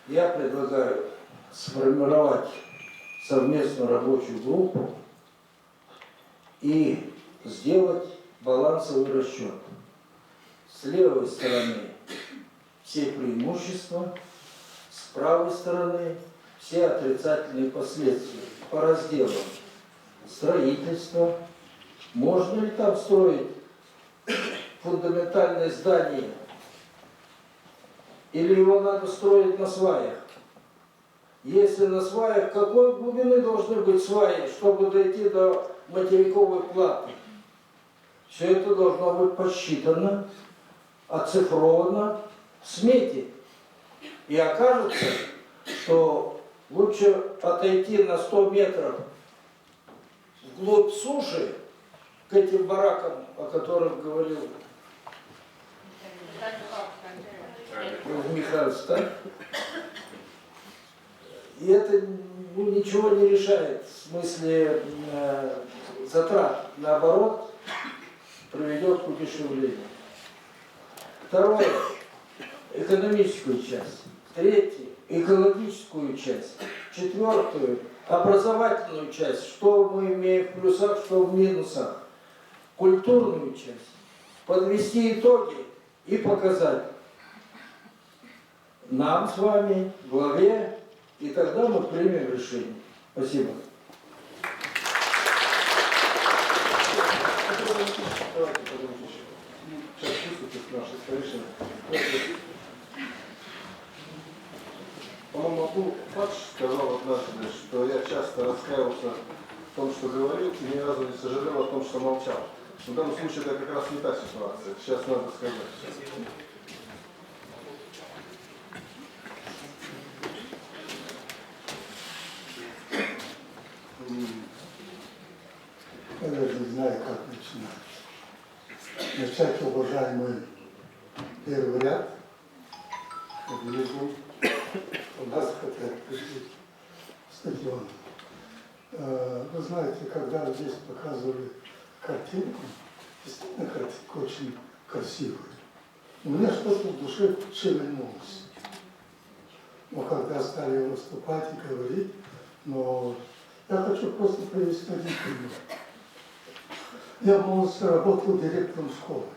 Speaker 16: Я предлагаю сформировать совместную рабочую группу и сделать балансовый расчет. С левой стороны все преимущества, с правой стороны все отрицательные последствия. По разделам строительства. Можно ли там строить фундаментальное здание? Или его надо строить на сваях? Если на сваях, какой глубины должны быть сваи, чтобы дойти до материковой платы? Все это должно быть посчитано, оцифровано в смете. И окажется, что лучше отойти на 100 метров вглубь суши к этим баракам, о которых говорил Михаил Сталин. И это ничего не решает в смысле затрат. Наоборот, приведет к удешевлению. Второе. Экономическую часть. Третье. Экологическую часть. Четвертую. Образовательную часть. Что мы имеем в плюсах, что в минусах. Культурную часть. Подвести итоги и показать. нам с вами, главе, и тогда мы примем решение. Спасибо.
Speaker 1: Давайте подождите еще. Сейчас выступит наши старейшины. По-моему, Абдул Фадж сказал однажды, что я часто раскаивался в том, что говорил, и ни разу не сожалел о том, что молчал. В данном случае это как раз не та ситуация. Сейчас надо сказать.
Speaker 12: Я даже не знаю, как начинать. Начать, уважаемый первый ряд. Вижу, у нас хотят прийти стадион. Вы знаете, когда здесь показывали картинку, действительно картинка очень красивая. У меня что-то в душе шевельнулось. Но когда стали выступать и говорить, но я хочу просто привести один пример. Я в молодости работал директором школы.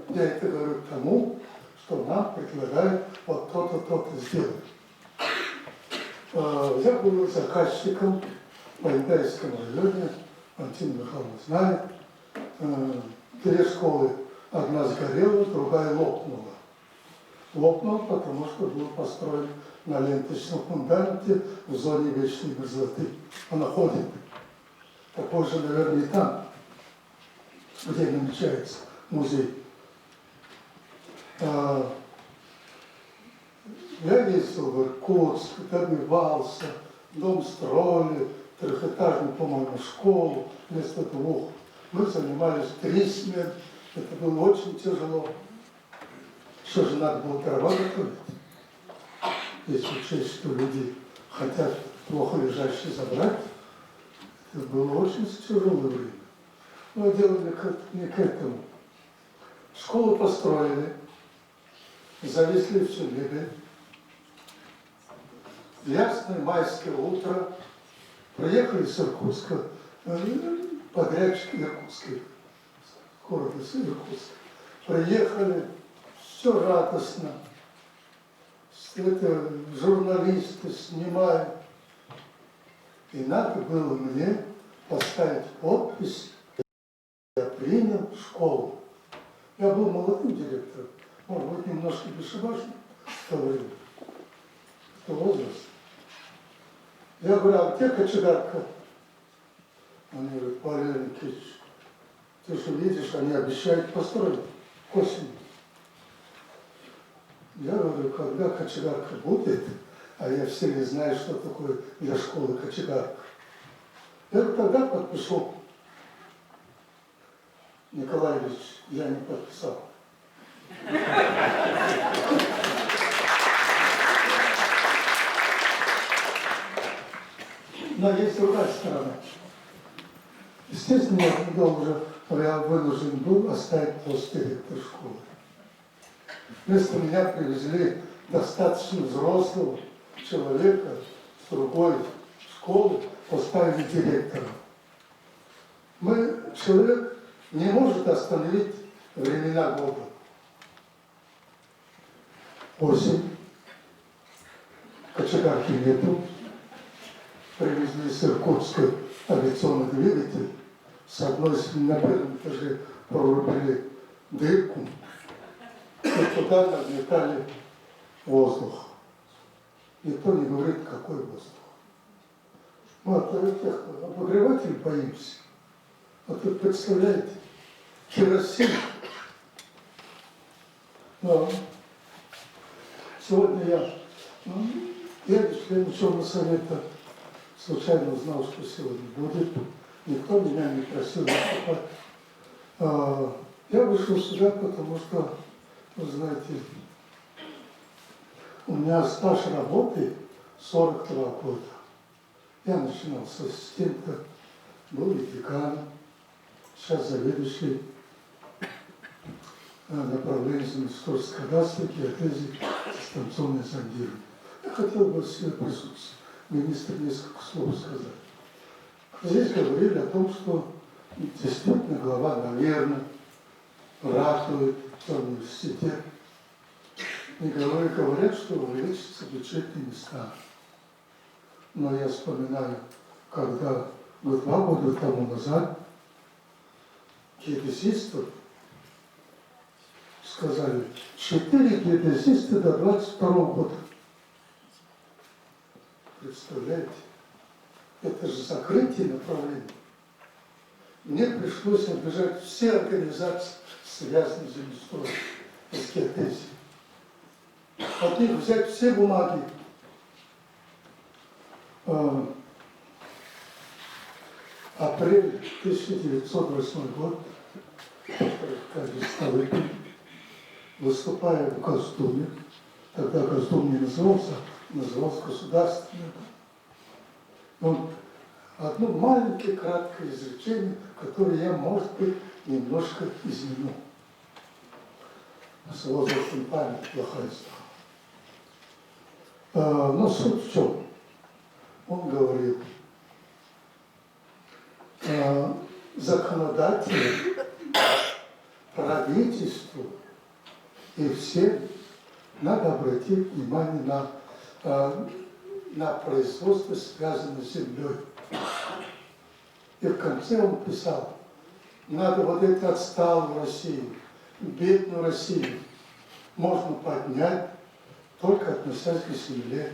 Speaker 12: Я это говорю к тому, что нам предлагают вот то-то, то-то сделать. Я был заказчиком в Индайском районе, Антон Михайлович знает. Две школы, одна сгорела, другая лопнула. Лопнула, потому что был построен на ленточном фундаменте в зоне вечной мерзлоты. Она ходит. Такой же, наверное, и там, где намечается музей. Я ездил в Иркутск, добивался, дом строили, трехэтажную, по-моему, школу вместо двух. Мы занимались 3 смены. Это было очень тяжело. Что же надо было дрова готовить? Если учесть, что люди хотят плохо лежащие забрать, это было очень тяжелое время. Но дело не к этому. Школу построили, завезли всю мебель. Ясное майское утро. Приехали с Иркутска, подрядчики Иркутской, города Иркутска. Приехали, все радостно. Это журналисты снимают. И надо было мне поставить подпись: я принял школу. Я был молодым директором, может быть, немножко бесшабашным в то время, в возраст. Я говорю, а где кочегарка? Они говорят, Валерий Никитич, ты же видишь, они обещают построить к осени. Я говорю, когда кочегарка будет, а я в селе знаю, что такое для школы кочегарка. Я говорю, тогда подпишу. Николай Ильич, я не подписал. Но есть другая сторона. Естественно, я вынужден был оставить пост директора школы. Вместо меня привезли достаточно взрослого человека с другой школы, поставили директором. Человек не может остановить времена года. Осень, кочегарки нету. Привезли с Иркутска авиационный двигатель. С одной стороны, на первом этаже прорубили дырку, и туда нагнетали воздух. Никто не говорит, какой воздух. Мы от этих обогревателей боимся. Вот вы представляете, керосин. Но сегодня я член ученого совета, случайно узнал, что сегодня будет. Никто меня не просил выступать. Я вышел сюда, потому что, вы знаете, у меня стаж работы 42 года. Я начинал с ассистента, был и деканом, сейчас заведующий направлением заместительства кадастра, геодезии, станционное зондирование. Я хотел бы себе присутствовать. Министр несколько слов сказать. Здесь говорили о том, что действительно глава, наверное, ратует в университет.
Speaker 17: И говорят, что увеличатся бюджетные места. Но я вспоминаю, когда 2 года тому назад геодезисты сказали 4 геодезиста до 22 года. Представляете? Это же закрытие направления. Мне пришлось обижать все организации, связанные с землеустроем, с геодезией. От них взять все бумаги. Апрель 1908 год, выступая в Госдуме, тогда Госдум не назывался, назывался Государственным. Одно маленькое краткое изречение, которое я, может быть, немножко изменю. С возрастом память плохая стала. Но суть в чем? Он говорил, законодателям, правительству и всем надо обратить внимание на производство, связанное с землей. И в конце он писал, надо вот эту отсталую Россию, бедную Россию можно поднять, только относясь к земле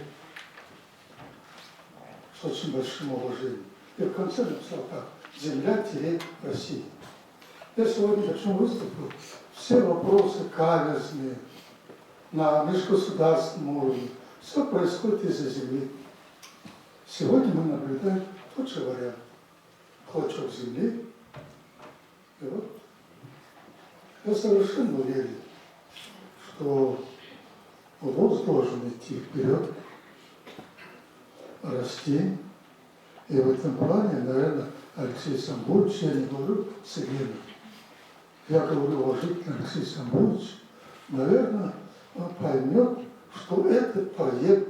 Speaker 17: с очень большим уважением. И в конце написал так, земля-Россия. Я сегодня почему выступил? Все вопросы каверзные на межгосударственном уровне. Все происходит из-за земли. Сегодня мы наблюдаем тот же вариант. Клочок земли. И вот я совершенно уверен, что ВУЗ должен идти вперед, расти. И в этом плане, наверное, Алексей Самбуевич, я не говорю цивильно, я говорю уважительно Алексей Самбуевич, наверное, он поймет, что этот проект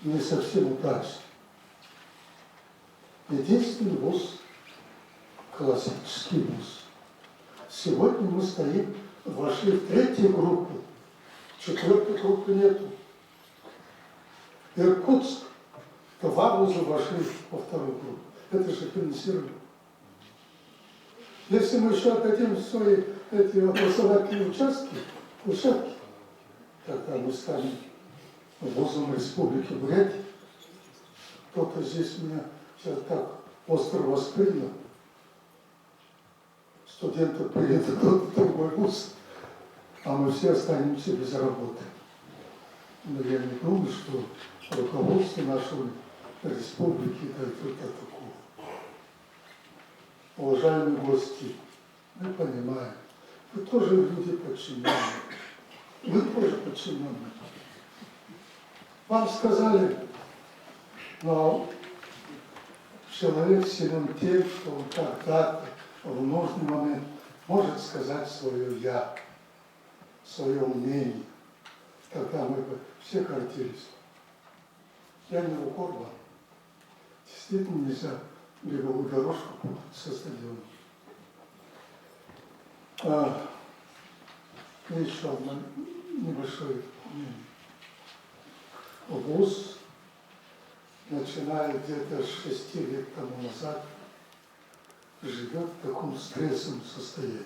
Speaker 17: не совсем удачный. Единственный ВУЗ, классический ВУЗ. Сегодня мы стоим, вошли в 3-ю группу, 4-й группы нету. Иркутск, 2 вуза вошли во 2-ю группу. Это же финансирование. Если мы еще отдадим свои эти образовательные площадки, тогда мы станем вузом Республики Бурятия. Кто-то здесь меня сейчас так остро воспринял. Студенты приедут в другой вуз, а мы все останемся без работы. Но я не думаю, что руководство нашей республики дойдет до такого. Уважаемые гости, мы понимаем, вы тоже люди подчиненные. Вы тоже подчиненные. Вам сказали, но человек силен тем, что он когда-то в нужный момент может сказать свое «я», свое мнение. Тогда мы бы все гордились. Я не укор вам. Действительно нельзя беговую дорожку путать со стадионом. И еще одно небольшое мнение. ВУЗ, начиная где-то с 6 лет тому назад, живет в таком стрессовом состоянии.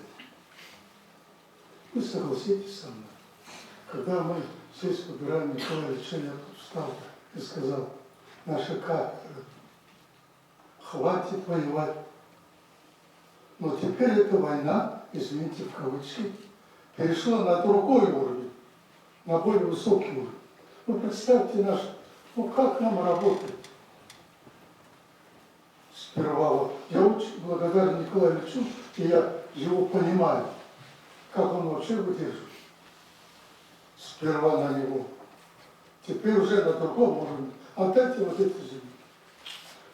Speaker 17: Вы согласитесь со мной? Когда мы здесь выбираем Николая Ильича, я тут встал и сказал, наша кафедра, хватит воевать. Но теперь эта война, извините в кавычки, перешла на другой уровень, на более высокий уровень. Ну представьте как нам работать? Сперва вот, я очень благодарен Николаю Ильичу, и я его понимаю, как он вообще выдерживает. Сперва на него, теперь уже на другом уровне. Отдайте вот эту землю.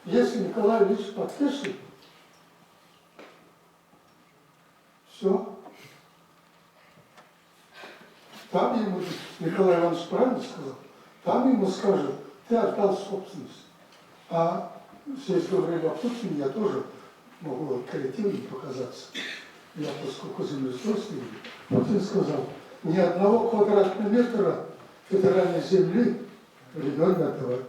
Speaker 17: Если Николай Ильич подпишет, все. Там ему, Николай Иванович правильно сказал, там ему скажут, ты отдал собственность. А здесь говорили о Путине, я тоже могу коллективно показаться. Я, поскольку землеустройство, Путин сказал, ни одного квадратного метра федеральной земли в регион не отдавать.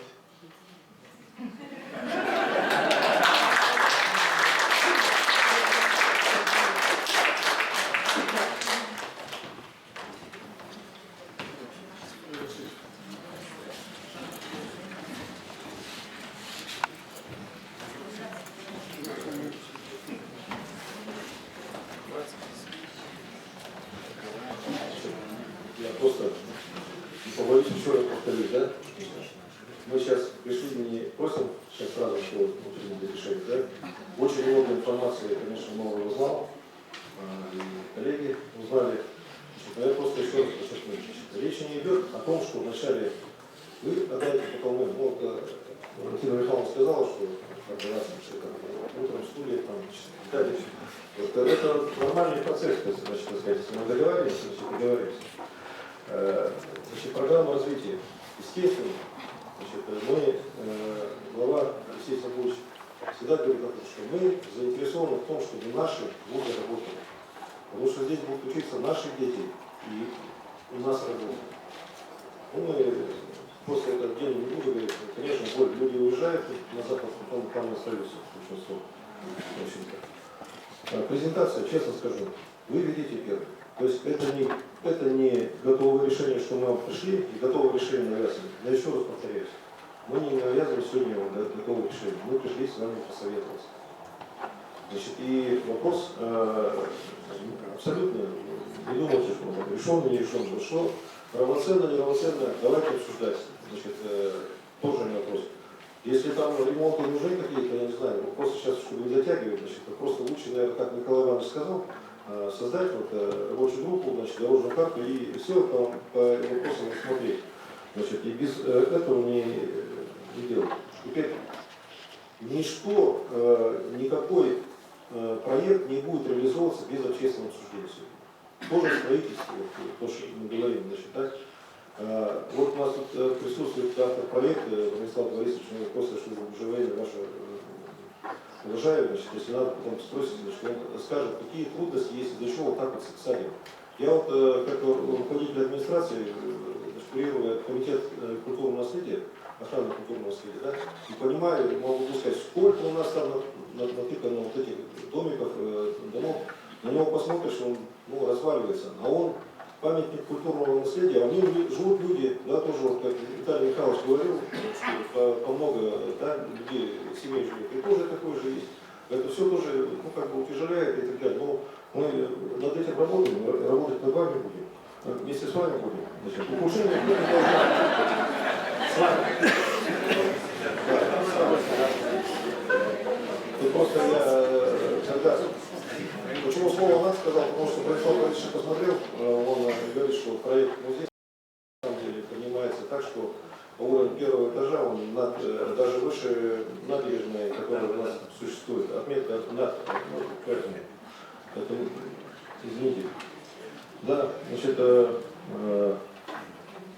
Speaker 2: Я просто побоюсь еще раз повторить, да? Мы сейчас пришли, не просим сейчас сразу, что мы приняли решение, да? Очень много информации, конечно, много узнал, и коллеги узнали. Но я просто еще раз подчеркну. Речь не идет о том, что вначале вы отдаете потом, ну, Валентина Михайловна сказала, что утром в студии, там, читали. Это нормальный процесс, значит, так сказать, если мы договариваемся, значит, договариваемся. Значит, программа развития. Естественно, значит, мы, глава Алексей Сабурович, всегда говорит о том, что мы заинтересованы в том, чтобы наши вузы работали. Потому что здесь будут учиться наши дети, и у нас работают. Ну, мы после этого дня не буду говорить, конечно, люди уезжают на запад, потом там остаются большинство. В общем-то. Презентация, честно скажу, вы видите первый. То есть это не готовое решение, что мы вам пришли, и готовое решение навязываем. Я еще раз повторяюсь, мы не навязываем сегодня вам готовое решение, мы пришли с вами посоветоваться. Значит, и вопрос абсолютно, не думайте, что он решен, не решен, что равноценно, неравноценно, давайте обсуждать. Значит, тоже не вопрос. Если там ремонты нужны какие-то, я не знаю, просто сейчас, чтобы не затягивать, значит, просто лучше, наверное, как Николай Иванович сказал, создать вот, рабочую группу, значит, дорожную карту и все по вопросам смотреть. Значит, и без этого не делать. Теперь ничто, никакой проект не будет реализовываться без общественного обсуждения. Тоже строительство, вот, то, что мы говорим, значит, так. Вот у нас тут присутствует автор проекта Владислав Борисович, мы просто, чтобы уже время ваше уважаю, значит, если надо, потом спросите, значит, он скажет, какие трудности есть, для чего вот так вот садим. Я вот, как руководитель администрации, курирую комитет культурного наследия, охраны культурного наследия, да, и понимаю, могу сказать, сколько у нас там натыкано вот этих домиков, домов, на него посмотришь, он разваливается, а он памятник культурного наследия, а в нем живут люди, да, тоже, вот, как Виталий Михайлович говорил, что по много, да, людей, семей живет, и тоже такое же есть. Это все тоже, как бы утяжеляет и так далее. Но мы над этим работаем, работать над вами будем, вместе с вами будем. Значит, ухудшение будет с вами. Тут просто я когда... Почему слово «над» сказал? Потому что Владислав Борисович посмотрел, он говорит, что проект музея на самом деле принимается так, что по уровню первого этажа он даже выше набережной, которая у нас существует. Отметка над, поэтому извините. Да, значит,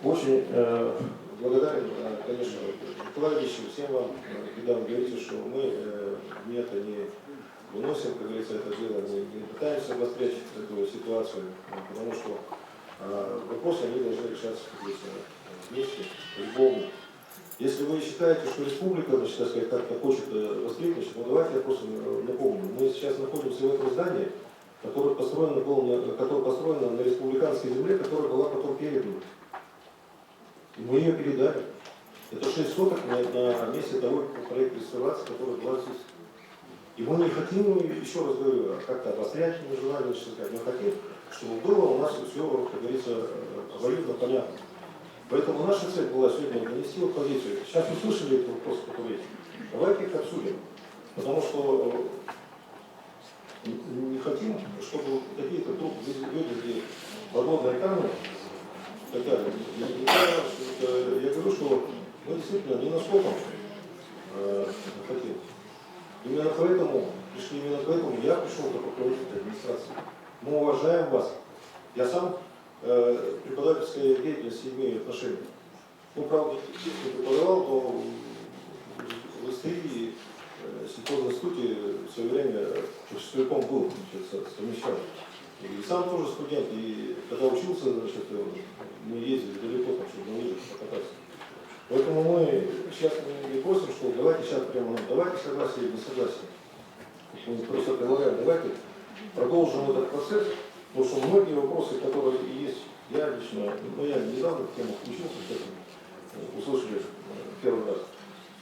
Speaker 2: очень благодарен, конечно, Николаевичу, всем вам, когда вы говорите, что мы это не выносим, как говорится, это дело, не пытаемся обострять эту ситуацию, потому что вопросы, они должны решаться, как говорится, вместе, по-любому. Если вы считаете, что республика, значит, так сказать, как-то хочет воскликнуть, ну давайте я просто напомню. Мы сейчас находимся в этом здании, которое построено на республиканской земле, которая была потом передана. И мы ее передали. Это 6 соток на месте того проекта реставрации, который была здесь. И мы не хотим, еще раз говорю, как-то обострять нежелание, мы хотим, чтобы было у нас все, как говорится, обоюдно понятно. Поэтому наша цель была сегодня донести вот позицию. Сейчас услышали этот вопрос, который есть. Давайте их обсудим. Потому что не хотим, чтобы какие-то люди подводные камни и так далее. Я говорю, что мы действительно не насколько хотим. Именно поэтому, я пришел как руководитель администрации. Мы уважаем вас. Я сам преподавательской деятельности имею отношения. Ну, правда, не преподавал, но в ИСТИ, сельхозном институте в свое время участковиком был, совмещал. И сам тоже студент, и когда учился, значит, мы ездили далеко, там, чтобы на лыжах покататься. Поэтому мы сейчас не просим, что давайте сейчас прямо, давайте согласие или не согласие. Мы просто предлагаем, давайте продолжим этот процесс, потому что многие вопросы, которые есть, я лично, ну я недавно к тему включился, к этому, услышали первый раз.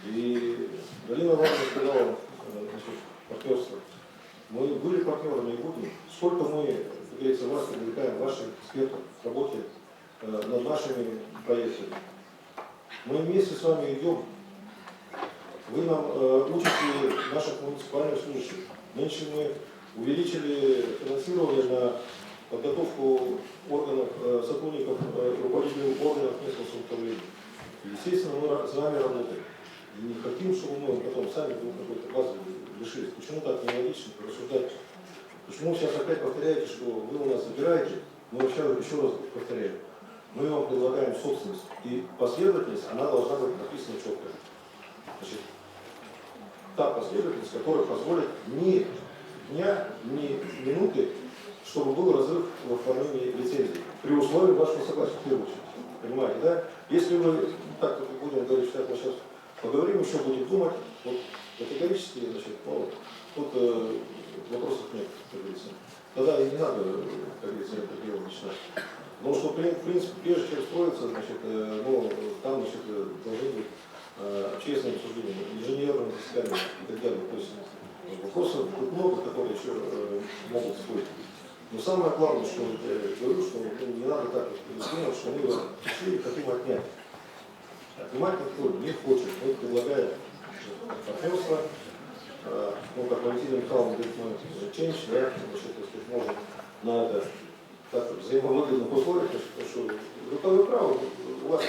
Speaker 2: И Галина Ивановна сказала, значит, партнерство. Мы были партнерами и будем. Сколько мы, как говорится, вас привлекаем, ваших экспертов в работе над нашими проектами. Мы вместе с вами идем. Вы нам учите наших муниципальных служащих. Меньше мы увеличили финансирование на подготовку органов, сотрудников, руководителей органов местного самоуправления. Естественно, мы с вами работаем. И не хотим, чтобы мы потом сами друг какой-то базы лишились. Почему так нелогично рассуждать? Почему сейчас опять повторяете, что вы у нас забираете? Мы еще раз повторяем. Мы вам предлагаем собственность. И последовательность, она должна быть написана четко. Значит, та последовательность, которая позволит ни дня, ни минуты, чтобы был разрыв в оформлении лицензии. При условии вашего согласия, в первую очередь. Понимаете, да? Если вы, так как мы будем говорить, что мы сейчас поговорим, еще будем думать, вот категорически, значит, ну, тут вопросов нет, как говорится. Тогда и не надо, как говорится, это дело начинать. Потому что, в принципе, прежде чем строиться, значит, ну, там, значит, должны быть общественные обсуждения, инженерные заседания и так далее. То есть вопросов много, которые еще могут стоить. Но самое главное, что я говорю, что не надо так думать, что мы пришли и хотим отнять. Отнимать никто не хочет. Мы предлагаем партнерство. Ну, как Валентина Михайловна говорит, мы change, да, значит, если можем на это так взаимовыгодных условиях, потому что вы правы, у вас,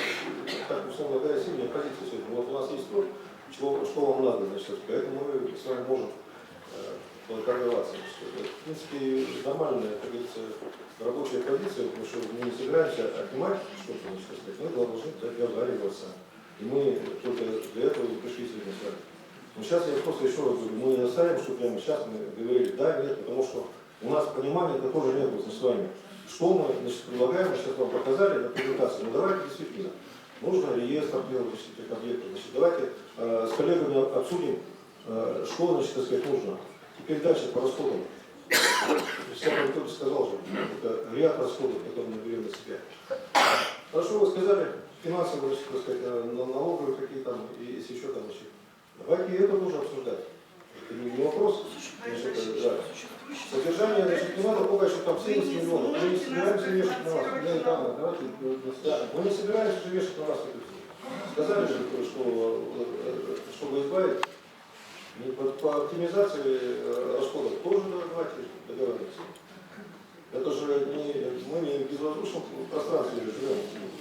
Speaker 2: так условно говоря, сильная позиция сегодня. Вот у нас есть то, что вам надо, значит, поэтому мы с вами можем торговаться. В принципе, нормальная, как говорится, рабочая позиция, потому что мы не собираемся отнимать что-то, мы должны договариваться. И мы только для этого и пришли сегодня с вами. Но сейчас я просто еще раз говорю, мы не оставим, что прямо сейчас мы говорили да, нет, потому что у нас понимания это тоже нет с вами. Что мы, значит, предлагаем, мы сейчас вам показали на презентации. Ну давайте действительно, нужно реестр делать этих объектов. Значит, давайте с коллегами обсудим, что, значит, так сказать, нужно. Теперь дальше по расходам. Сам Анатолий сказал же, это ряд расходов, которые мы берем на себя. Хорошо, вы сказали, финансовые, значит, так сказать, налоговые какие там, и если еще там, значит, давайте это тоже обсуждать. Это не вопрос. Значит, да. Содержание, значит, не надо пугать, что там 70 миллионов. Мы не собираемся вешать на вас. Мы не собираемся вешать на вас. Сказали же, что чтобы избавить. По оптимизации расходов тоже давайте договоримся. Это же мы не в безвоздушном пространстве живем.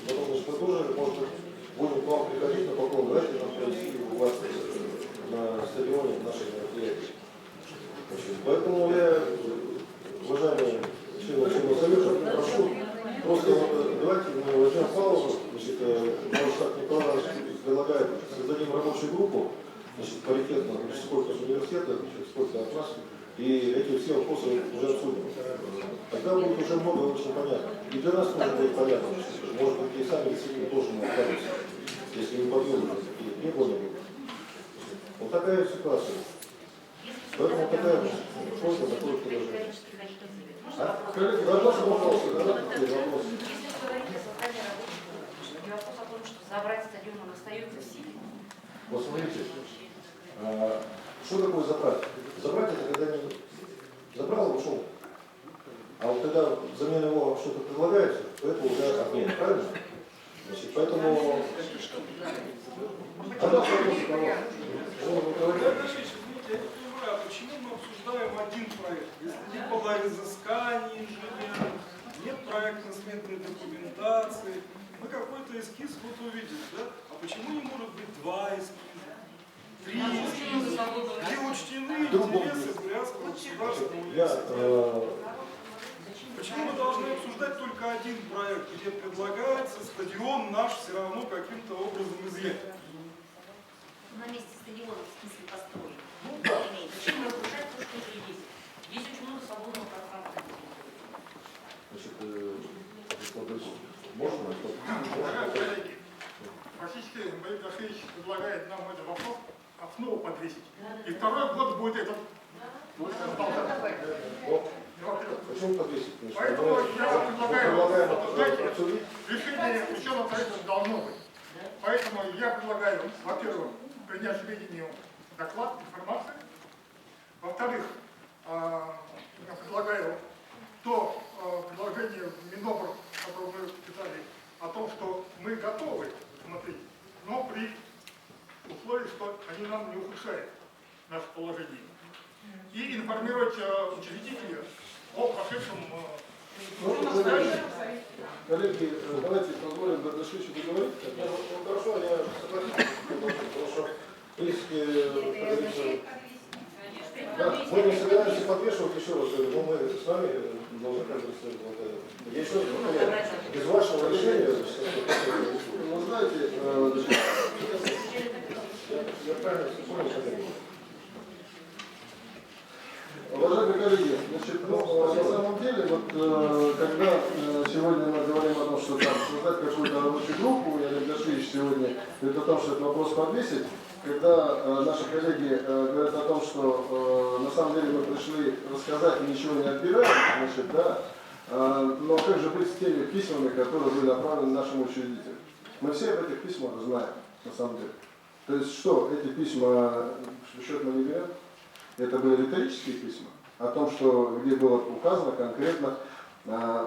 Speaker 2: Потому что мы тоже, может быть, будем к вам приходить на поклон, давайте нам провести у вас на стадионе наши мероприятия. Поэтому я, уважаемые члены совета, прошу, просто давайте мы возьмем паузу, значит, Маршак Николай Иванович предлагает, создадим рабочую группу, значит, паритетно, значит, сколько с университета, значит, сколько от нас, и эти все вопросы уже обсудим. Тогда будет уже много очень понятно. И для нас тоже будет понятно, может быть, и сами действительно тоже мы окажемся, если мы подъемы такие требования будут. Вот такая ситуация. Поэтому такая просьба, такое предложение. Коллеги, вопросы, вопросы.
Speaker 13: Вопрос о том, что забрать стадион, он остается в силе.
Speaker 2: Вот смотрите, что такое забрать? Забрать это когда не забрал и ушел. А вот когда взамен его что-то предлагается, то это уже обмен, правильно? Значит, поэтому...
Speaker 18: Почему мы обсуждаем один проект? Если не было изысканий инженеров, нет проектно-сметной документации, мы какой-то эскиз вот увидели, да? А почему не может быть два эскиза? Три эскиза? Где учтены интересы Брянского государственного университета? Почему мы должны обсуждать только один проект, где предлагается стадион наш все равно каким-то образом изъять?
Speaker 13: На месте стадиона в смысле построить. Ну, да. Зачем разрушать то, что уже есть? Есть очень много свободного пространства.
Speaker 19: нам этот вопрос основу подвесить. И второй год будет этот.
Speaker 2: Почему подвесить?
Speaker 19: Поэтому я предлагаю, знаете, решение ученого совета должно быть. Поэтому я предлагаю, во-первых, принять к сведению доклад, информацию. Во-вторых, я предлагаю то предложение Минобр, которое мы писали, о том, что мы готовы смотреть, но при условии, что они нам не ухудшают наше положение. И информировать учредителей о прошедшем...
Speaker 2: Коллеги, давайте позволим Бардашевичу договорить. Ну, хорошо, я согласен, потому что, в принципе, да, мы не собираемся подвешивать, еще раз говорю, но мы с вами должны как бы я еще раз повторяю, без вашего решения, вы знаете, я правильно понял, что это.
Speaker 1: Уважаемые коллеги, значит, на самом деле, вот когда сегодня мы говорим о том, что там создать какую-то рабочую группу, я Дашевич сегодня говорит о том, что этот вопрос подвесить, когда наши коллеги говорят о том, что на самом деле мы пришли рассказать и ничего не отбираем, значит, да, но как же быть с теми письмами, которые были направлены нашим учредителям? Мы все об этих письмах знаем, на самом деле. То есть что, эти письма в счет мы не берем? Это были риторические письма о том, что где было указано конкретно,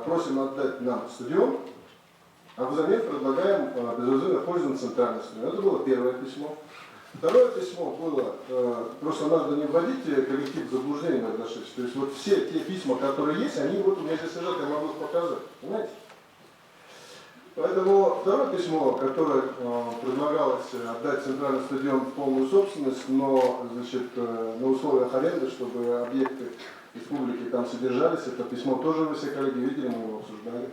Speaker 1: просим отдать нам стадион, а взамен предлагаем безвозмездно пользоваться центральным стадионом. Это было первое письмо. Второе письмо было, просто надо не вводить коллектив в заблуждение, то есть вот все те письма, которые есть, они вот у меня здесь лежат, я могу их показать, понимаете? Поэтому второе письмо, которое предлагалось отдать центральный стадион в полную собственность, но значит, на условиях аренды, чтобы объекты республики там содержались, это письмо тоже вы все коллеги видели, мы его обсуждали.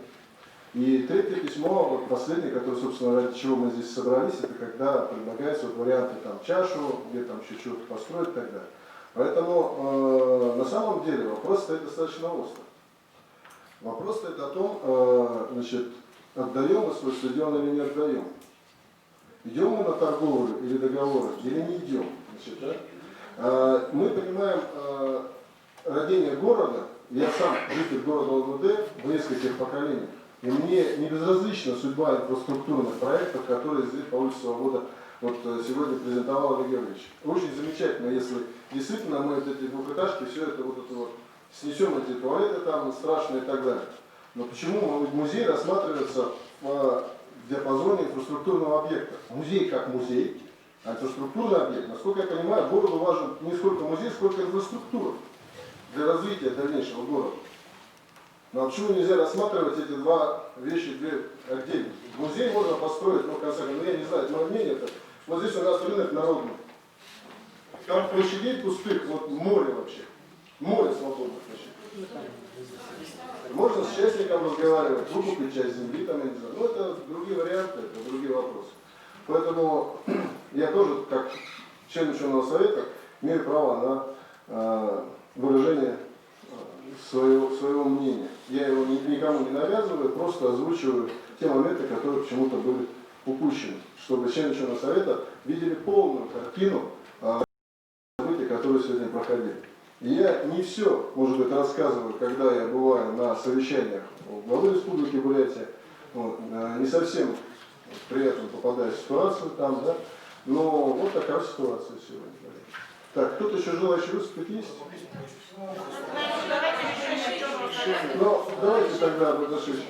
Speaker 1: И третье письмо, вот последнее, которое, собственно, ради чего мы здесь собрались, это когда предлагается вот варианты там чашу, где там еще что-то построить и так далее. Поэтому на самом деле вопрос стоит достаточно остро. Вопрос стоит о том, значит, отдаем мы свой стадион или не отдаем. Идем мы на торговлю или договоры, или не идем. Значит, да? Мы понимаем родение города, я сам житель города ЛГД в нескольких поколениях, и мне не безразлична судьба инфраструктурных проектов, которые здесь по улице Свобода вот сегодня презентовал Олег Георгиевич. Очень замечательно, если действительно мы вот эти двухэтажки, все это вот снесем, эти туалеты там страшные и так далее. Но почему музей рассматривается в диапазоне инфраструктурного объекта? Музей как музей, а инфраструктурный объект, насколько я понимаю, городу важен не сколько музей, сколько инфраструктура для развития дальнейшего города. Но почему нельзя рассматривать эти две отдельно? Музей можно построить, ну, в конце концов, я не знаю, это мое мнение, вот здесь у нас рынок народный. Там площадей пустых, вот море вообще. Море свободных площадей. Можно с частником разговаривать, выкупить часть земли, там, я не знаю. Ну, это другие варианты, это другие вопросы. Поэтому я тоже, как член ученого совета, имею право на выражение своего мнения. Я его никому не навязываю, просто озвучиваю те моменты, которые почему-то были упущены, чтобы члены ученого совета видели полную картину событий, которые сегодня проходили. И я не все, может быть, рассказываю, когда я бываю на совещаниях у главы Республики Бурятия, вот, не совсем приятно попадаю в ситуацию там, да, но вот такая ситуация сегодня. Так, кто-то еще желающий выступить есть? Ну, давайте тогда Бардашевич.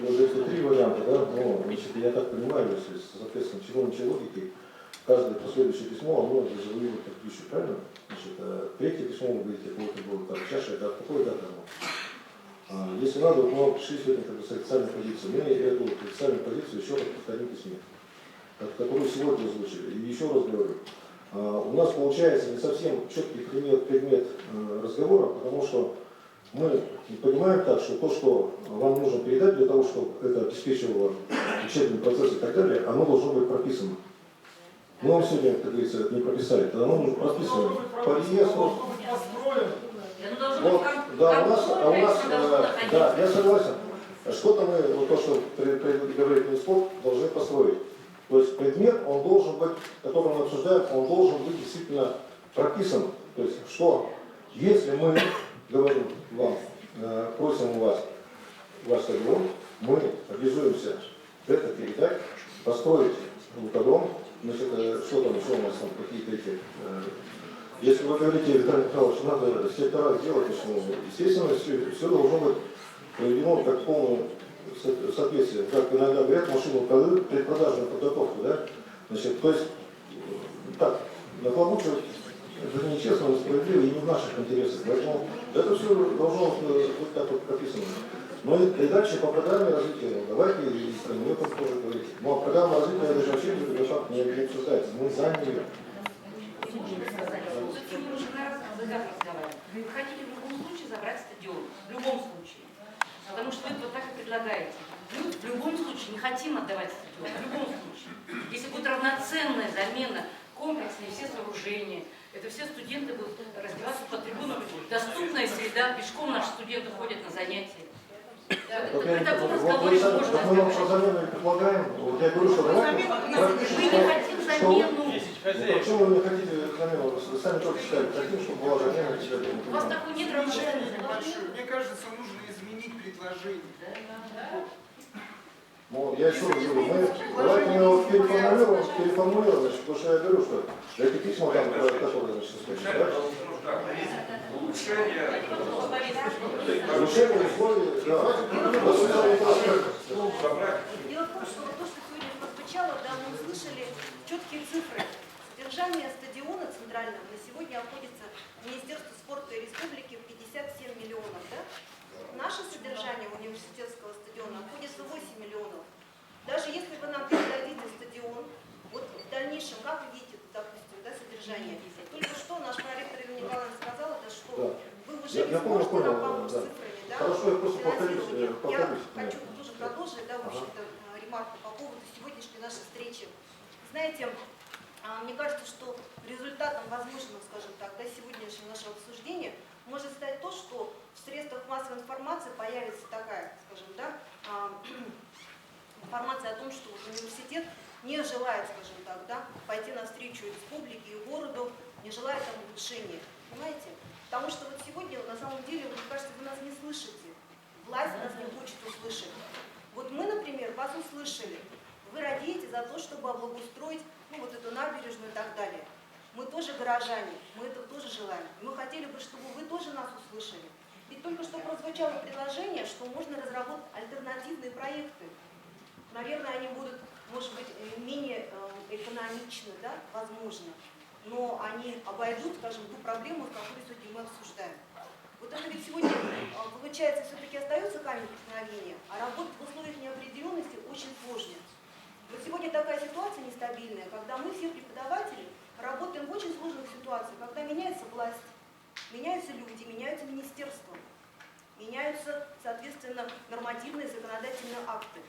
Speaker 2: Уже три варианта, да? Но, значит, я так понимаю, если, соответственно, чиновничьей логики, каждое последующее письмо, оно завоевывает предыдущее, правильно? Значит, третье письмо, вы говорите, какое-то было там чаша, да, какое дата оно? Если надо, вот мы пришли сегодня как бы с официальной позицией. Мы эту официальную позицию еще раз повторим в письме, которую сегодня озвучили. И еще раз говорю, у нас получается не совсем четкий предмет разговора, потому что мы понимаем так, что то, что вам нужно передать для того, чтобы это обеспечивало учебный процесс и так далее, оно должно быть прописано. Мы вам сегодня, как говорится, не прописали, тогда мы прописываем по реестру. Вот, да, у нас, да, я согласен. Что-то мы, вот то, что говорит Минспорт, должны построить. То есть предмет, он должен быть, который мы обсуждаем, он должен быть действительно прописан. То есть, что если мы говорим вам, просим у вас ваш стадион, мы обязуемся это передать, построить лукодром, значит, что там еще у нас там какие-то эти... Если вы говорите, Виталий Михайлович, надо сектора сделать, естественно, все должно быть приведено как полное соответствие. Как иногда говорят, машину продают, предпродажную подготовку, да? Значит, то есть, так, нахлобучивать это нечестно, несправедливо и не в наших интересах. Поэтому это все должно быть так вот прописано. Ну и дальше по программе развития, давайте и про нее тоже говорить. Ну а программа развития даже вообще не обсуждается, мы за нее.
Speaker 13: Вы хотите в любом случае забрать стадион, в любом случае. Потому что вы вот так и предлагаете. Мы в любом случае не хотим отдавать стадион, в любом случае. Если будет равноценная замена, комплексные все сооружения, это все студенты будут раздеваться по трибунам, доступная среда, пешком наши студенты ходят на занятия. При таком разговоре можно
Speaker 2: мы вам про замену предлагаем. Вот я говорю, что давайте пропишем,
Speaker 13: мы не хотим замену.
Speaker 2: Почему вы не хотите замену? Вы сами только считаете, хотим, чтобы была замена.
Speaker 13: У вас такой нет равноценности.
Speaker 18: Мне кажется, нужно изменить предложение.
Speaker 2: Ну, я еще раз говорю, давайте мы его переформулируем, значит, потому что я говорю, что эти письма там, которые, значит, улучшение условий, да.
Speaker 20: Дело в том, что то, что сегодня прозвучало, да, мы услышали четкие цифры. Содержание стадиона центрального на сегодня обходится в Министерстве спорта и республики в 57 миллионов. Да? Наше содержание университетского стадиона обходится 8 миллионов. Даже если вы нам передадите стадион, вот в дальнейшем, как вы видите, допустим, да, содержание, только что наш проректор Ирина Николаевна сказала, да, что вы уже не сможете нам помочь с цифрами, да,
Speaker 2: хорошо, я просто повторюсь.
Speaker 20: Я хочу тоже продолжить, да, в общем-то, ремарку по поводу сегодняшней нашей встречи. Знаете, мне кажется, что результатом возможного, скажем так, да, сегодняшнего нашего обсуждения может стать то, что в средствах массовой информации появится такая, скажем, да, информация о том, что университет не желает, скажем так, да, пойти навстречу республике и городу, не желает там улучшения. Понимаете? Потому что вот сегодня, на самом деле, мне кажется, вы нас не слышите. Власть нас не хочет услышать. Вот мы, например, вас услышали. Вы радеете за то, чтобы облагоустроить, ну, вот эту набережную и так далее. Мы тоже горожане, мы этого тоже желаем. Мы хотели бы, чтобы вы тоже нас услышали. Ведь только что прозвучало предложение, что можно разработать альтернативные проекты. Наверное, они будут, может быть, менее экономичны, да, возможно, но они обойдут, скажем, ту проблему, которую сегодня мы обсуждаем. Вот это ведь сегодня, получается, все-таки остается камень преткновения, а работать в условиях неопределенности очень сложно. Вот сегодня такая ситуация нестабильная, когда мы все преподаватели работаем в очень сложных ситуациях, когда меняется власть, меняются люди, меняются министерства, меняются, соответственно, нормативные законодательные акты.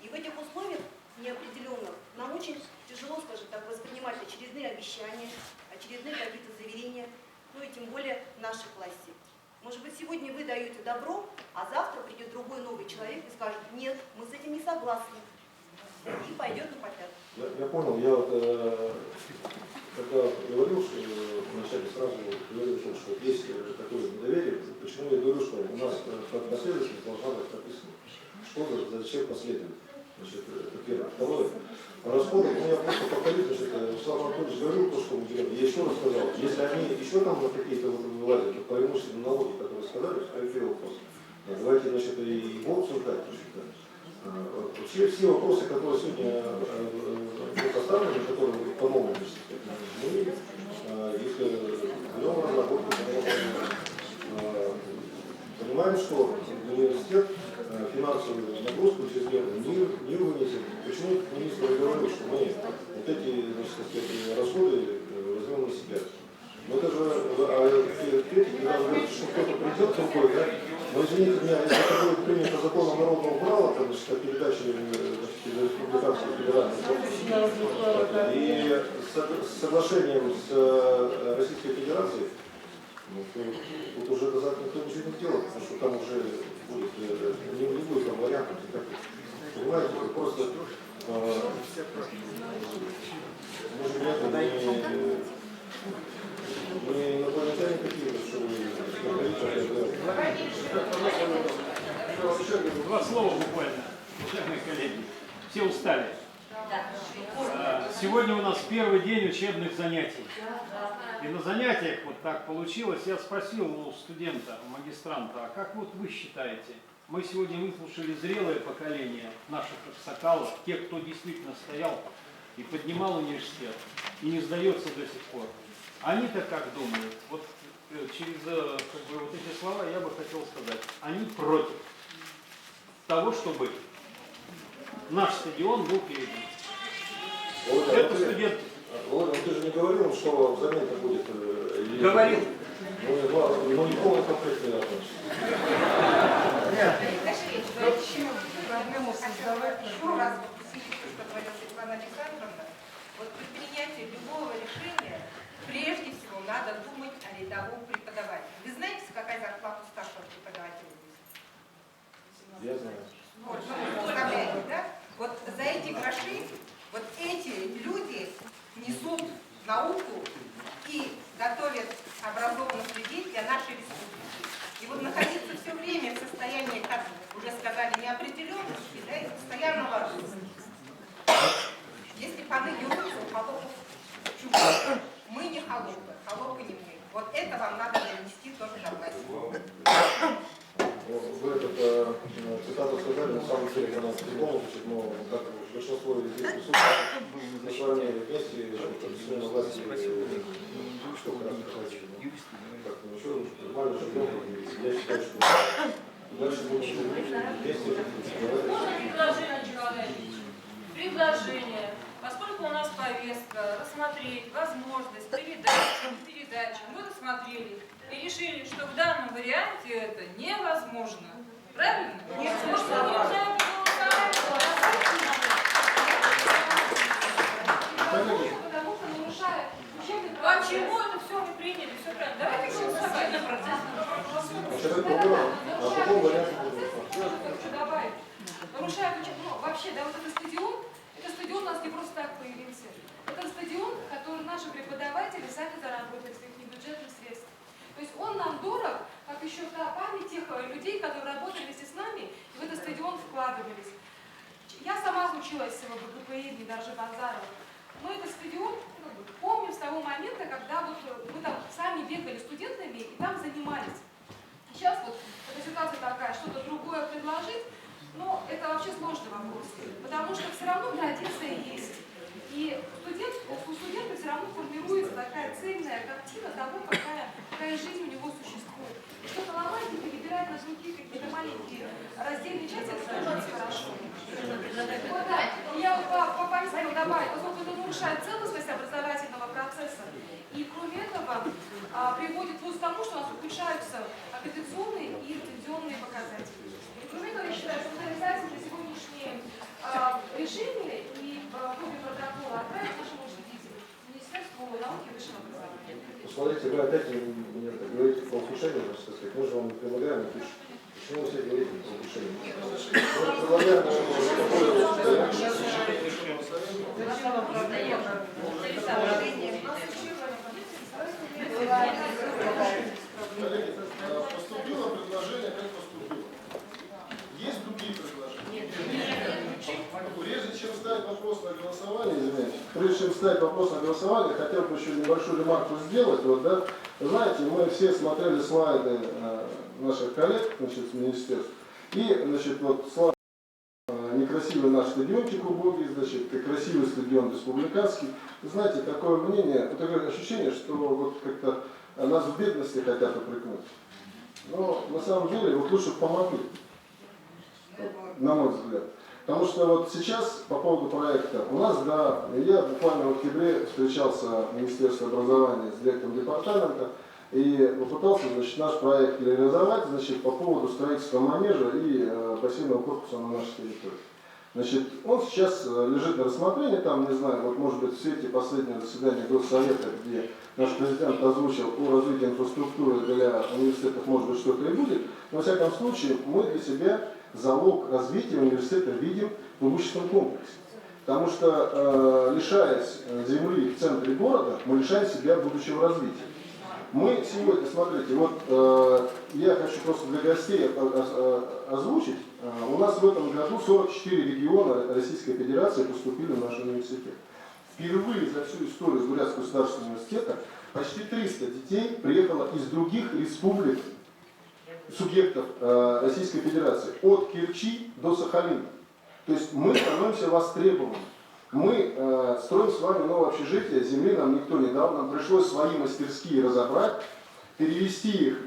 Speaker 20: И в этих условиях неопределенных нам очень тяжело, скажем так, воспринимать очередные обещания, очередные какие-то заверения, ну и тем более в нашей классе. Может быть, сегодня вы даете добро, а завтра придет другой новый человек и скажет: нет, мы с этим не согласны. И пойдет на попятную.
Speaker 2: Я понял, я вот когда говорил, что вначале сразу говорил, что есть такое недоверие, почему я говорю, что у нас последовательность должна быть прописана. Что зачем последовать? Значит, это первое. Второе. Расходы, ну я просто повторюсь, значит, Слава Анатольевич говорил то, что мы делаем. Я еще раз сказал, если они еще там на какие-то вот вылазят, то по имущественным налоги, которые сказали, что первый вопрос. Давайте, значит, и его обсуждать. Вообще все вопросы, которые сегодня поставлены, которые помогут, мы их берем разработку, понимаем, что университет финансовую нагрузку через не вынесет. Почему министр говорил, что мы вот эти, значит, расходы возьмем на себя? Но это же, когда вы говорите, что кто-то придет другой, да? Но извините меня, если это будет принято законом народного права, там, значит, о передаче республиканских федеральных, И с соглашением с Российской Федерацией, ну, тут уже назад никто ничего не делает, потому что там уже будет, не будет там вариантов. Понимаете, просто мы инопланетяне какие-то, что вы...
Speaker 21: Два слова буквально, уважаемые коллеги. Все устали. Сегодня у нас первый день учебных занятий. И на занятиях вот так получилось, я спросил у студента, у магистранта, а как вот вы считаете, мы сегодня выслушали зрелое поколение наших аксакалов, тех, кто действительно стоял и поднимал университет, и не сдается до сих пор. Они-то как думают? Вот через как бы, вот эти слова я бы хотел сказать, они против того, чтобы наш стадион был передан. Это студент.
Speaker 2: Володя, ты же не говорил, что взамен-то будет...
Speaker 21: Говорил.
Speaker 2: Ну, никакого конфликта не относится.
Speaker 22: Проблему создавать. Еще раз усилиться, что говорила Светлана Александровна. Вот при принятии любого решения прежде всего надо думать о рядовом преподавателе. Вы знаете, какая зарплата у старшего преподавателя?
Speaker 2: Я знаю.
Speaker 22: Вот, представляете, да? Вот за эти гроши вот эти люди несут науку и готовят образованных людей для нашей республики. И вот находиться все время в состоянии, как уже сказали, неопределенности, да, и постоянного роста. Если паны дерутся, у холопов чувство. Мы не холопы, холопы не мы. Вот это вам надо донести тоже на власть.
Speaker 2: Вы этот цитату сказали, на самом деле, когда нас придумал, но как большинство здесь присутствует, мы с вами вместе смену власти что как-то ничего, нормально живем, и я считаю, что дальше будем вместе.
Speaker 23: Предложение. Поскольку у нас повестка, рассмотреть возможность передачи, мы рассмотрели и решили, что в данном варианте это невозможно. Правильно? Невозможно. Потому что нарушая учебный процесс. Почему это все мы приняли? Все правильно. Давайте голосовать на процесс. Нарушая учебный, вообще, да, вот этот стадион у нас не просто так появился. Это стадион, который наши преподаватели сами заработали с их бюджетных средств. То есть он нам дорог, как еще та память тех людей, которые работали вместе с нами и в этот стадион вкладывались. Я сама училась в БГПИ имени Доржи Банзарова. Но этот стадион помню с того момента, когда вот мы там сами бегали студентами и там занимались. Сейчас вот эта ситуация такая, что-то другое предложить, но это вообще сложный вопрос, потому что все равно традиция есть. И у студента все равно формируется такая цельная картина того, какая жизнь у него существует. Что-то ломать и перебирать на другие какие-то маленькие раздельные части, это тоже очень хорошо. Вот, да. Я вот по повестке добавить, поскольку это нарушает целостность образовательного процесса. И кроме этого приводит к тому, что у нас ухудшаются аккредитационные и лицензионные показатели. И кроме этого, я считаю, что обязательно сегодняшние решения и копии протокола отправить нашему учредителю, Министерству науки и высшего образования.
Speaker 2: Смотрите, вы опять мне говорите про ухудшение, так сказать. Мы же вам предлагаем ухудшение. Почему вы все говорите про ухудшение? Мы предлагаем
Speaker 1: Коллеги, поступило предложение, как поступило. Есть другие предложения? Прежде чем ставить вопрос на голосование, извините, прежде чем ставить вопрос на голосование, хотел бы еще небольшую ремарку сделать. Вот, да, знаете, мы все смотрели слайды наших коллег, значит, с министерств, и, значит, вот слайд некрасивый наш стадиончик убогий, значит, и красивый стадион республиканский. Знаете, такое мнение, такое ощущение, что вот как-то нас в бедности хотят упрекнуть. Но на самом деле вот лучше помогли, на мой взгляд. Потому что вот сейчас по поводу проекта у нас, да, я буквально в октябре встречался в Министерстве образования с директором департамента и попытался, значит, наш проект реализовать, значит, по поводу строительства манежа и бассейнового корпуса на нашей территории. Значит, он сейчас лежит на рассмотрении, там, не знаю, вот может быть в свете последнего заседания Госсовета, где наш президент озвучил о развитии инфраструктуры для университетов, может быть, что-то и будет. Но, во всяком случае, мы для себя залог развития университета видим в имущественном комплексе. Потому что, лишаясь земли в центре города, мы лишаем себя будущего развития. Мы сегодня, смотрите, вот я хочу просто для гостей озвучить, у нас в этом году 44 региона Российской Федерации поступили в наш университет. Впервые за всю историю Бурятского государственного университета почти 300 детей приехало из других республик, субъектов Российской Федерации, от Керчи до Сахалина. То есть мы становимся востребованными. Мы строим с вами новое общежитие, земли нам никто не дал, нам пришлось свои мастерские разобрать, перевести их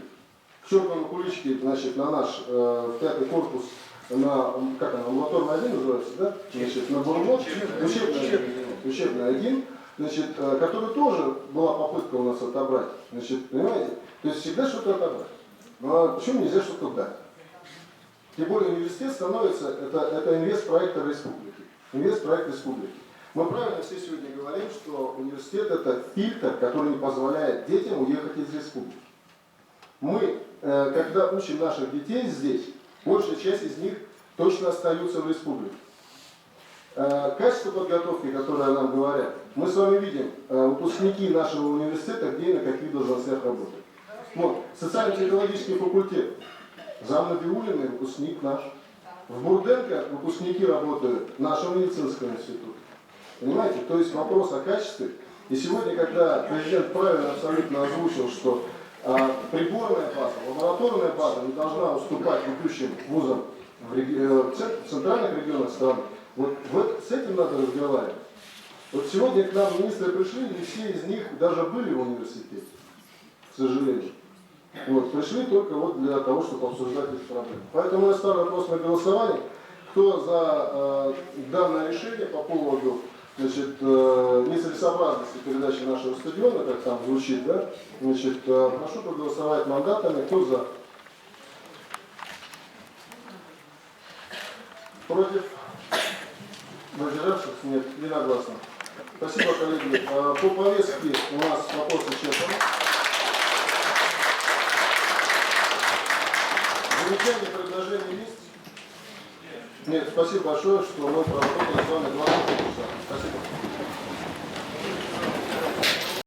Speaker 1: к чертовой куличке, значит, на наш пятый корпус, на, как она, амбулаторный 1 называется, да? Значит, на Бурмот, учебный 1, значит, который тоже была попытка у нас отобрать, значит, понимаете? То есть всегда что-то отобрать. Но почему нельзя что-то дать? Тем более университет становится, это инвестпроект республики. Инвестпроект республики. Мы правильно все сегодня говорим, что университет это фильтр, который не позволяет детям уехать из республики. Мы, когда учим наших детей здесь, большая часть из них точно остаются в республике. Качество подготовки, которое нам говорят, мы с вами видим выпускники нашего университета, где и на каких должностях работают. Вот, социально-психологический факультет, зам Набиуллиной выпускник наш. В Бурденко выпускники работают нашего медицинского института. Понимаете? То есть вопрос о качестве. И сегодня, когда президент правильно абсолютно озвучил, что приборная база, лабораторная база не должна уступать ведущим вузам в центральных регионах страны, вот с этим надо разговаривать. Вот сегодня к нам министры пришли, и все из них даже были в университете, к сожалению. Вот, пришли только вот для того, чтобы обсуждать эти проблемы. Поэтому я ставлю вопрос на голосование. Кто за данное решение по поводу, значит, нецелесообразности передачи нашего стадиона, как там звучит, да? Значит, прошу проголосовать мандатами. Кто за? Против? Воздержавшихся? Нет. Единогласно. Спасибо, коллеги. По повестке у нас вопрос исчерпан. Замечания, предложения есть? Нет, спасибо большое, что мы проработали с вами 20 часа. Спасибо.